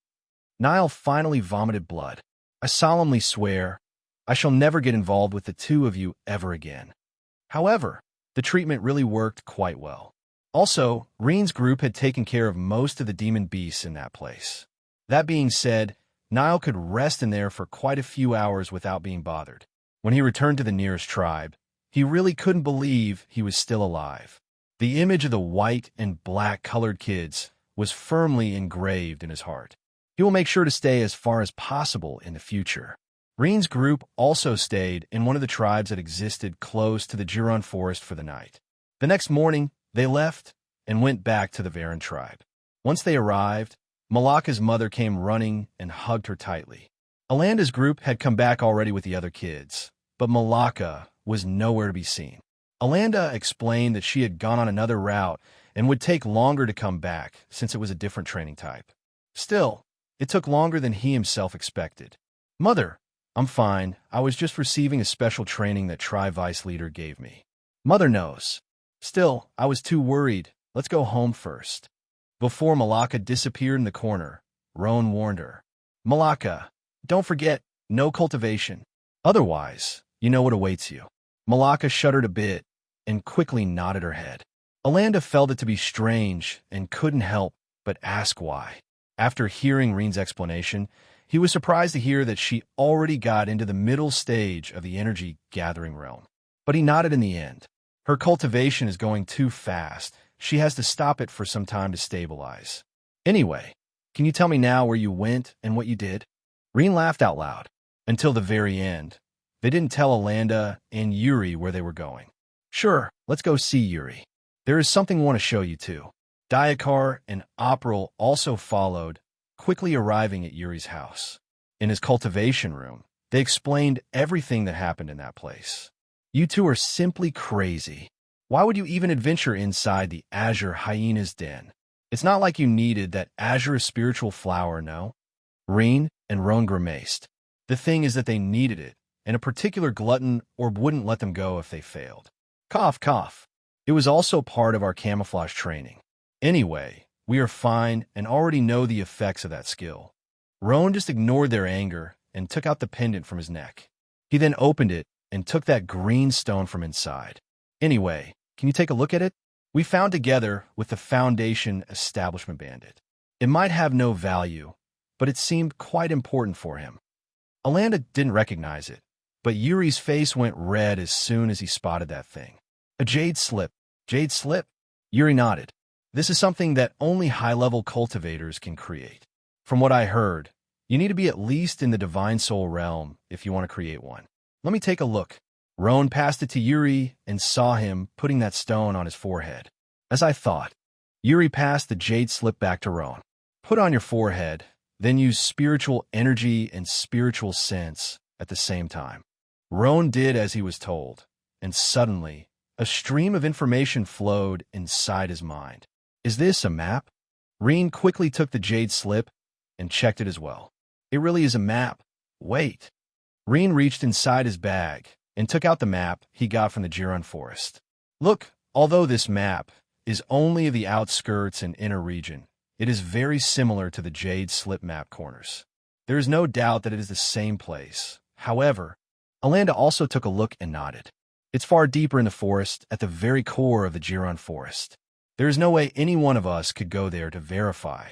Niall finally vomited blood. I solemnly swear, I shall never get involved with the two of you ever again. However, the treatment really worked quite well. Also, Rean's group had taken care of most of the demon beasts in that place. That being said, Niall could rest in there for quite a few hours without being bothered. When he returned to the nearest tribe, he really couldn't believe he was still alive. The image of the white and black-colored kids was firmly engraved in his heart. He will make sure to stay as far as possible in the future. Rean's group also stayed in one of the tribes that existed close to the Giron forest for the night. The next morning, they left and went back to the Varan tribe. Once they arrived, Malaka's mother came running and hugged her tightly. Alanda's group had come back already with the other kids, but Malaka was nowhere to be seen. Alanda explained that she had gone on another route and would take longer to come back since it was a different training type. Still, it took longer than he himself expected. Mother, I'm fine. I was just receiving a special training that Tri Vice Leader gave me. Mother knows. Still, I was too worried. Let's go home first. Before Malaka disappeared in the corner, Roan warned her. Malaka, don't forget, no cultivation. Otherwise, you know what awaits you. Malaka shuddered a bit and quickly nodded her head. Alanda felt it to be strange and couldn't help but ask why. After hearing Rean's explanation, he was surprised to hear that she already got into the middle stage of the energy gathering realm. But he nodded in the end. Her cultivation is going too fast. She has to stop it for some time to stabilize. Anyway, can you tell me now where you went and what you did? Rean laughed out loud. Until the very end. They didn't tell Alanda and Yuri where they were going. Sure, let's go see Yuri. There is something I want to show you too. Diakar and April also followed, quickly arriving at Yuri's house. In his cultivation room, they explained everything that happened in that place. You two are simply crazy. Why would you even adventure inside the azure hyena's den? It's not like you needed that azure spiritual flower, no? Rean and Roan grimaced. The thing is that they needed it, and a particular glutton orb wouldn't let them go if they failed. Cough, cough. It was also part of our camouflage training. Anyway, we are fine and already know the effects of that skill. Roan just ignored their anger and took out the pendant from his neck. He then opened it and took that green stone from inside. Anyway, can you take a look at it? We found together with the Foundation Establishment Bandit. It might have no value, but it seemed quite important for him. Alanda didn't recognize it, but Yuri's face went red as soon as he spotted that thing. A jade slip. Jade slip? Yuri nodded. This is something that only high-level cultivators can create. From what I heard, you need to be at least in the Divine Soul realm if you want to create one. Let me take a look. Roan passed it to Yuri and saw him putting that stone on his forehead. As I thought, Yuri passed the jade slip back to Roan. Put on your forehead, then use spiritual energy and spiritual sense at the same time. Roan did as he was told, and suddenly, a stream of information flowed inside his mind. Is this a map? Rean quickly took the jade slip and checked it as well. It really is a map. Wait. Rean reached inside his bag and took out the map he got from the Giron forest. Look, although this map is only of the outskirts and inner region, it is very similar to the jade slip map corners. There is no doubt that it is the same place. However, Alanda also took a look and nodded. It's far deeper in the forest, at the very core of the Giron forest. There is no way any one of us could go there to verify.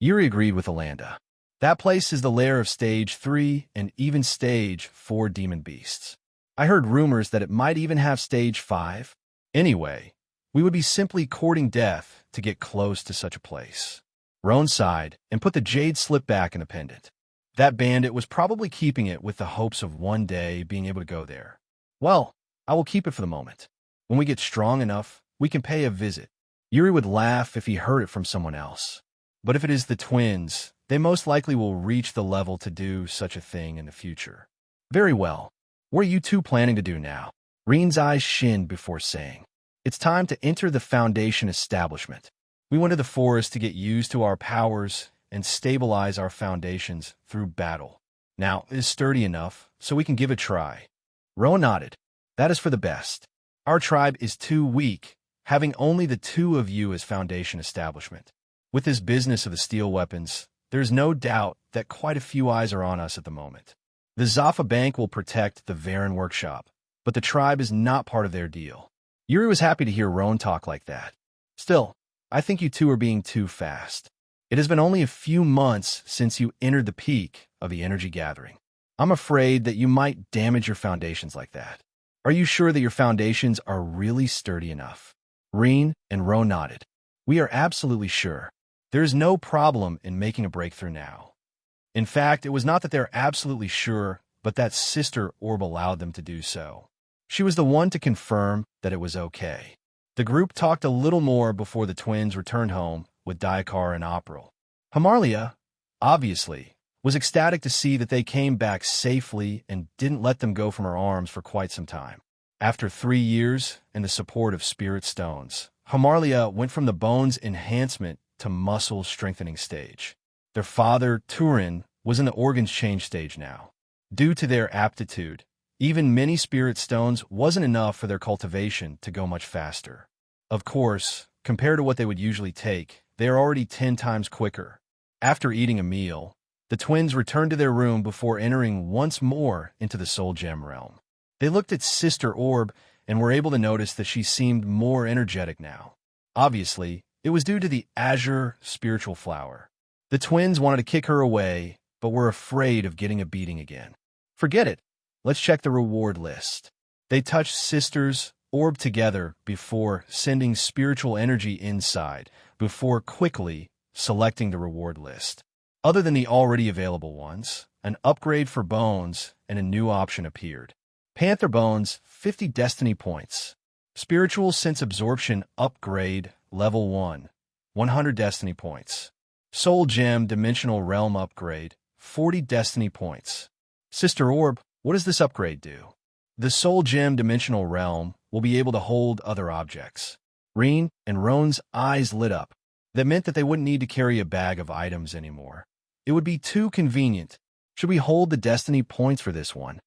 Yuri agreed with Alanda. That place is the lair of Stage 3 and even Stage 4 demon beasts. I heard rumors that it might even have Stage 5. Anyway, we would be simply courting death to get close to such a place. Roan sighed and put the jade slip back in the pendant. That bandit was probably keeping it with the hopes of one day being able to go there. Well, I will keep it for the moment. When we get strong enough, we can pay a visit. Yuri would laugh if he heard it from someone else. But if it is the twins, they most likely will reach the level to do such a thing in the future. Very well. What are you two planning to do now? Rean's eyes shinned before saying, It's time to enter the Foundation establishment. We went to the forest to get used to our powers and stabilize our foundations through battle. Now, it is sturdy enough, so we can give it a try. Roan nodded. That is for the best. Our tribe is too weak, having only the two of you as Foundation establishment. With this business of the steel weapons, there is no doubt that quite a few eyes are on us at the moment. The Zaffa Bank will protect the Varen workshop, but the tribe is not part of their deal. Yuri was happy to hear Roan talk like that. Still, I think you two are being too fast. It has been only a few months since you entered the peak of the energy gathering. I'm afraid that you might damage your foundations like that. Are you sure that your foundations are really sturdy enough? Rean and Roan nodded. We are absolutely sure. There is no problem in making a breakthrough now. In fact, it was not that they're absolutely sure, but that Sister Orb allowed them to do so. She was the one to confirm that it was okay. The group talked a little more before the twins returned home with Diakar and April. Hamarlia, obviously, was ecstatic to see that they came back safely and didn't let them go from her arms for quite some time. After 3 years and the support of spirit stones, Hamarlia went from the bones enhancement to muscle strengthening stage. Their father, Turin, was in the organs change stage now. Due to their aptitude, even many spirit stones wasn't enough for their cultivation to go much faster. Of course, compared to what they would usually take, they are already 10 times quicker. After eating a meal, the twins returned to their room before entering once more into the Soul Gem realm. They looked at Sister Orb and were able to notice that she seemed more energetic now. Obviously, it was due to the azure spiritual flower. The twins wanted to kick her away, but were afraid of getting a beating again. Forget it. Let's check the reward list. They touched Sister's Orb together before sending spiritual energy inside, before quickly selecting the reward list. Other than the already available ones, an upgrade for bones and a new option appeared. Panther Bones, 50 Destiny Points. Spiritual Sense Absorption Upgrade, Level 1, 100 Destiny Points. Soul Gem Dimensional Realm Upgrade, 40 Destiny Points. Sister Orb, what does this upgrade do? The Soul Gem Dimensional Realm will be able to hold other objects. Rean and Roan's eyes lit up. That meant that they wouldn't need to carry a bag of items anymore. It would be too convenient. Should we hold the Destiny Points for this one?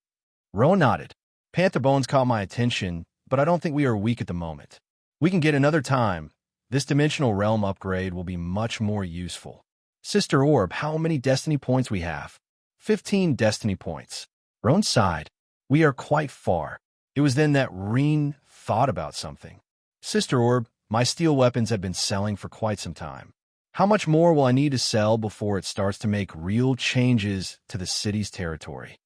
Roan nodded. Panther Bones caught my attention, but I don't think we are weak at the moment. We can get another time. This dimensional realm upgrade will be much more useful. Sister Orb, how many destiny points we have? 15 destiny points. Roan sighed. We are quite far. It was then that Rean thought about something. Sister Orb, my steel weapons have been selling for quite some time. How much more will I need to sell before it starts to make real changes to the city's territory?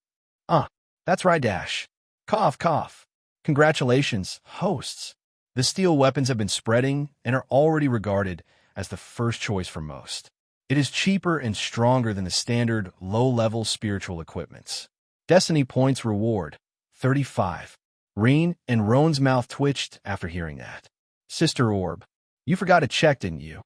That's right, Dash. Cough, cough. Congratulations, hosts. The steel weapons have been spreading and are already regarded as the first choice for most. It is cheaper and stronger than the standard low-level spiritual equipments. Destiny points reward, 35. Rean and Roan's mouth twitched after hearing that. Sister Orb, you forgot to check, didn't you?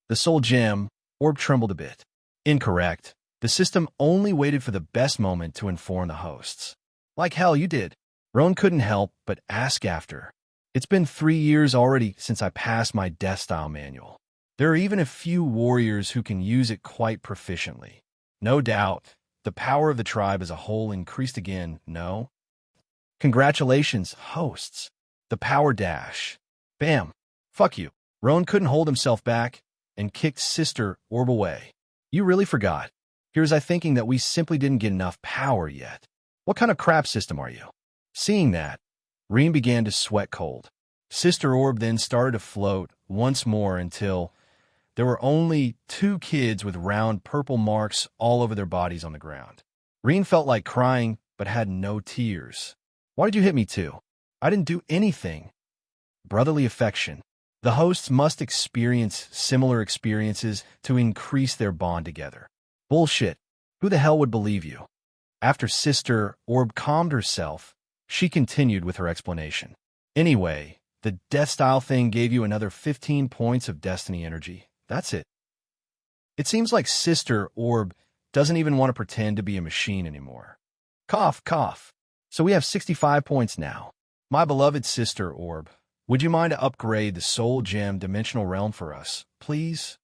The soul gem. Orb trembled a bit. Incorrect. The system only waited for the best moment to inform the hosts. Like hell you did. Roan couldn't help but ask after. It's been 3 years already since I passed my death style manual. There are even a few warriors who can use it quite proficiently. No doubt, the power of the tribe as a whole increased again, no? Congratulations, hosts. The power dash. Bam. Fuck you. Roan couldn't hold himself back and kicked Sister Orb away. You really forgot. Here's I thinking that we simply didn't get enough power yet. What kind of crap system are you? Seeing that, Rean began to sweat cold. Sister Orb then started to float once more until there were only 2 kids with round purple marks all over their bodies on the ground. Rean felt like crying, but had no tears. Why did you hit me too? I didn't do anything. Brotherly affection. The hosts must experience similar experiences to increase their bond together. Bullshit. Who the hell would believe you? After Sister Orb calmed herself, she continued with her explanation. Anyway, the death style thing gave you another 15 points of destiny energy. That's it. It seems like Sister Orb doesn't even want to pretend to be a machine anymore. Cough, cough. So we have 65 points now. My beloved Sister Orb, would you mind to upgrade the Soul Gem Dimensional Realm for us, please?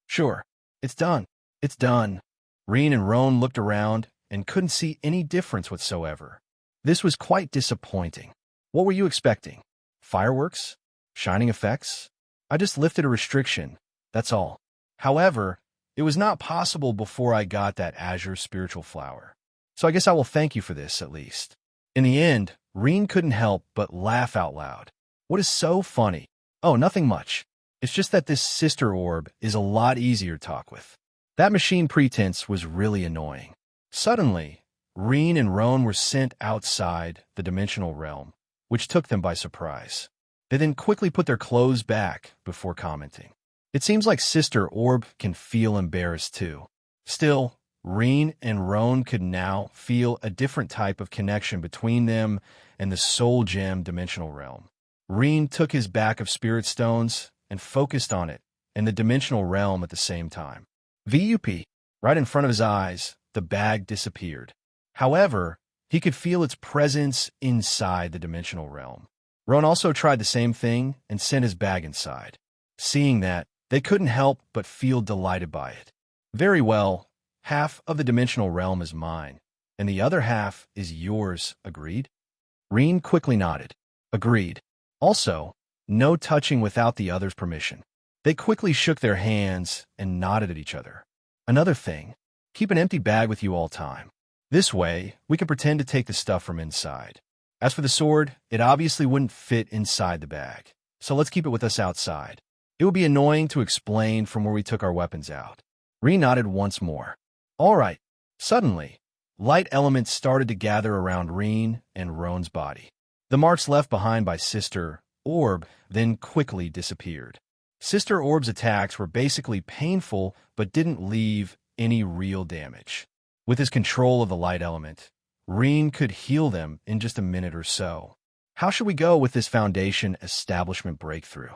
Sure. It's done. It's done. Rean and Roan looked around and couldn't see any difference whatsoever. This was quite disappointing. What were you expecting? Fireworks? Shining effects? I just lifted a restriction, that's all. However, it was not possible before I got that Azure Spiritual Flower. So I guess I will thank you for this, at least. In the end, Rean couldn't help but laugh out loud. What is so funny? Oh, nothing much. It's just that this Sister Orb is a lot easier to talk with. That machine pretense was really annoying. Suddenly, Rean and Roan were sent outside the dimensional realm, which took them by surprise. They then quickly put their clothes back before commenting. It seems like Sister Orb can feel embarrassed too. Still, Rean and Roan could now feel a different type of connection between them and the Soul Gem dimensional realm. Rean took his bag of spirit stones and focused on it and the dimensional realm at the same time. VUP, right in front of his eyes, the bag disappeared. However, he could feel its presence inside the dimensional realm. Roan also tried the same thing and sent his bag inside. Seeing that, they couldn't help but feel delighted by it. Very well, half of the dimensional realm is mine, and the other half is yours, agreed? Rean quickly nodded. Agreed. Also, no touching without the other's permission. They quickly shook their hands and nodded at each other. Another thing, keep an empty bag with you all time. This way, we can pretend to take the stuff from inside. As for the sword, it obviously wouldn't fit inside the bag, so let's keep it with us outside. It would be annoying to explain from where we took our weapons out. Rean nodded once more. All right. Suddenly, light elements started to gather around Rean and Roan's body. The marks left behind by Sister Orb then quickly disappeared. Sister Orb's attacks were basically painful but didn't leave any real damage. With his control of the light element, Rean could heal them in just a minute or so. How should we go with this foundation establishment breakthrough?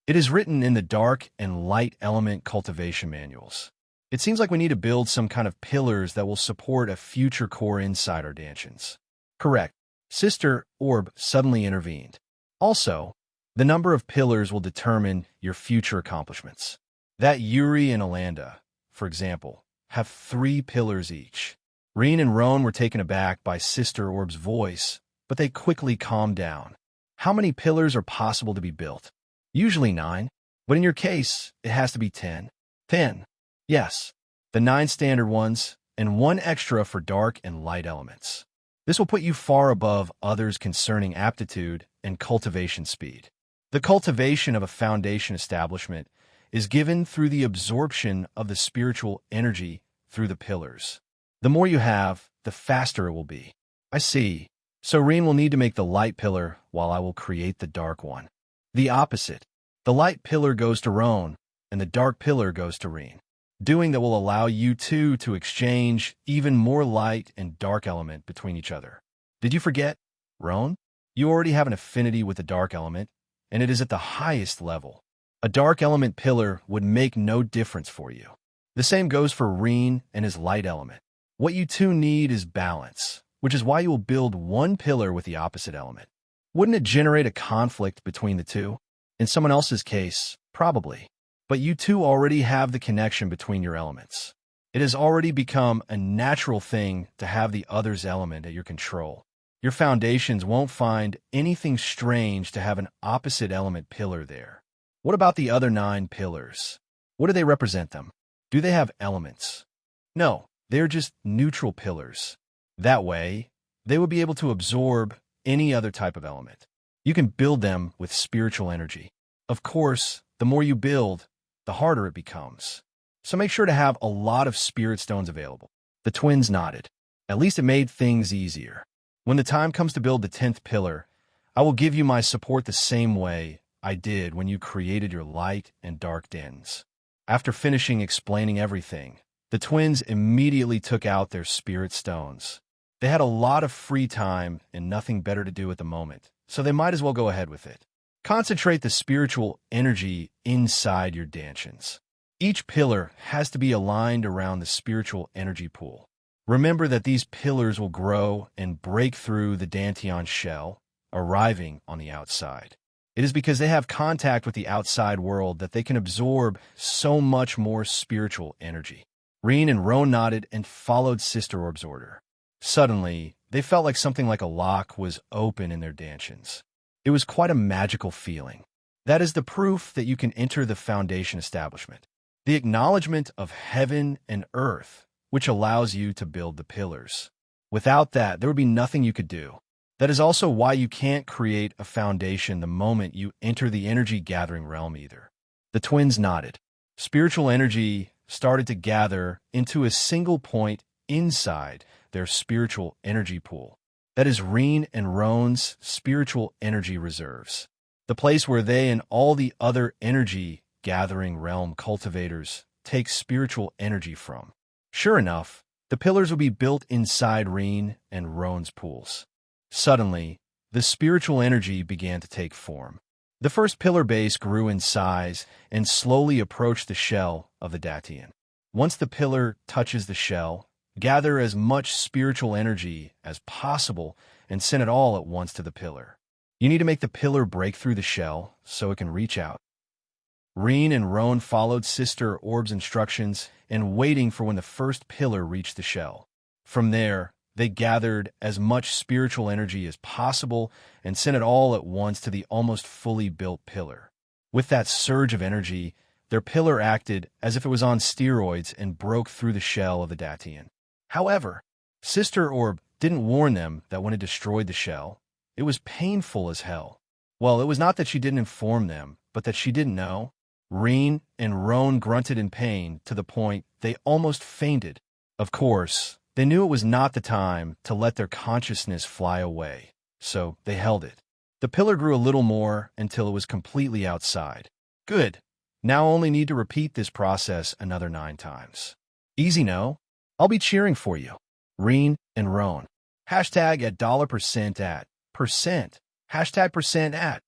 It is written in the dark and light element cultivation manuals. It seems like we need to build some kind of pillars that will support a future core inside our dungeons. Correct. Sister Orb suddenly intervened. Also, the number of pillars will determine your future accomplishments. That Yuri and Alanda, for example, have 3 pillars each. Rean and Roan were taken aback by Sister Orb's voice, but they quickly calmed down. How many pillars are possible to be built? Usually 9, but in your case, it has to be 10. 10. Yes, the 9 standard ones, and 1 extra for dark and light elements. This will put you far above others concerning aptitude and cultivation speed. The cultivation of a foundation establishment is given through the absorption of the spiritual energy through the pillars. The more you have, the faster it will be. I see. So Rean will need to make the light pillar while I will create the dark one. The opposite. The light pillar goes to Roan, and the dark pillar goes to Rean. Doing that will allow you two to exchange even more light and dark element between each other. Did you forget, Roan? You already have an affinity with the dark element, and it is at the highest level. A dark element pillar would make no difference for you. The same goes for Rean and his light element. What you two need is balance, which is why you will build 1 pillar with the opposite element. Wouldn't it generate a conflict between the two? In someone else's case, probably. But you two already have the connection between your elements. It has already become a natural thing to have the other's element at your control. Your foundations won't find anything strange to have an opposite element pillar there. What about the other 9 pillars? What do they represent them? Do they have elements? No, they're just neutral pillars. That way, they would be able to absorb any other type of element. You can build them with spiritual energy. Of course, the more you build, the harder it becomes. So make sure to have a lot of spirit stones available. The twins nodded. At least it made things easier. When the time comes to build the 10th pillar, I will give you my support the same way I did when you created your light and dark dens. After finishing explaining everything, the twins immediately took out their spirit stones. They had a lot of free time and nothing better to do at the moment, so they might as well go ahead with it. Concentrate the spiritual energy inside your dantians. Each pillar has to be aligned around the spiritual energy pool. Remember that these pillars will grow and break through the dantian shell, arriving on the outside. It is because they have contact with the outside world that they can absorb so much more spiritual energy. Rean and Roan nodded and followed Sister Orb's order. Suddenly, they felt like something like a lock was open in their dantians. It was quite a magical feeling. That is the proof that you can enter the foundation establishment. The acknowledgement of heaven and earth, which allows you to build the pillars. Without that, there would be nothing you could do. That is also why you can't create a foundation the moment you enter the energy gathering realm either. The twins nodded. Spiritual energy started to gather into a single point inside their spiritual energy pool. That is Rean and Roan's spiritual energy reserves. The place where they and all the other energy gathering realm cultivators take spiritual energy from. Sure enough, the pillars will be built inside Rean and Roan's pools. Suddenly, the spiritual energy began to take form. The first pillar base grew in size and slowly approached the shell of the Datian. Once the pillar touches the shell, gather as much spiritual energy as possible and send it all at once to the pillar. You need to make the pillar break through the shell so it can reach out. Rean and Roan followed Sister Orb's instructions and waiting for when the first pillar reached the shell. From there, they gathered as much spiritual energy as possible and sent it all at once to the almost fully built pillar. With that surge of energy, their pillar acted as if it was on steroids and broke through the shell of the Datian. However, Sister Orb didn't warn them that when it destroyed the shell, it was painful as hell. Well, it was not that she didn't inform them, but that she didn't know. Rean and Roan grunted in pain to the point they almost fainted. Of course, they knew it was not the time to let their consciousness fly away, so they held it. The pillar grew a little more until it was completely outside. Good. Now only need to repeat this process another 9 times. Easy, no? I'll be cheering for you. Rean and Roan. Hashtag at $% at. Percent. Hashtag percent at.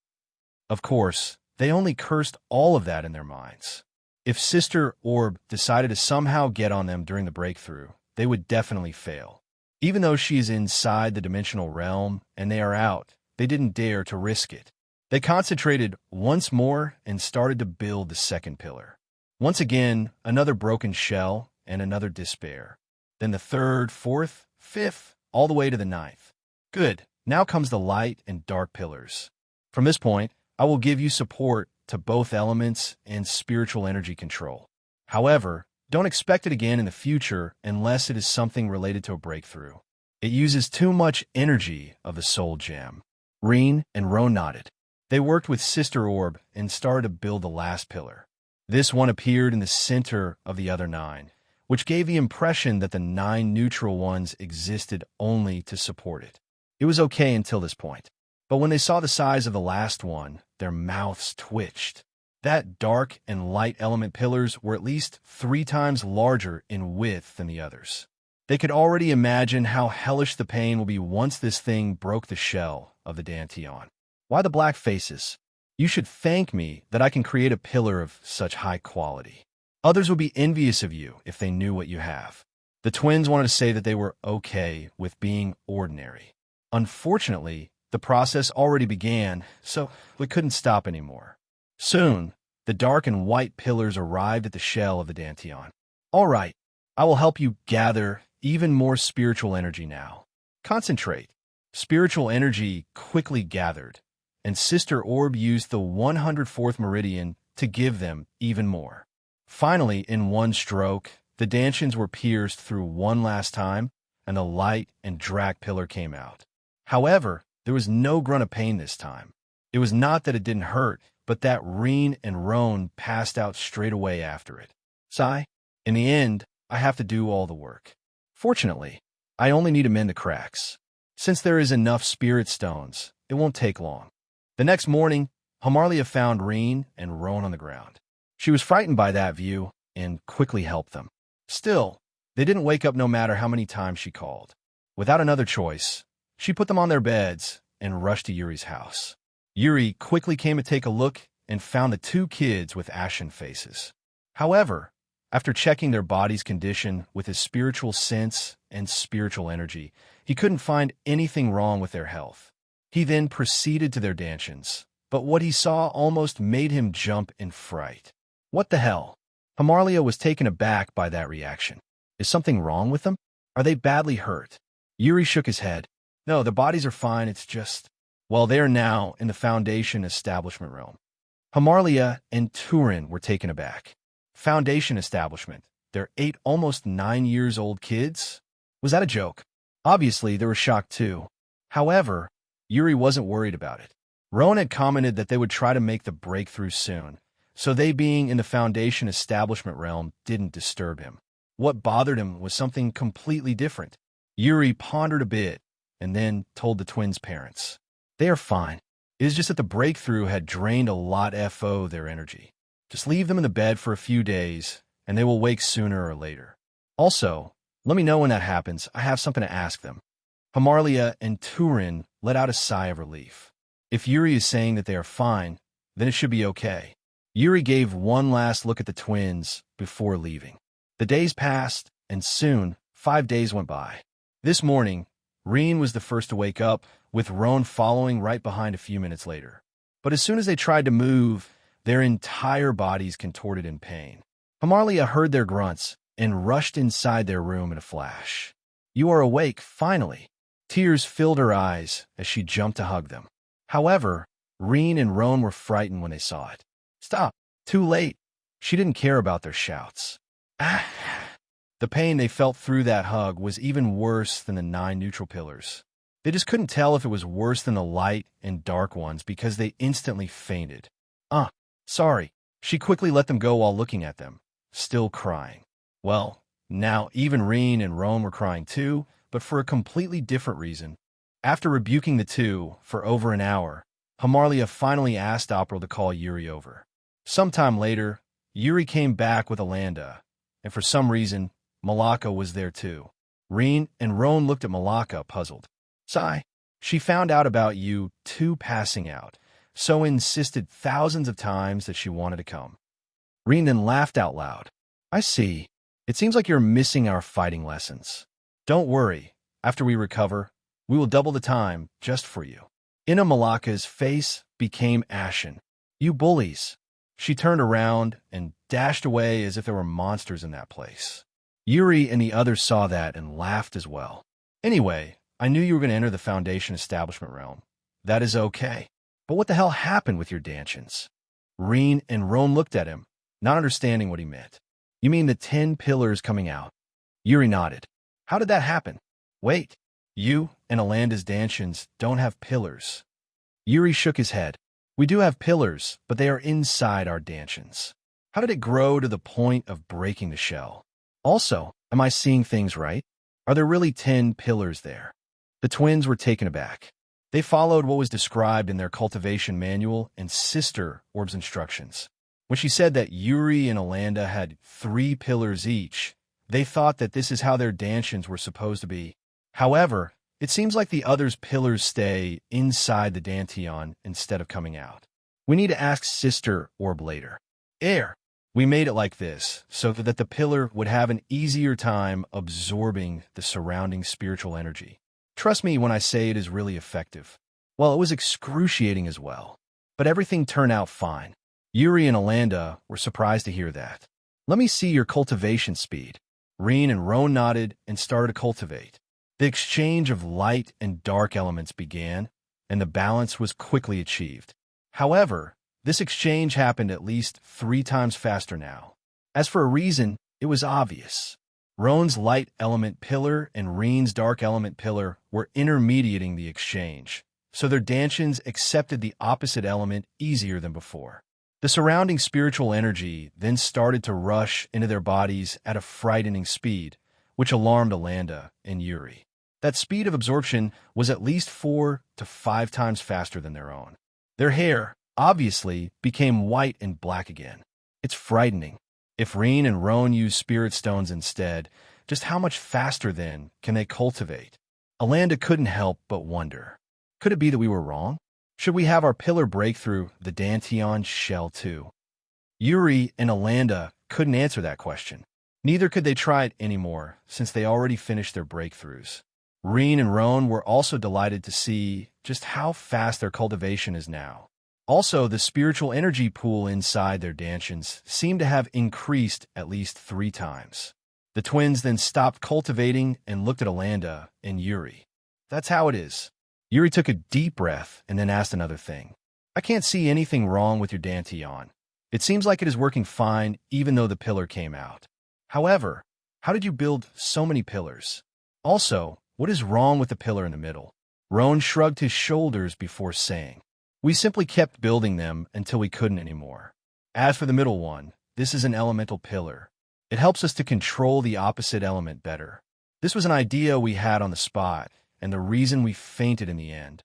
Of course, they only cursed all of that in their minds. If Sister Orb decided to somehow get on them during the breakthrough, they would definitely fail. Even though she is inside the dimensional realm and they are out, they didn't dare to risk it. They concentrated once more and started to build the second pillar. Once again, another broken shell and another despair. Then the third, fourth, fifth, all the way to the 9th. Good. Now comes the light and dark pillars. From this point, I will give you support to both elements and spiritual energy control. However, don't expect it again in the future unless it is something related to a breakthrough. It uses too much energy of the soul gem. Rean and Roan nodded. They worked with Sister Orb and started to build the last pillar. This one appeared in the center of the other 9, which gave the impression that the 9 neutral ones existed only to support it. It was okay until this point. But when they saw the size of the last one, their mouths twitched. That dark and light element pillars were at least 3 times larger in width than the others. They could already imagine how hellish the pain will be once this thing broke the shell of the Danteon. Why the black faces? You should thank me that I can create a pillar of such high quality. Others would be envious of you if they knew what you have. The twins wanted to say that they were okay with being ordinary. Unfortunately, the process already began, so we couldn't stop anymore. Soon, the dark and white pillars arrived at the shell of the Danteon. All right, I will help you gather even more spiritual energy now. Concentrate. Spiritual energy quickly gathered, and Sister Orb used the 104th meridian to give them even more. Finally, in one stroke, the Dantians were pierced through one last time, and the light and Drac pillar came out. However, there was no grunt of pain this time. It was not that it didn't hurt, but that Rean and Roan passed out straight away after it. Sigh. In the end, I have to do all the work. Fortunately, I only need to mend the cracks. Since there is enough spirit stones, it won't take long. The next morning, Hamarlia found Rean and Roan on the ground. She was frightened by that view and quickly helped them. Still, they didn't wake up no matter how many times she called. Without another choice, she put them on their beds and rushed to Yuri's house. Yuri quickly came to take a look and found the 2 kids with ashen faces. However, after checking their body's condition with his spiritual sense and spiritual energy, he couldn't find anything wrong with their health. He then proceeded to their Dantians, but what he saw almost made him jump in fright. What the hell? Hamarlia was taken aback by that reaction. Is something wrong with them? Are they badly hurt? Yuri shook his head. No, their bodies are fine, it's just... Well, they are now in the Foundation establishment realm. Hamarlia and Turin were taken aback. Foundation establishment, their 8 almost 9 years old kids? Was that a joke? Obviously, they were shocked too. However, Yuri wasn't worried about it. Roan had commented that they would try to make the breakthrough soon, so they being in the Foundation establishment realm didn't disturb him. What bothered him was something completely different. Yuri pondered a bit and then told the twins' parents. They are fine. It is just that the breakthrough had drained a lot of their energy. Just leave them in the bed for a few days, and they will wake sooner or later. Also, let me know when that happens. I have something to ask them. Hamarlia and Turin let out a sigh of relief. If Yuri is saying that they are fine, then it should be okay. Yuri gave one last look at the twins before leaving. The days passed, and soon 5 days went by. This morning, Rean was the first to wake up, with Roan following right behind a few minutes later. But as soon as they tried to move, their entire bodies contorted in pain. Hamarlia heard their grunts and rushed inside their room in a flash. You are awake, finally. Tears filled her eyes as she jumped to hug them. However, Rean and Roan were frightened when they saw it. Stop. Too late. She didn't care about their shouts. Ah! The pain they felt through that hug was even worse than the 9 neutral pillars. They just couldn't tell if it was worse than the light and dark ones because they instantly fainted. Sorry. She quickly let them go while looking at them, still crying. Well, now even Rean and Roan were crying too, but for a completely different reason. After rebuking the 2 for over an hour, Hamarlia finally asked April to call Yuri over. Sometime later, Yuri came back with Alanda, and for some reason, Malaka was there too. Rean and Roan looked at Malaka, puzzled. Sigh. She found out about you 2 passing out, so insisted thousands of times that she wanted to come. Rean then laughed out loud. I see. It seems like you're missing our fighting lessons. Don't worry. After we recover, we will double the time just for you. Ina Malaka's face became ashen. You bullies. She turned around and dashed away as if there were monsters in that place. Yuri and the others saw that and laughed as well. Anyway, I knew you were going to enter the Foundation establishment realm. That is okay. But what the hell happened with your dantions? Rean and Roan looked at him, not understanding what he meant. You mean the 10 pillars coming out? Yuri nodded. How did that happen? Wait, you and Alanda's dantions don't have pillars. Yuri shook his head. We do have pillars, but they are inside our dantions. How did it grow to the point of breaking the shell? Also, am I seeing things right? Are there really 10 pillars there? The twins were taken aback. They followed what was described in their cultivation manual and Sister Orb's instructions. When she said that Yuri and Alanda had 3 pillars each, they thought that this is how their dantions were supposed to be. However, it seems like the others' pillars stay inside the dantian instead of coming out. We need to ask Sister Orb later. We made it like this so that the pillar would have an easier time absorbing the surrounding spiritual energy. Trust me when I say it is really effective. Well, it was excruciating as well. But everything turned out fine. Yuri and Alanda were surprised to hear that. Let me see your cultivation speed. Rean and Roan nodded and started to cultivate. The exchange of light and dark elements began, and the balance was quickly achieved. However, this exchange happened at least 3 times faster now. As for a reason, it was obvious. Roan's light element pillar and Rean's dark element pillar were intermediating the exchange, so their dantions accepted the opposite element easier than before. The surrounding spiritual energy then started to rush into their bodies at a frightening speed, which alarmed Alanda and Yuri. That speed of absorption was at least 4 to 5 times faster than their own. Their hair, obviously, became white and black again. It's frightening. If Rean and Roan use spirit stones instead, just how much faster then can they cultivate? Alanda couldn't help but wonder. Could it be that we were wrong? Should we have our pillar breakthrough the dantian shell too? Yuri and Alanda couldn't answer that question. Neither could they try it anymore, since they already finished their breakthroughs. Rean and Roan were also delighted to see just how fast their cultivation is now. Also, the spiritual energy pool inside their dantians seemed to have increased at least 3 times. The twins then stopped cultivating and looked at Alanda and Yuri. That's how it is. Yuri took a deep breath and then asked another thing. I can't see anything wrong with your dantian. It seems like it is working fine even though the pillar came out. However, how did you build so many pillars? Also, what is wrong with the pillar in the middle? Roan shrugged his shoulders before saying, we simply kept building them until we couldn't anymore. As for the middle one, this is an elemental pillar. It helps us to control the opposite element better. This was an idea we had on the spot, and the reason we fainted in the end.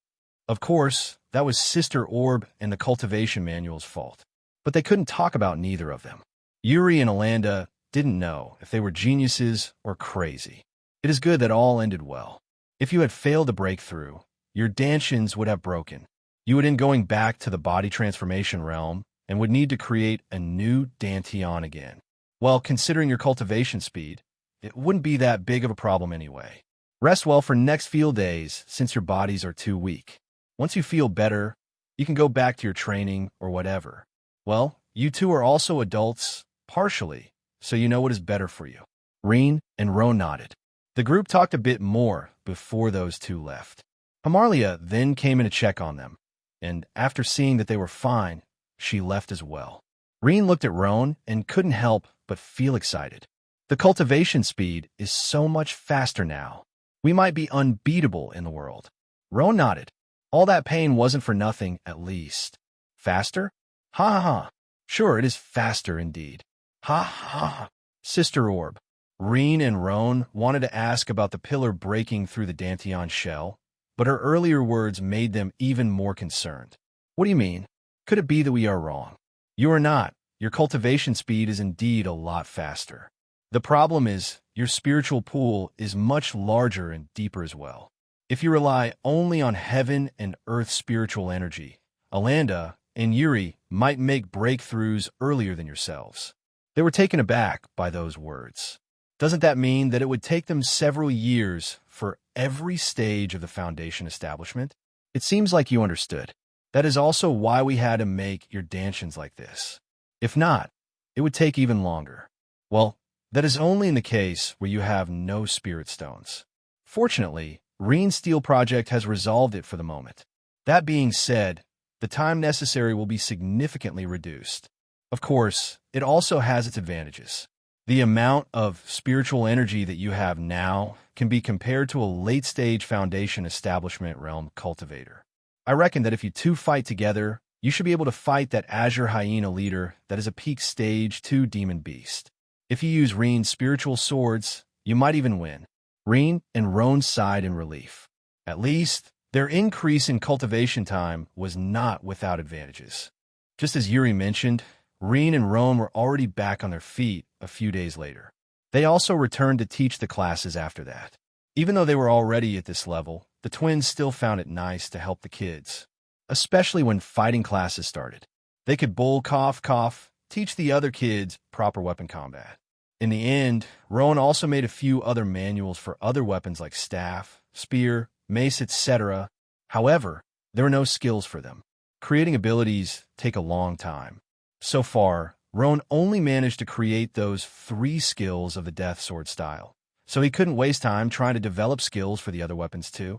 Of course, that was Sister Orb and the cultivation manual's fault. But they couldn't talk about neither of them. Yuri and Alanda didn't know if they were geniuses or crazy. It is good that all ended well. If you had failed to break through, your dantians would have broken. You would end going back to the body transformation realm and would need to create a new dantian again. Well, considering your cultivation speed, it wouldn't be that big of a problem anyway. Rest well for next field days since your bodies are too weak. Once you feel better, you can go back to your training or whatever. Well, you two are also adults, partially, so you know what is better for you. Rean and Roan nodded. The group talked a bit more before those two left. Hamarlia then came in to check on them, and after seeing that they were fine, she left as well. Rean looked at Roan and couldn't help but feel excited. The cultivation speed is so much faster now. We might be unbeatable in the world. Roan nodded. All that pain wasn't for nothing, at least. Faster? Ha ha ha. Sure, it is faster indeed. Ha ha. Sister Orb. Rean and Roan wanted to ask about the pillar breaking through the dantian shell, but her earlier words made them even more concerned. What do you mean? Could it be that we are wrong? You are not. Your cultivation speed is indeed a lot faster. The problem is, your spiritual pool is much larger and deeper as well. If you rely only on heaven and earth spiritual energy, Alanda and Yuri might make breakthroughs earlier than yourselves. They were taken aback by those words. Doesn't that mean that it would take them several years for every stage of the Foundation establishment? It seems like you understood. That is also why we had to make your dantians like this. If not, it would take even longer. Well, that is only in the case where you have no spirit stones. Fortunately, Rean's Steel Project has resolved it for the moment. That being said, the time necessary will be significantly reduced. Of course, it also has its advantages. The amount of spiritual energy that you have now can be compared to a late-stage Foundation establishment realm cultivator. I reckon that if you two fight together, you should be able to fight that Azure Hyena leader that is a peak stage 2 demon beast. If you use Rean's spiritual swords, you might even win. Rean and Roan sighed in relief. At least, their increase in cultivation time was not without advantages. Just as Yuri mentioned, Rean and Roan were already back on their feet a few days later. They also returned to teach the classes after that. Even though they were already at this level, the twins still found it nice to help the kids, especially when fighting classes started. They could bull cough, teach the other kids proper weapon combat. In the end, Roan also made a few other manuals for other weapons like staff, spear, mace, etc. However, there were no skills for them. Creating abilities take a long time. So far, Roan only managed to create those 3 skills of the death sword style, so he couldn't waste time trying to develop skills for the other weapons too.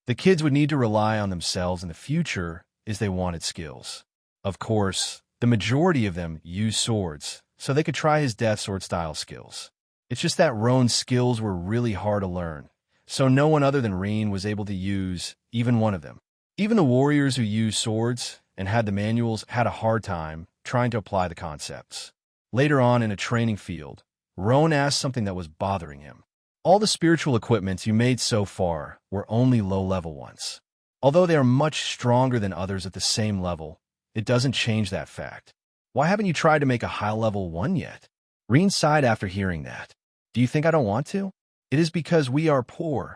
The kids would need to rely on themselves in the future as they wanted skills. Of course, the majority of them used swords, so they could try his death sword style skills. It's just that Roan's skills were really hard to learn, so no one other than Rean was able to use even one of them. Even the warriors who used swords and had the manuals had a hard time trying to apply the concepts. Later on in a training field, Roan asked something that was bothering him. All the spiritual equipments you made so far were only low-level ones. Although they are much stronger than others at the same level, it doesn't change that fact. Why haven't you tried to make a high-level one yet? Rean sighed after hearing that. Do you think I don't want to? It is because we are poor.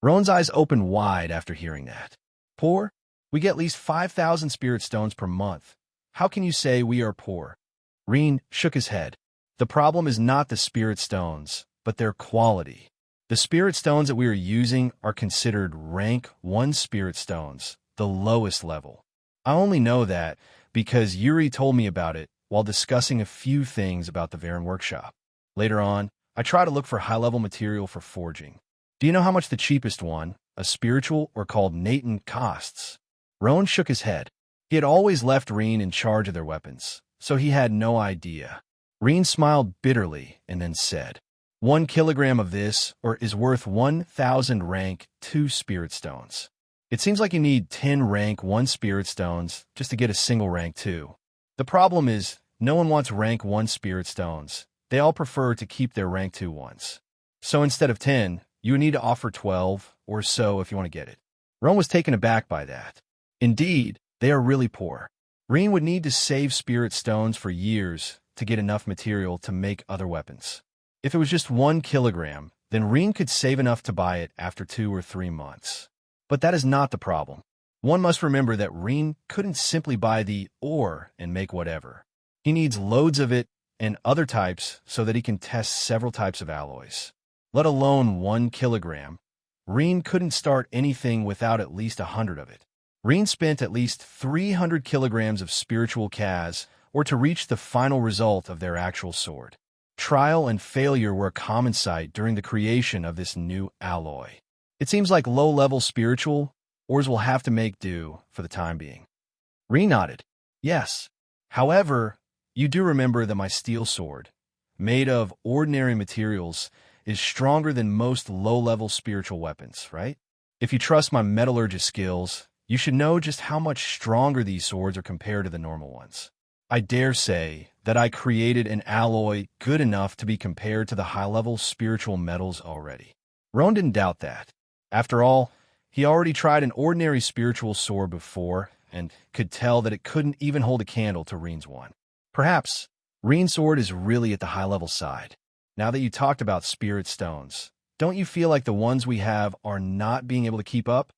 Roan's eyes opened wide after hearing that. Poor? We get at least 5,000 spirit stones per month. How can you say we are poor? Rean shook his head. The problem is not the spirit stones, but their quality. The spirit stones that we are using are considered rank 1 spirit stones, the lowest level. I only know that because Yuri told me about it while discussing a few things about the Varen workshop. Later on, I try to look for high-level material for forging. Do you know how much the cheapest one, a spiritual or called Nathan, costs? Roan shook his head. He had always left Rean in charge of their weapons, so he had no idea. Rean smiled bitterly and then said, 1 kilogram of this is worth 1,000 rank 2 spirit stones. It seems like you need 10 rank 1 spirit stones just to get a single rank 2. The problem is, no one wants rank 1 spirit stones. They all prefer to keep their rank 2 ones. So instead of 10, you would need to offer 12 or so if you want to get it. Roan was taken aback by that. Indeed, they are really poor. Rean would need to save spirit stones for years to get enough material to make other weapons. If it was just 1 kilogram, then Rean could save enough to buy it after 2 or 3 months. But that is not the problem. One must remember that Rean couldn't simply buy the ore and make whatever. He needs loads of it and other types so that he can test several types of alloys. Let alone 1 kilogram. Rean couldn't start anything without at least 100 of it. Rean spent at least 300 kilograms of spiritual Kaz to reach the final result of their actual sword. Trial and failure were a common sight during the creation of this new alloy. It seems like low-level spiritual ores will have to make do for the time being. Rean nodded. Yes. However, you do remember that my steel sword, made of ordinary materials, is stronger than most low-level spiritual weapons, right? If you trust my metallurgy skills, you should know just how much stronger these swords are compared to the normal ones. I dare say that I created an alloy good enough to be compared to the high-level spiritual metals already. Roan didn't doubt that. After all, he already tried an ordinary spiritual sword before and could tell that it couldn't even hold a candle to Rean's one. Perhaps Rean's sword is really at the high-level side. Now that you talked about spirit stones, don't you feel like the ones we have are not being able to keep up?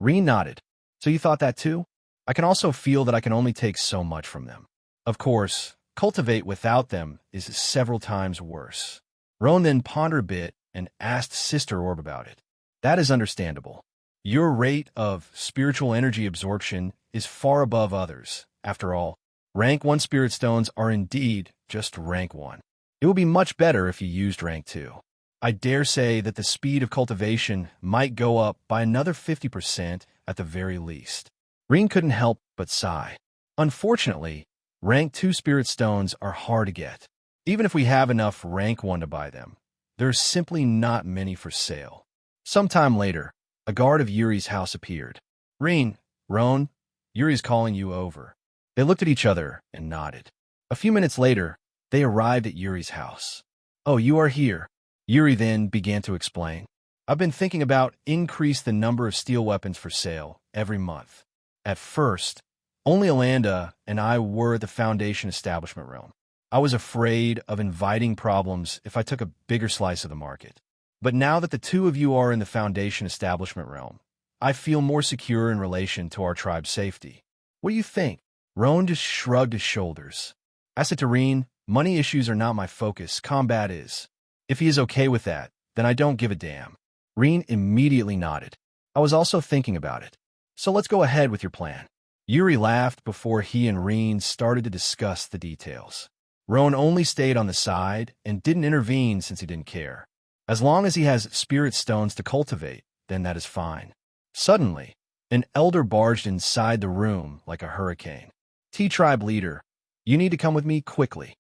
Rean nodded. So you thought that too? I can also feel that I can only take so much from them. Of course, cultivate without them is several times worse. Roan then pondered a bit and asked Sister Orb about it. That is understandable. Your rate of spiritual energy absorption is far above others. After all, rank 1 spirit stones are indeed just rank 1. It would be much better if you used rank 2. I dare say that the speed of cultivation might go up by another 50% at the very least. Rean couldn't help but sigh. Unfortunately, rank 2 spirit stones are hard to get. Even if we have enough rank 1 to buy them, there's simply not many for sale. Sometime later, a guard of Yuri's house appeared. Rean, Roan, Yuri's calling you over. They looked at each other and nodded. A few minutes later, they arrived at Yuri's house. Oh, you are here. Yuri then began to explain. I've been thinking about increase the number of steel weapons for sale every month. At first, only Alanda and I were at the Foundation establishment realm. I was afraid of inviting problems if I took a bigger slice of the market. But now that the two of you are in the Foundation establishment realm, I feel more secure in relation to our tribe's safety. What do you think? Roan just shrugged his shoulders. I said to Rean, money issues are not my focus, combat is. If he is okay with that, then I don't give a damn. Rean immediately nodded. I was also thinking about it. So let's go ahead with your plan. Yuri laughed before he and Rean started to discuss the details. Roan only stayed on the side and didn't intervene since he didn't care. As long as he has spirit stones to cultivate, then that is fine. Suddenly, an elder barged inside the room like a hurricane. T-Tribe leader, you need to come with me quickly.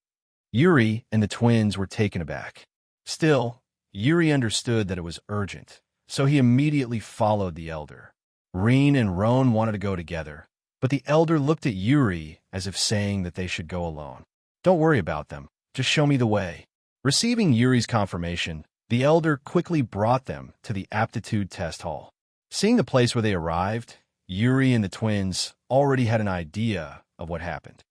Yuri and the twins were taken aback. Still, Yuri understood that it was urgent, so he immediately followed the elder. Rean and Roan wanted to go together, but the elder looked at Yuri as if saying that they should go alone. Don't worry about them, just show me the way. Receiving Yuri's confirmation, the elder quickly brought them to the aptitude test hall. Seeing the place where they arrived, Yuri and the twins already had an idea of what happened.